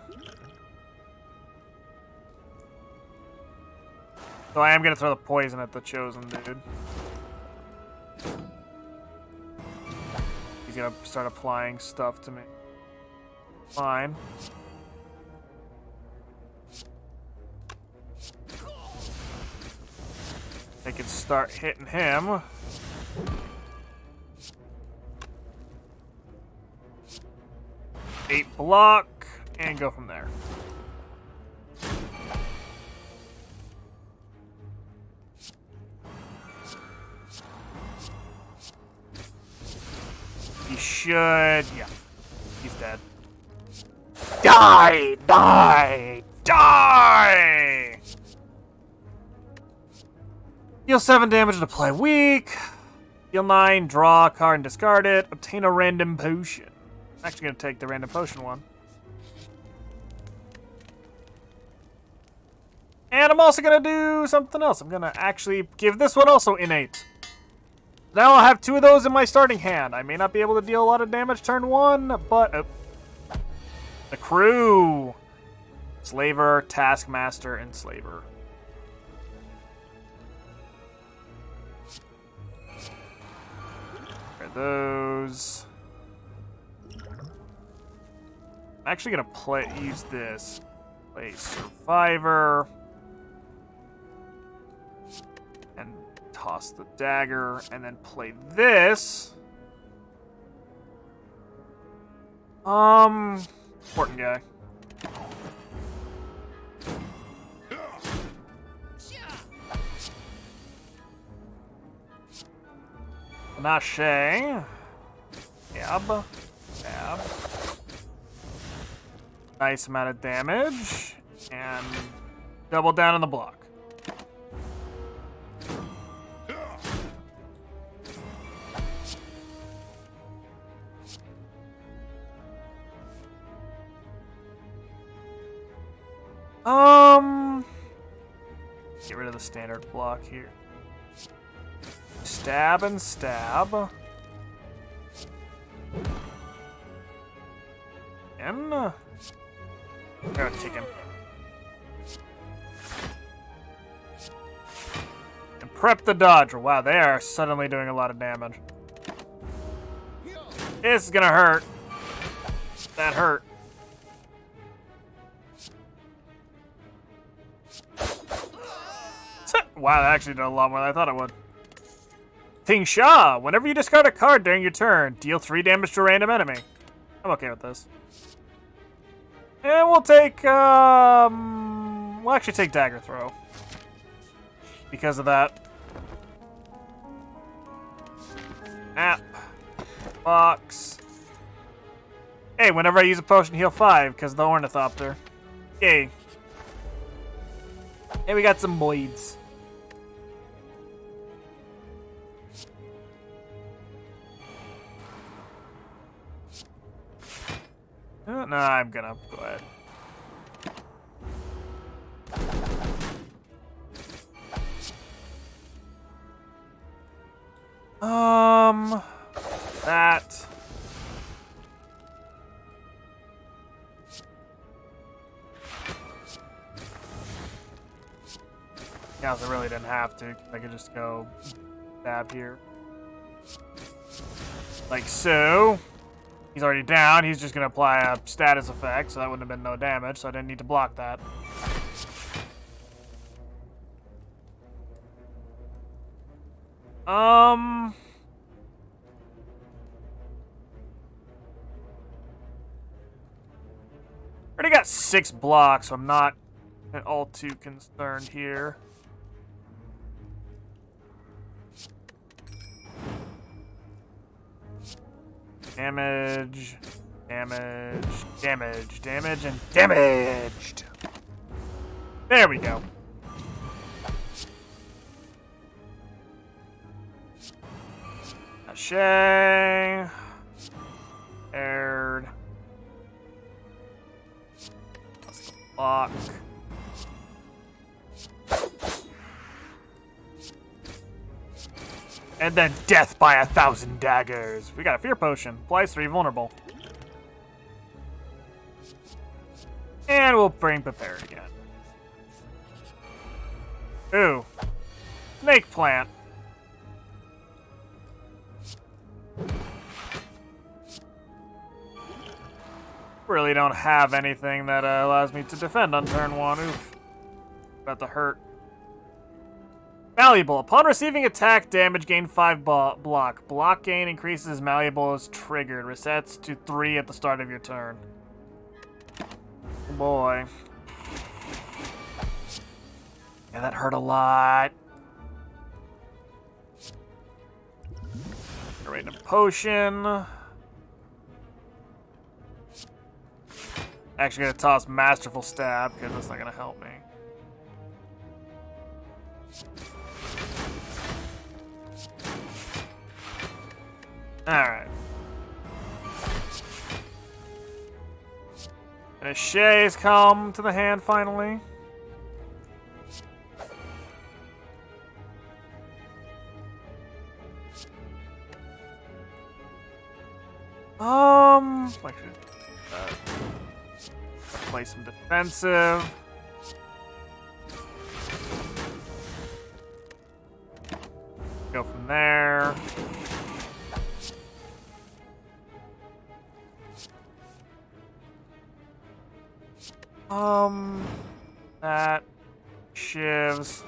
So I am gonna throw the poison at the chosen dude. He's gonna start applying stuff to me. Fine. They can start hitting him. Eight block, and go from there. He should, yeah, he's dead. Die! Die! Die! Deal 7 damage and apply weak. Deal 9, draw a card and discard it. Obtain a random potion. I'm actually going to take the random potion one. And I'm also going to do something else. I'm going to actually give this one also innate. Now I'll have 2 of those in my starting hand. I may not be able to deal a lot of damage turn 1, but... the crew! Slaver, Taskmaster, and Slaver. Those. I'm actually gonna use this. Play Survivor. And toss the dagger. And then play this. Important guy. Nache. Stab. Stab. Nice amount of damage. And double down on the block. Get rid of the standard block here. Stab and stab. And go chicken. And prep the dodge. Wow, they are suddenly doing a lot of damage. This is gonna hurt. That hurt. Wow, that actually did a lot more than I thought it would. Ting Sha, whenever you discard a card during your turn, deal 3 damage to a random enemy. I'm okay with this. And we'll take, we'll actually take Dagger Throw. Because of that. App. Box. Hey, whenever I use a potion, heal 5, because of the Ornithopter. Yay. And we got some Moids. No, I'm gonna go ahead. That. Yeah, I really didn't have to. I could just go stab here. Like so. He's already down. He's just going to apply a status effect, so that wouldn't have been no damage, so I didn't need to block that. Already got 6 blocks, so I'm not at all too concerned here. Damage, damage, damage, damage, and damaged. There we go. Shay. Aired. That's the block. And then death by 1,000 daggers. We got a fear potion. Applies 3 vulnerable. And we'll bring prepare again. Ooh. Snake plant. Really don't have anything that allows me to defend on turn 1. Oof. About to hurt. Malleable. Upon receiving attack damage, gain 5 block. Block gain increases as malleable is triggered. Resets to 3 at the start of your turn. Oh boy. Yeah, that hurt a lot. Right, a potion. Actually gonna toss Masterful Stab, because that's not gonna help me. Alright. And a Shay's come to the hand finally. Play some defensive. Go from there. That shivs.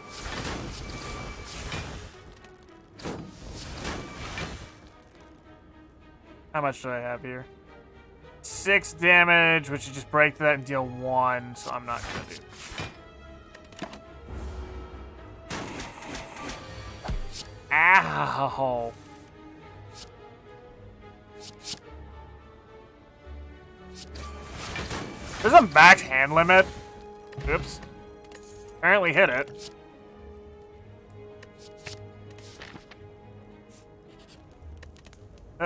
How much do I have here? 6 damage, which is just break that and deal 1, so I'm not gonna do. Ow! There's a max hand limit. Oops. Apparently hit it.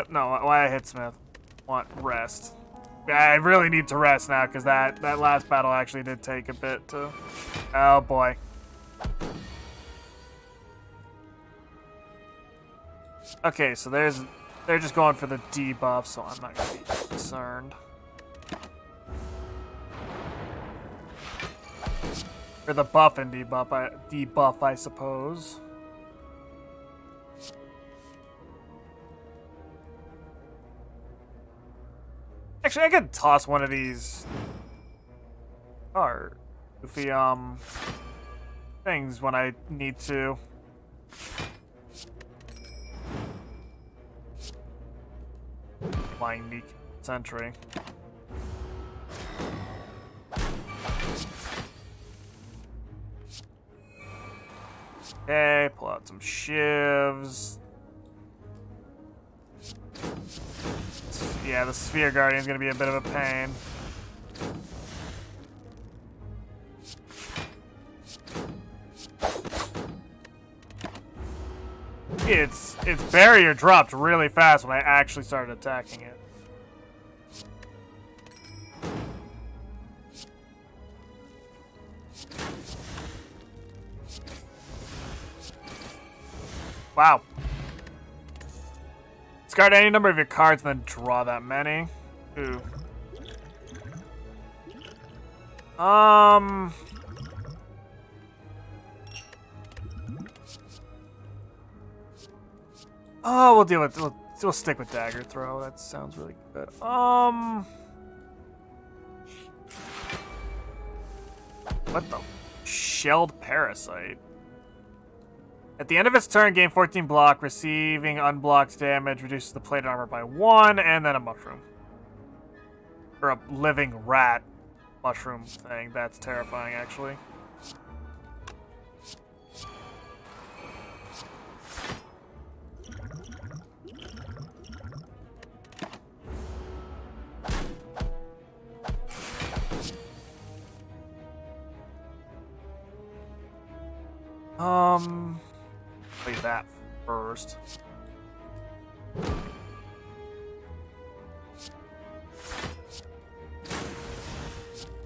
No, why I hit Smith? Want rest. I really need to rest now because that last battle actually did take a bit to... Oh, boy. Okay, so they're just going for the debuff, so I'm not going to be concerned. Or the buff and debuff, I suppose. Actually, I could toss one of these goofy things when I need to. Flying Neek Sentry. Okay, pull out some shivs. Yeah, the Sphere Guardian's gonna be a bit of a pain. Its barrier dropped really fast when I actually started attacking it. Wow. Discard any number of your cards and then draw that many. Ooh. Oh, we'll deal with. We'll stick with Dagger Throw. That sounds really good. What the? Shelled Parasite. At the end of its turn, gain 14 block. Receiving unblocked damage reduces the plated armor by 1, and then a mushroom. Or a living rat mushroom thing. That's terrifying, actually. Play that first.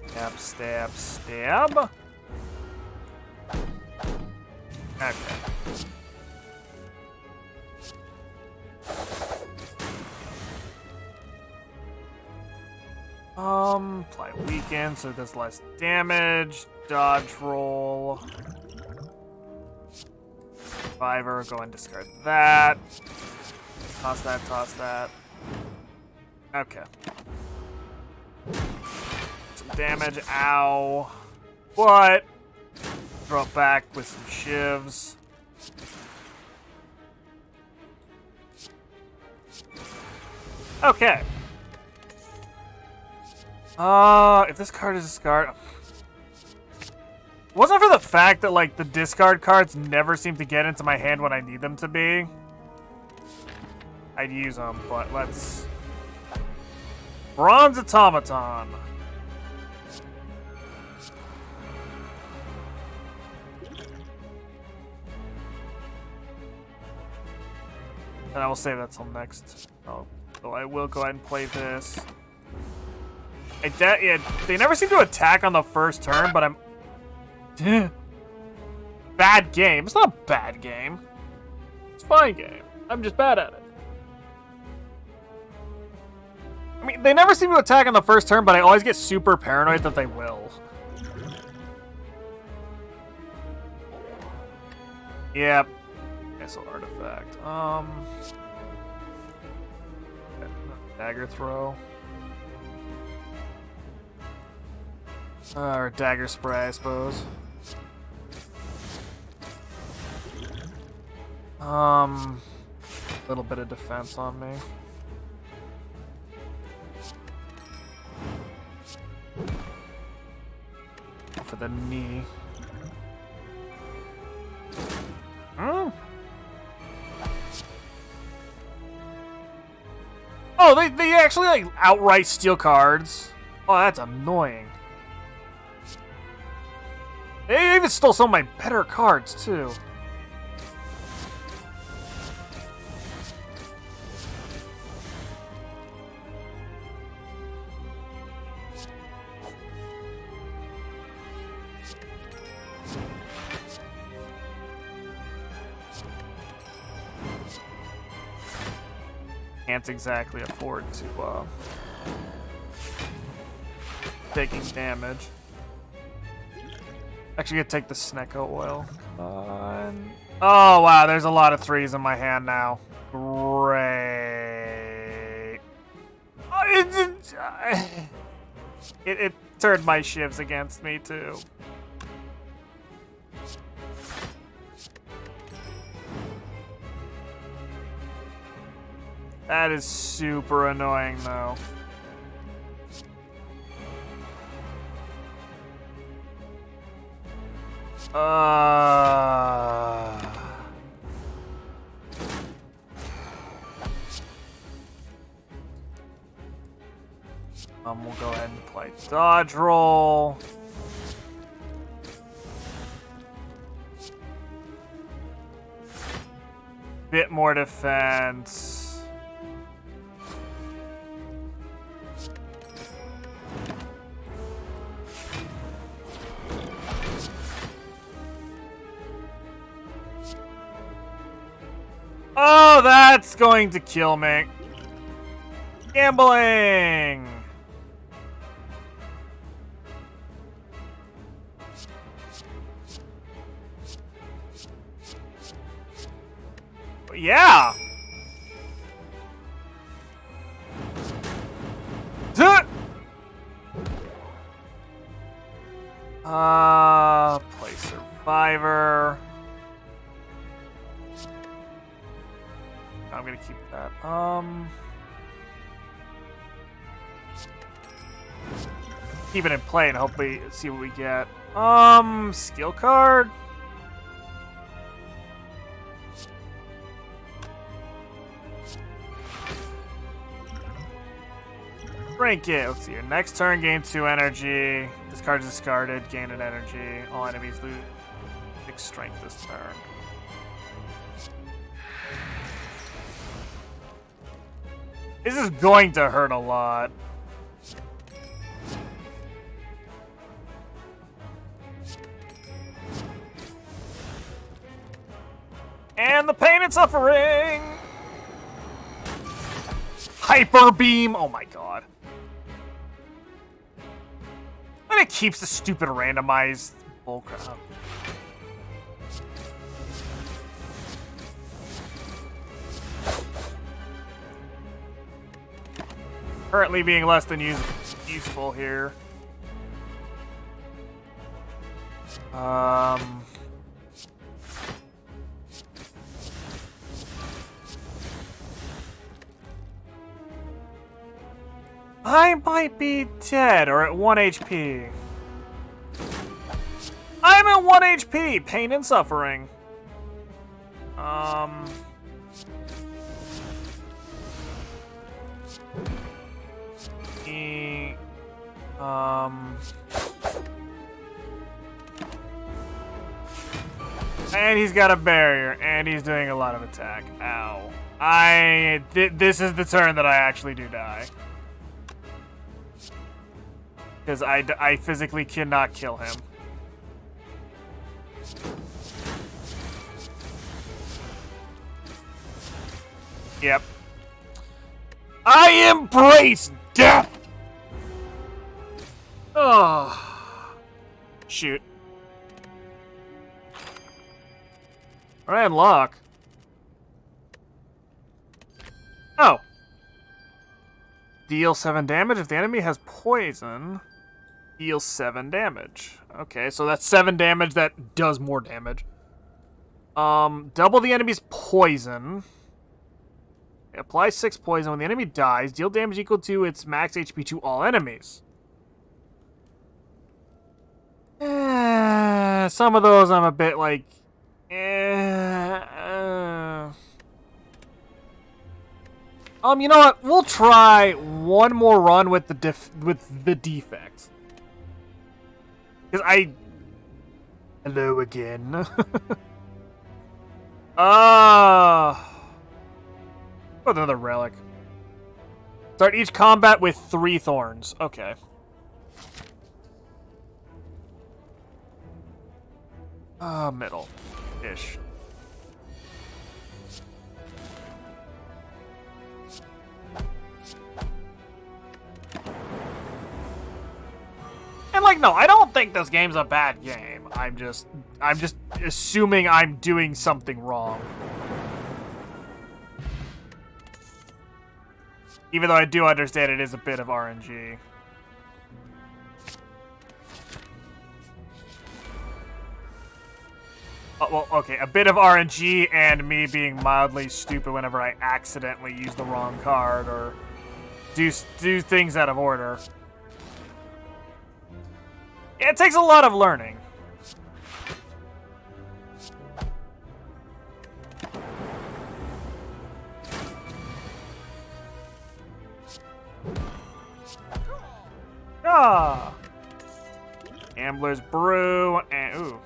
Stab, stab, stab. Okay. Apply weaken so it does less damage. Dodge roll. Survivor, go and discard that. Toss that, toss that. Okay. Some damage, ow. What? Throw it back with some shivs. Okay. If this card is discard... Wasn't for the fact that, like, the discard cards never seem to get into my hand when I need them to be, I'd use them, but let's... Bronze Automaton. And I will save that till next. Oh, so I will go ahead and play this. Yeah, they never seem to attack on the first turn, but I'm... Bad game. It's not a bad game. It's a fine game. I'm just bad at it. I mean, they never seem to attack on the first turn, but I always get super paranoid that they will. Yep. Missile artifact. Dagger throw. Or dagger spray, I suppose. Little bit of defense on me. For the knee. Oh, they actually like outright steal cards. Oh, that's annoying. They even stole some of my better cards too. can't exactly afford to taking damage. Actually, gonna take the Snecko oil. Oh wow, there's a lot of 3s in my hand now. Great. It turned my shivs against me too. That is super annoying though. We'll go ahead and play dodge roll. Bit more defense. Oh, that's going to kill me. Gambling. Yeah. Play Survivor. I'm gonna keep that. Keep it in play and hopefully see what we get. Skill card. Rank it. Let's see here. Next turn, gain 2 energy. This card is discarded. Gain an energy. All enemies lose 6 strength this turn. This is going to hurt a lot. And the pain and suffering! Hyper beam! Oh my god. And it keeps the stupid randomized bullcrap. Currently being less than useful here. I might be dead or at 1 HP. I'm at 1 HP! Pain and suffering. And he's got a barrier, and he's doing a lot of attack. Ow. This is the turn that I actually do die. Because I physically cannot kill him. Yep. I embrace death! Oh. Shoot. Alright, unlock. Oh. Deal 7 damage. If the enemy has poison, deal 7 damage. Okay, so that's 7 damage that does more damage. Double the enemy's poison. Apply 6 poison. When the enemy dies, deal damage equal to its max HP to all enemies. Some of those I'm a bit like... you know what? We'll try one more run with the defects. Because Hello again. Another relic. Start each combat with 3 thorns. Okay. Middle-ish. like, no, I don't think this game's a bad game. I'm just assuming I'm doing something wrong. Even though I do understand it is a bit of RNG. Oh, well, okay, a bit of RNG and me being mildly stupid whenever I accidentally use the wrong card or do things out of order. It takes a lot of learning. Ah! Gambler's Brew, and ooh.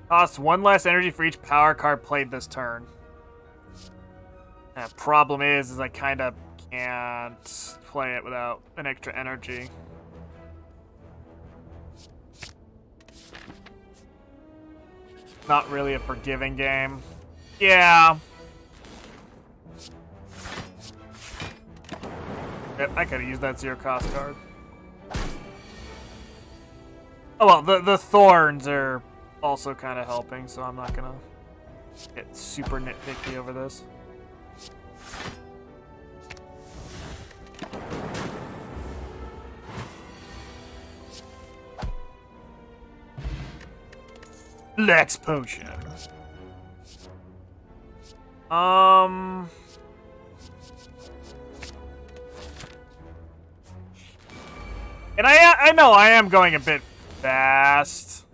Costs 1 less energy for each power card played this turn. The problem is I kind of can't play it without an extra energy. Not really a forgiving game. Yeah. Yep, I could have used that 0 cost card. Oh well, the thorns are also kind of helping, so I'm not gonna get super nitpicky over this. Lex Potion. And I know I am going a bit fast.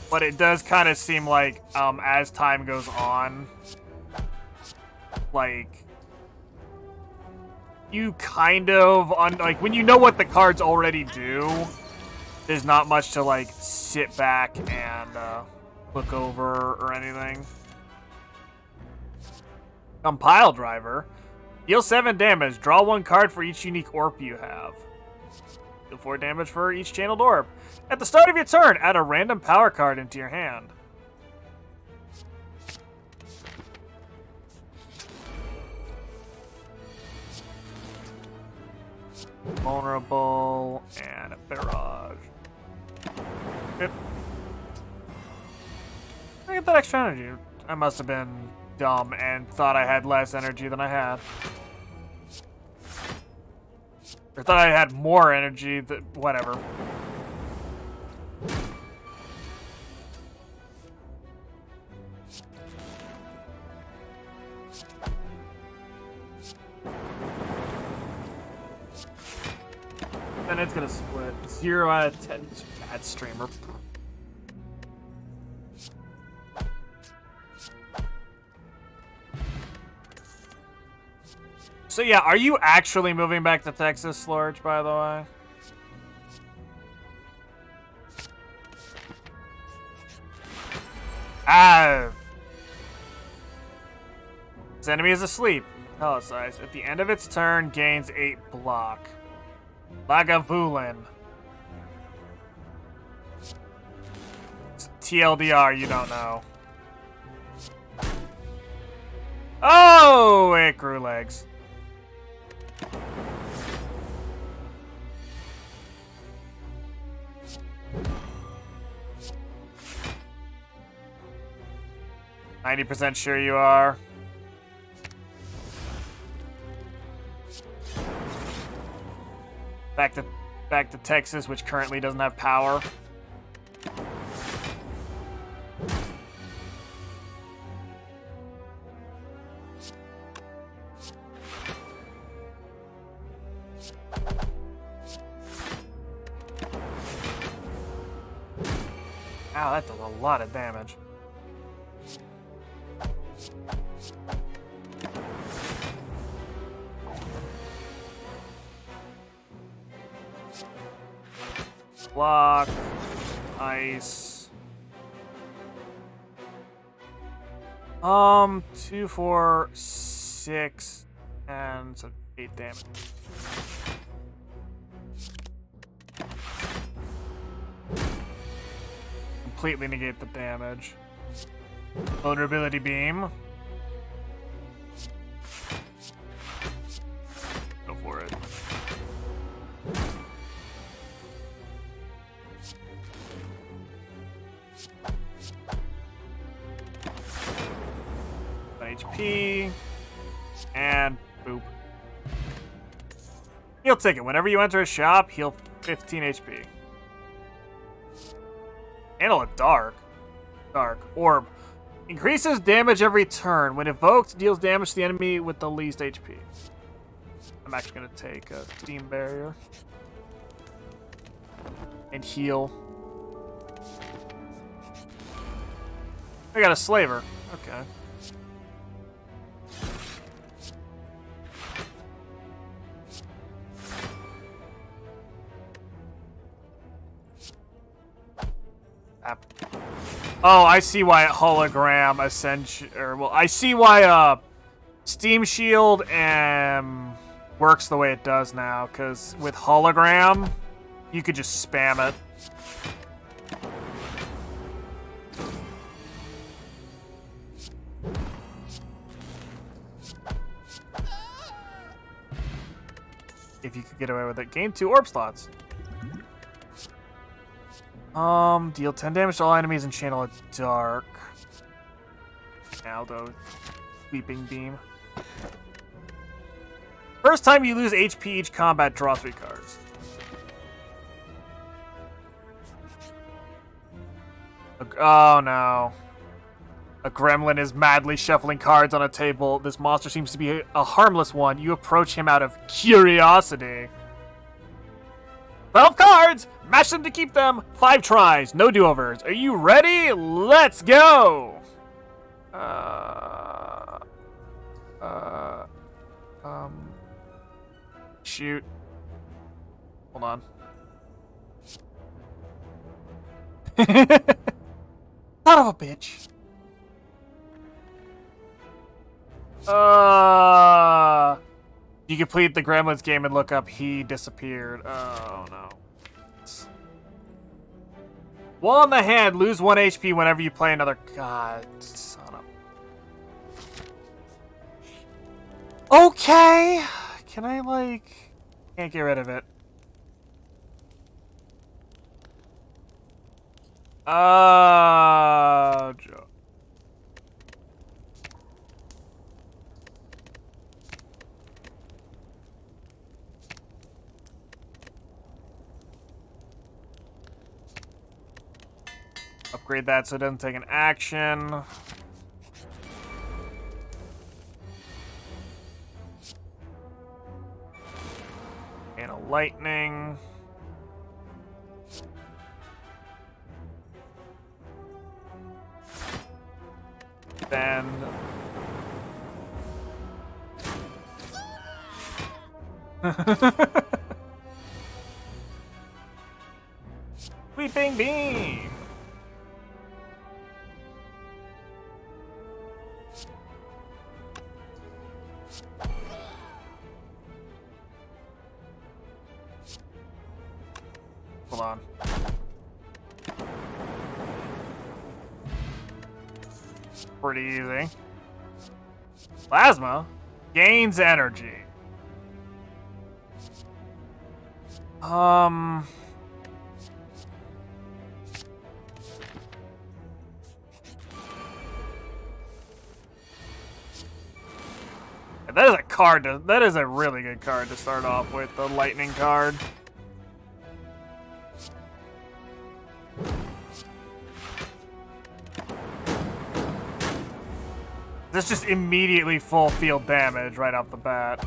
But it does kind of seem like, as time goes on, like, you kind of, like, when you know what the cards already do, there's not much to, like, sit back and, look over or anything. Pile Driver. Deal 7 damage. Draw 1 card for each unique orb you have. Deal 4 damage for each channeled orb. At the start of your turn, add a random power card into your hand. Vulnerable and a barrage. Good. I get that extra energy. I must have been dumb and thought I had less energy than I had. Or thought I had more energy, whatever. Then it's gonna split. 0 out of 10. Bad streamer. So yeah, are you actually moving back to Texas, Slorge, by the way? This enemy is asleep. Italicized. At the end of its turn, gains 8 block. Lagavulin. TLDR, you don't know. Oh, it grew legs. %, sure you are. Back to Texas, which currently doesn't have power. Ow, that does a lot of damage. Block. Ice. 2, 4, 6, and so 8 damage. Completely negate the damage. Vulnerability beam. HP. And boop. Heal ticket. Whenever you enter a shop, heal 15 HP. Handle of Dark. Dark. Orb. Increases damage every turn. When evoked, deals damage to the enemy with the least HP. I'm actually going to take a Steam Barrier. And heal. I got a Slaver. Okay. Oh, I see why hologram ascension, or well, I see why Steam Shield works the way it does now. Because with hologram, you could just spam it. If you could get away with it. Gain 2 orb slots. Deal 10 damage to all enemies and channel a dark. Now though, Sweeping Beam. First time you lose HP each combat, draw 3 cards. Oh no. A gremlin is madly shuffling cards on a table. This monster seems to be a harmless one. You approach him out of curiosity. 12 cards! Match them to keep them. 5 tries. No do-overs. Are you ready? Let's go! Shoot. Hold on. Son of a bitch. You complete the Gremlins game and look up he disappeared. Oh no. Wall in the hand, lose 1 HP whenever you play another. God, son of. Okay. Can I like? Can't get rid of it. Joe. Upgrade that so it doesn't take an action. And a lightning. Then Sweeping Beam. Hold on. Pretty easy. Plasma gains energy. That is a card. That is a really good card to start off with. The lightning card. That's just immediately full field damage right off the bat.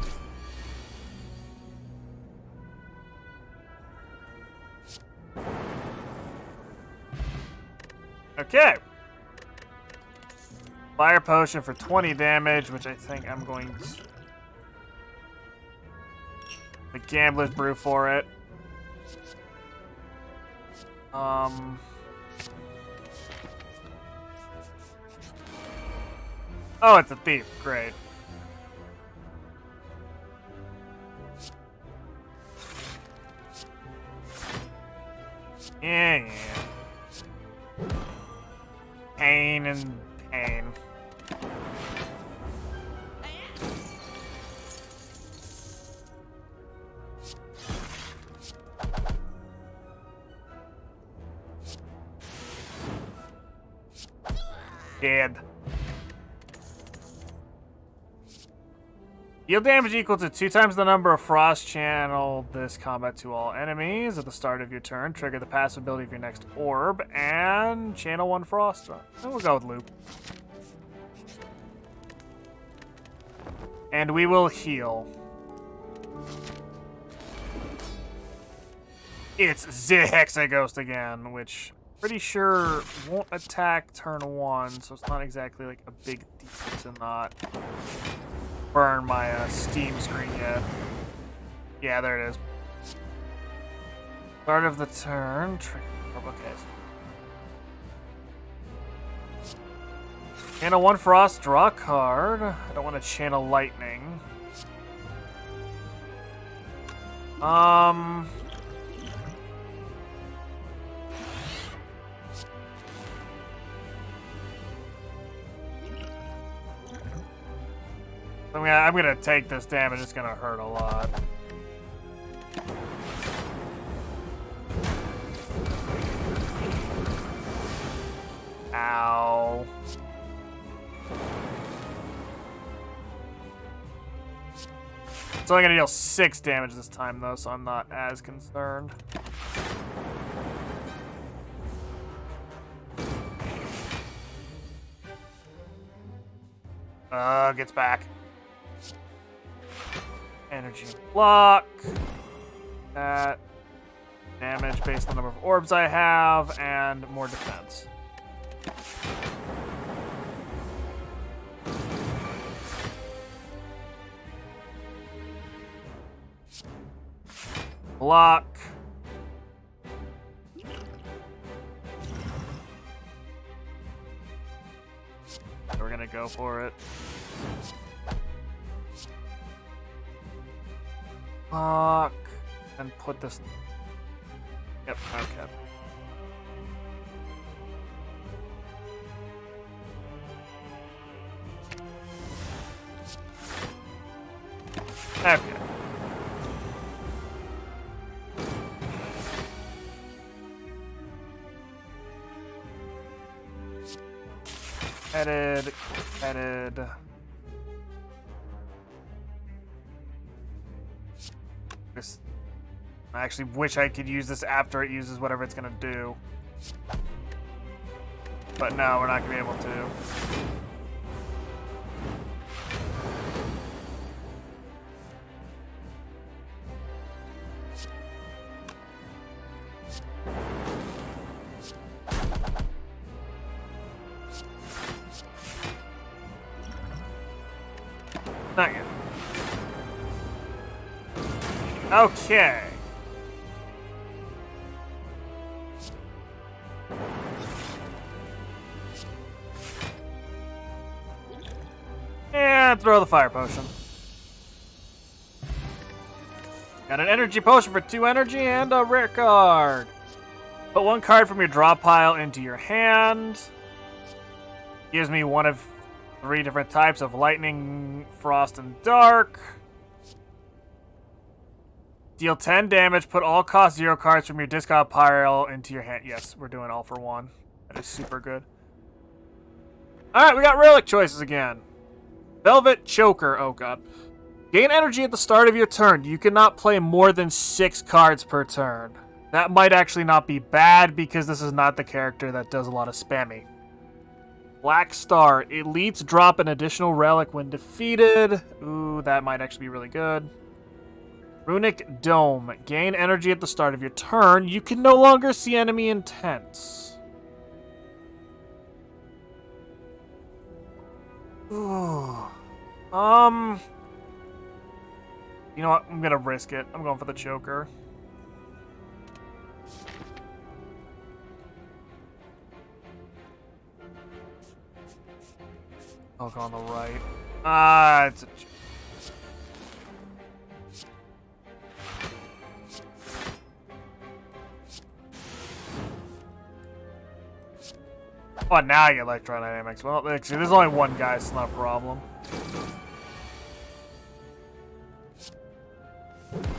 Okay. Fire potion for 20 damage, which I think I'm going to... The Gambler's Brew for it. Oh, it's a thief. Great. Yeah. Pain and pain. Dead. Deal damage equal to 2 times the number of frost. Channel this combat to all enemies at the start of your turn. Trigger the passive ability of your next orb. And channel 1 frost. And we'll go with loop. And we will heal. It's the Hexaghost again, which pretty sure won't attack turn 1, so it's not exactly like a big deal to not burn my Steam screen yet. Yeah, there it is. Start of the turn. Okay. Channel 1 frost, draw a card. I don't want to channel lightning. I'm gonna take this damage. It's gonna hurt a lot. Ow. It's only gonna deal 6 damage this time, though, so I'm not as concerned. Gets back. Energy block. That. Damage based on the number of orbs I have, and more defense. Block. We're gonna go for it. Block. And put this. Yep, okay. Okay. Headed. This. I actually wish I could use this after it uses whatever it's gonna do. But no, we're not gonna be able to. Not yet. Okay. And throw the fire potion. Got an energy potion for 2 energy and a rare card. Put 1 card from your draw pile into your hand. Gives me one of 3 different types of lightning, frost, and dark. Deal 10 damage. Put all cost 0 cards from your discard pile into your hand. Yes, we're doing all for 1. That is super good. Alright, we got relic choices again. Velvet Choker. Oh, God. Gain energy at the start of your turn. You cannot play more than 6 cards per turn. That might actually not be bad because this is not the character that does a lot of spamming. Black Star. Elites drop an additional relic when defeated. Ooh, that might actually be really good. Runic Dome. Gain energy at the start of your turn. You can no longer see enemy intents. Ooh. You know what? I'm gonna risk it. I'm going for the choker. I'll go on the right. It's a... Oh, now you get electrodynamics. Well, actually, there's only 1 guy, so it's not a problem.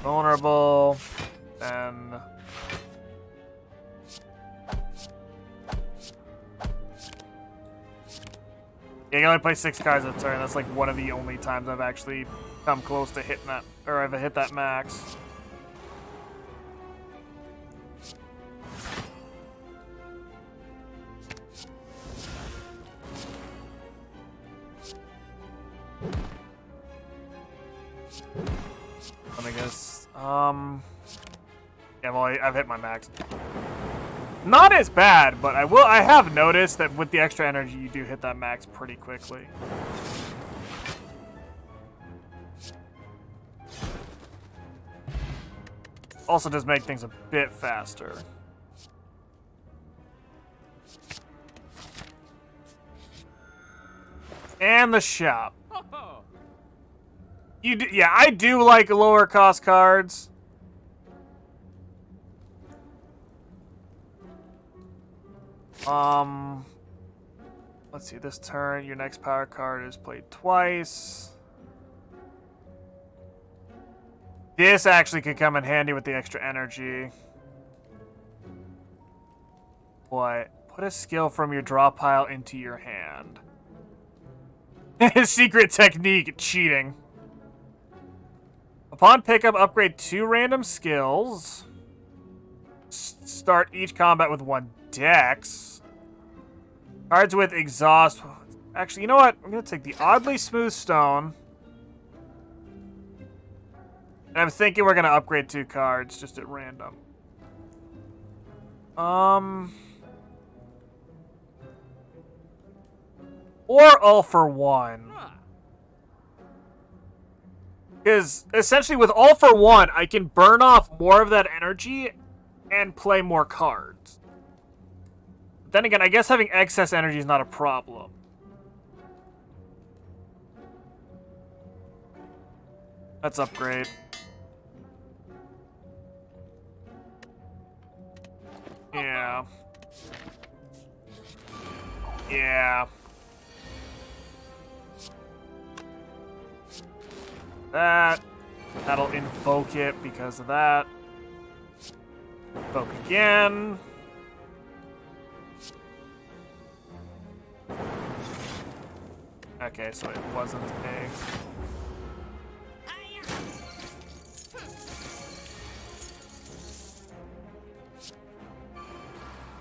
Vulnerable. And... Yeah, you only play 6 cards a turn. That's like one of the only times I've actually come close to hitting that, or I've hit that max. Let me guess. Yeah, well, I've hit my max. Not as bad, but I have noticed that with the extra energy, you do hit that max pretty quickly. Also does make things a bit faster. And the shop. Yeah, I do like lower cost cards. Let's see, this turn, your next power card is played twice. This actually could come in handy with the extra energy. What? Put a skill from your draw pile into your hand. Secret technique, cheating. Upon pickup, upgrade 2 random skills. Start each combat with 1 dex. Cards with exhaust. Actually, you know what? I'm going to take the oddly smooth stone. And I'm thinking we're going to upgrade 2 cards just at random. Or all for one. Because essentially with all for one, I can burn off more of that energy and play more cards. But then again, I guess having excess energy is not a problem. Let's upgrade. Yeah. Yeah. That'll invoke it because of that. Invoke again. Okay, so it wasn't a...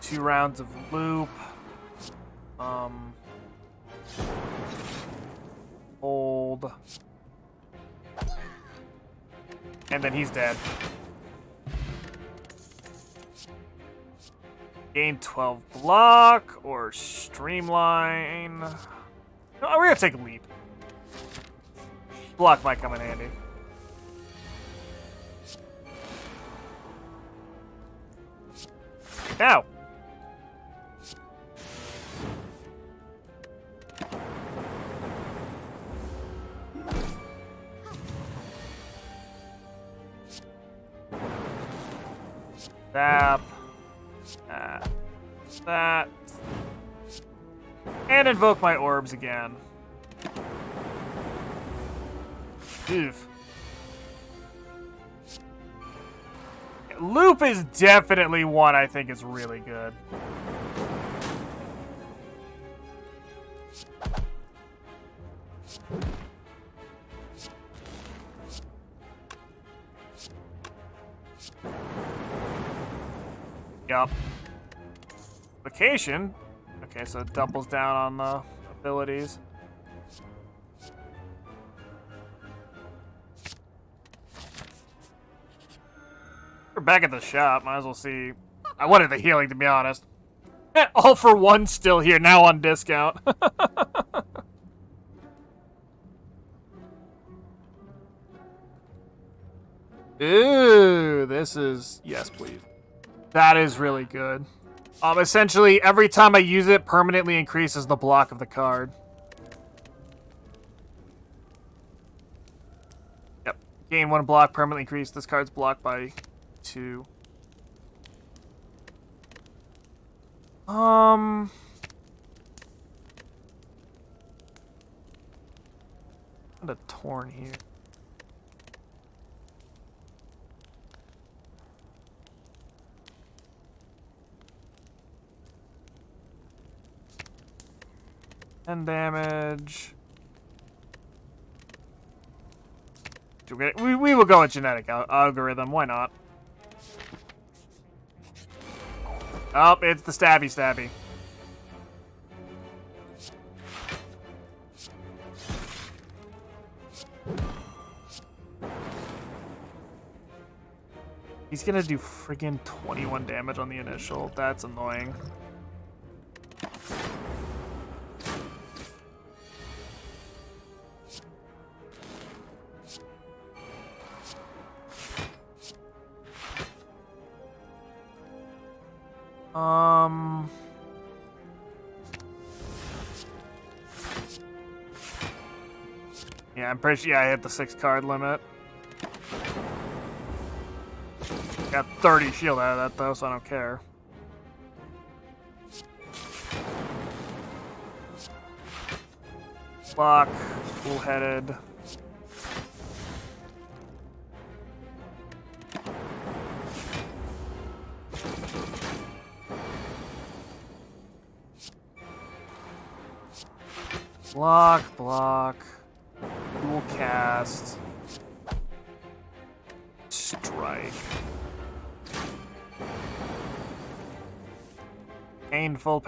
2 rounds of loop. Hold. And then he's dead. Gain 12 block or streamline. No, we're gonna take a leap. Block might come in handy. Now. That. That. And invoke my orbs again. Oof. Loop is definitely one I think is really good. Yup. Vacation? Okay, so it doubles down on the abilities. We're back at the shop. Might as well see. I wanted the healing, to be honest. All for one still here, now on discount. Ooh, this is... Yes, please. That is really good. Essentially, every time I use it, permanently increases the block of the card. Yep. Gain 1 block, permanently increase. This card's blocked by 2. Kinda torn here. 10 damage. We will go with genetic algorithm. Why not? Oh, it's the stabby. He's gonna do friggin' 21 damage on the initial. That's annoying. Yeah, I'm pretty sure, yeah, I hit the 6-card limit. Got 30 shield out of that, though, so I don't care. Block, full-headed. Block. Dual cast. Strike. Painful.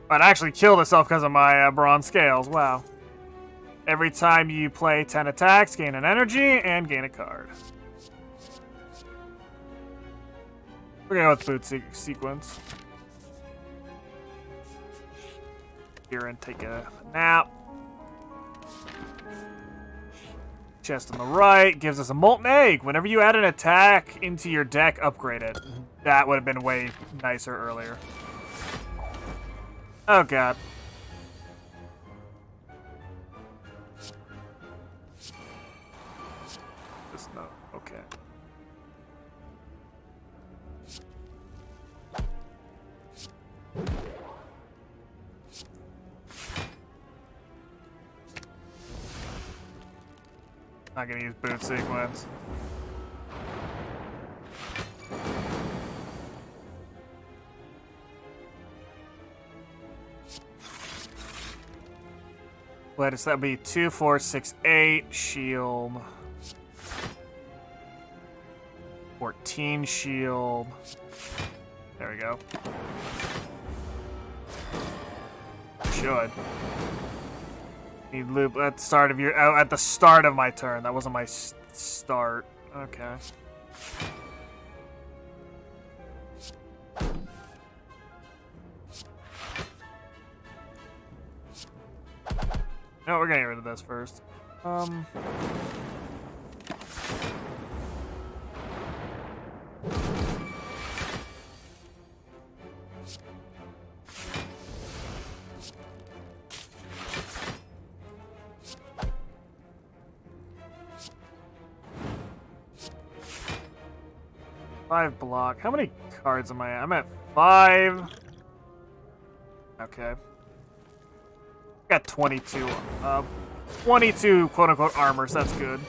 I'd actually killed itself because of my bronze scales. Wow. Every time you play 10 attacks, gain an energy and gain a card. We're gonna go with food sequence. Here and take a nap. Chest on the right gives us a molten egg. Whenever you add an attack into your deck, upgrade it. That would have been way nicer earlier. Oh god. Just no. Okay. Not gonna use boot sequence. Let us, that'd be 2, 4, 6, 8 shield. 14 shield. There we go. Should. Need loop at the start of your at the start of my turn. That wasn't my start. Okay. No, we're getting rid of this first. 5 block. How many cards am I at? I'm at 5. Okay. Got 22. 22 quote-unquote armors. That's good.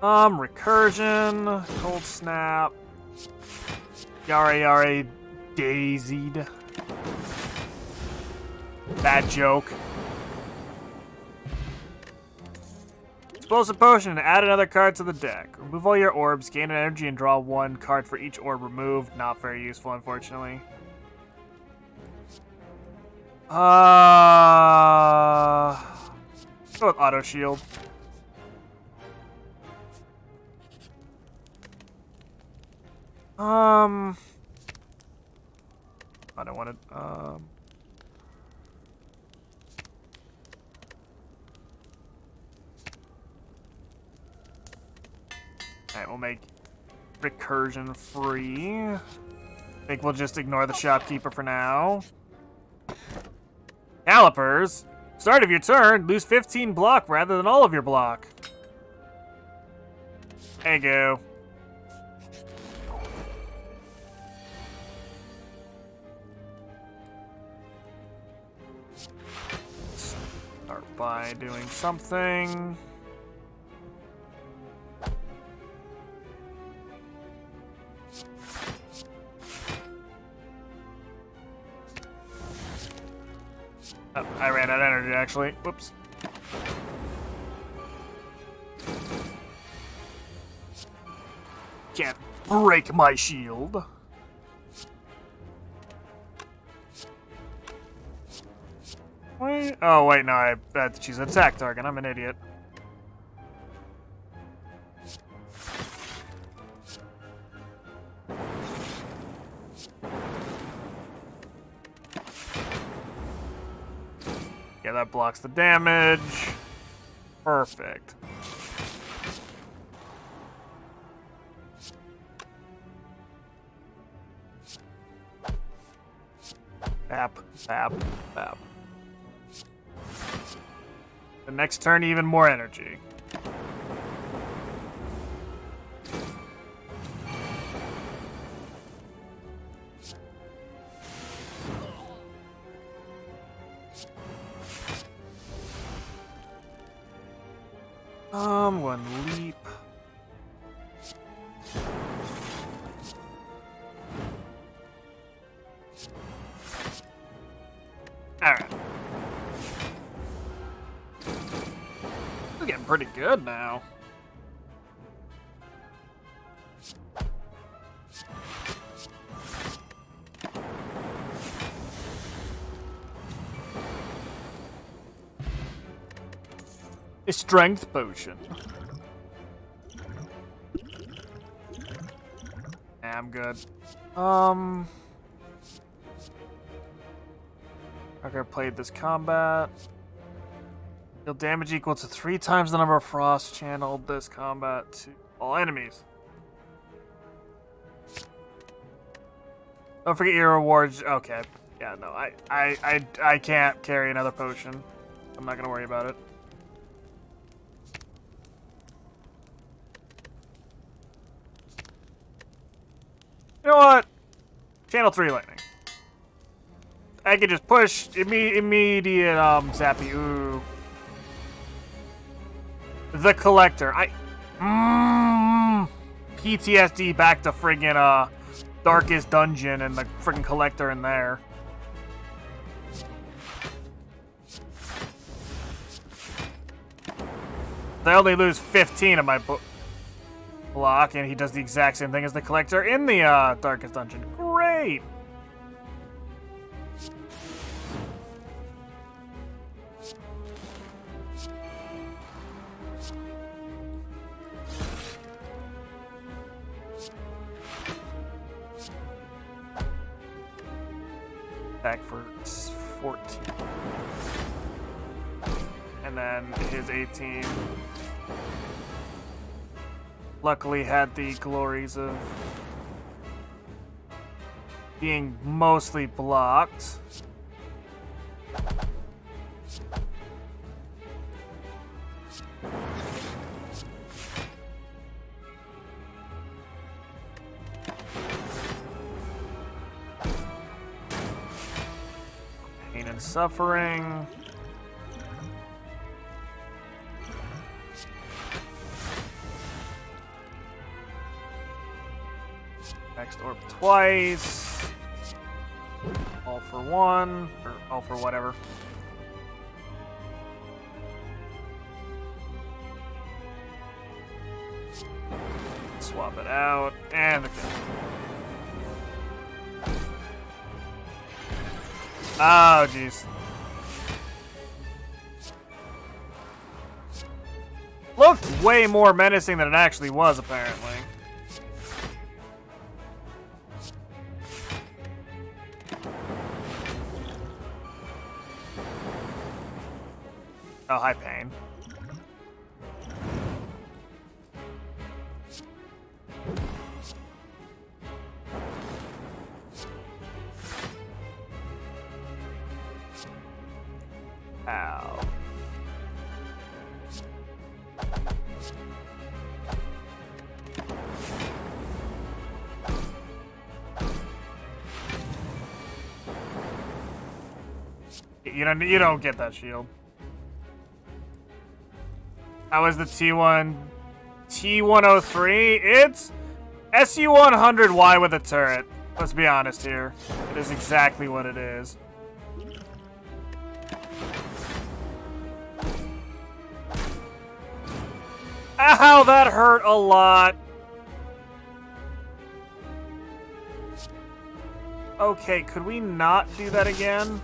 Recursion, Cold Snap, Yara Daisied. Bad joke. Explosive Potion, add another card to the deck. Remove all your orbs, gain an energy, and draw 1 card for each orb removed. Not very useful, unfortunately. Go with Auto Shield. I don't want it. Alright, we'll make recursion free. I think we'll just ignore the shopkeeper for now. Calipers? Start of your turn, lose 15 block rather than all of your block. There you go. Start by doing something. Oh, I ran out of energy, actually. Whoops. Can't break my shield. Wait. Oh, wait, no, she's an attack target. I'm an idiot. Yeah, that blocks the damage. Perfect. Bap, bap, bap. The next turn, even more energy. One leap. Alright. We're getting pretty good now. A strength potion. Yeah, I'm good. Okay, played this combat. Deal damage equal to 3 times the number of frost channeled this combat to all enemies. Don't forget your rewards. Okay. Yeah, no, I can't carry another potion. I'm not gonna worry about it. You know what? Channel 3 lightning. I can just push immediate zappy. Ooh. The collector. PTSD back to friggin' darkest dungeon and the friggin' collector in there. I only lose 15 of my block, and he does the exact same thing as the collector in the darkest dungeon. Great. Back for 14. And then his 18. Luckily had the glories of being mostly blocked. Pain and suffering. Next orb twice. All for one, or all for whatever. Swap it out, and the kill. Oh, jeez. Looked way more menacing than it actually was, apparently. Oh, hi, Pain. have. You don't get that shield. That was the T103. It's SU-100Y with a turret. Let's be honest here. It is exactly what it is. Ow, that hurt a lot. Okay, could we not do that again?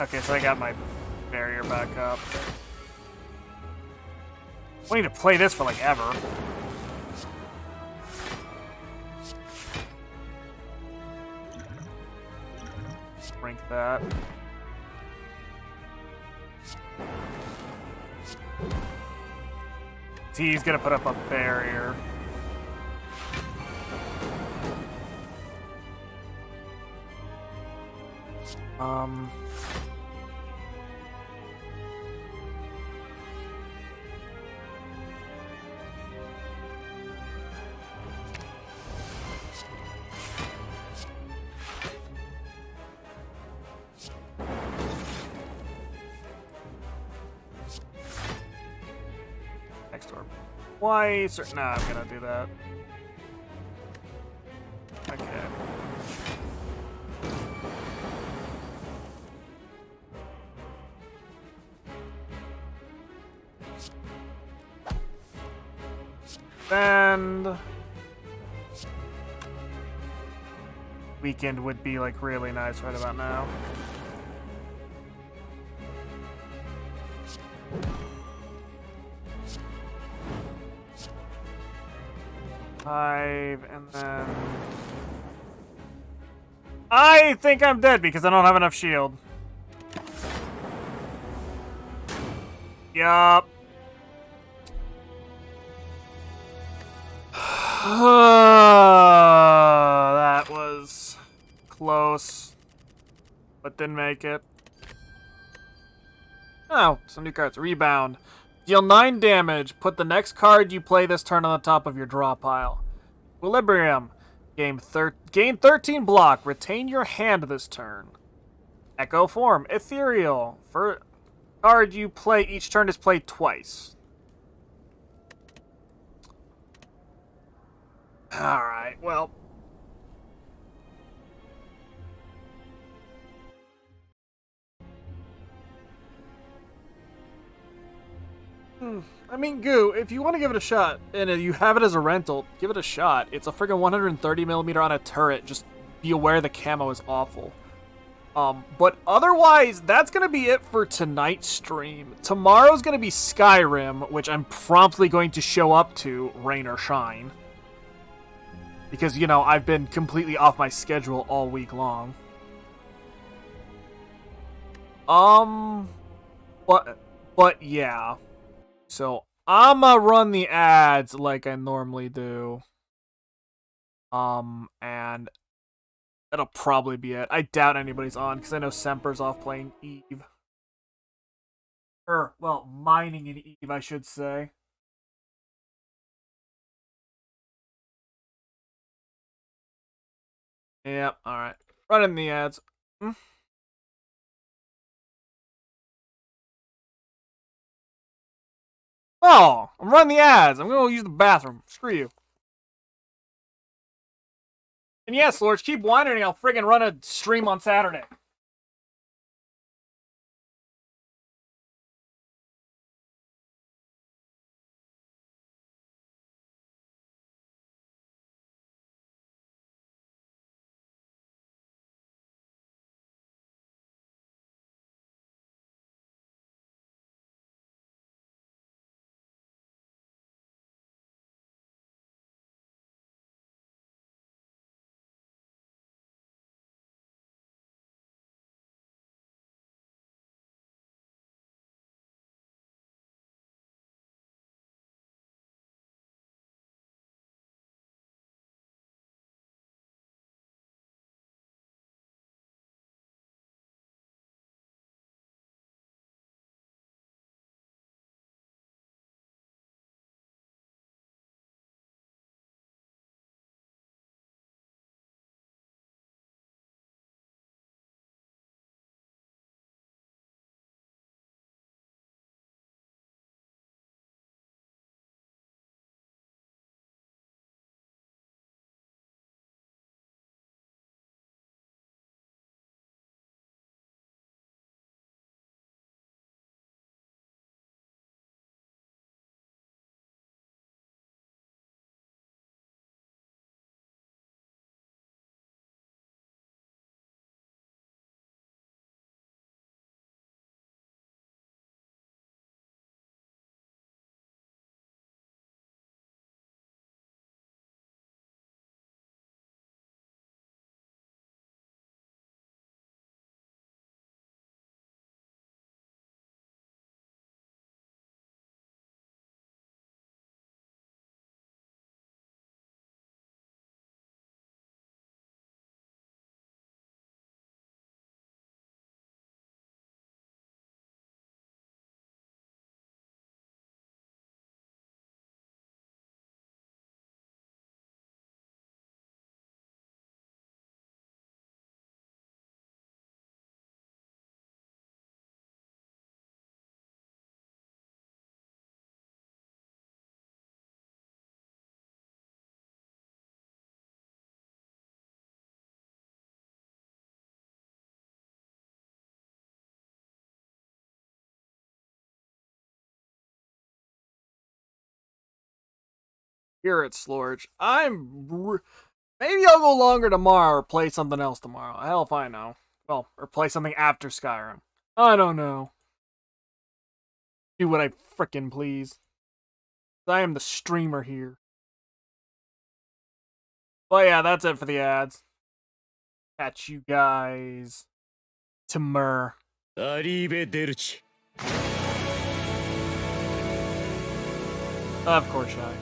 Okay, so I got my barrier back up. We need to play this for, like, ever. Drink that. T's gonna put up a barrier. Next door. Twice or nah, I'm gonna do that. Okay. And weekend would be like really nice right about now. Five, and then I think I'm dead because I don't have enough shield. Yup. That was close, but didn't make it. Oh, some new cards. Rebound. Deal 9 damage. Put the next card you play this turn on the top of your draw pile. Equilibrium. Gain 13 block. Retain your hand this turn. Echo Form. Ethereal. For card you play each turn is played twice. Alright, well. I mean, Goo, if you want to give it a shot, and you have it as a rental, give it a shot. It's a friggin' 130mm on a turret. Just be aware the camo is awful. But otherwise, that's going to be it for tonight's stream. Tomorrow's going to be Skyrim, which I'm promptly going to show up to, rain or shine. Because, you know, I've been completely off my schedule all week long. But yeah. So, I'ma run the ads like I normally do. And that'll probably be it. I doubt anybody's on, because I know Semper's off playing Eve. Well, mining in Eve, I should say. Yep, alright. Running the ads. Oh, I'm running the ads. I'm gonna use the bathroom. Screw you. And yes, Lords, keep whining. I'll friggin' run a stream on Saturday. Here at Slorge. Maybe I'll go longer tomorrow or play something else tomorrow. Hell if I know. Well, or play something after Skyrim. I don't know. Do what I frickin' please. I am the streamer here. But yeah, that's it for the ads. Catch you guys tomorrow. Of course, Shy.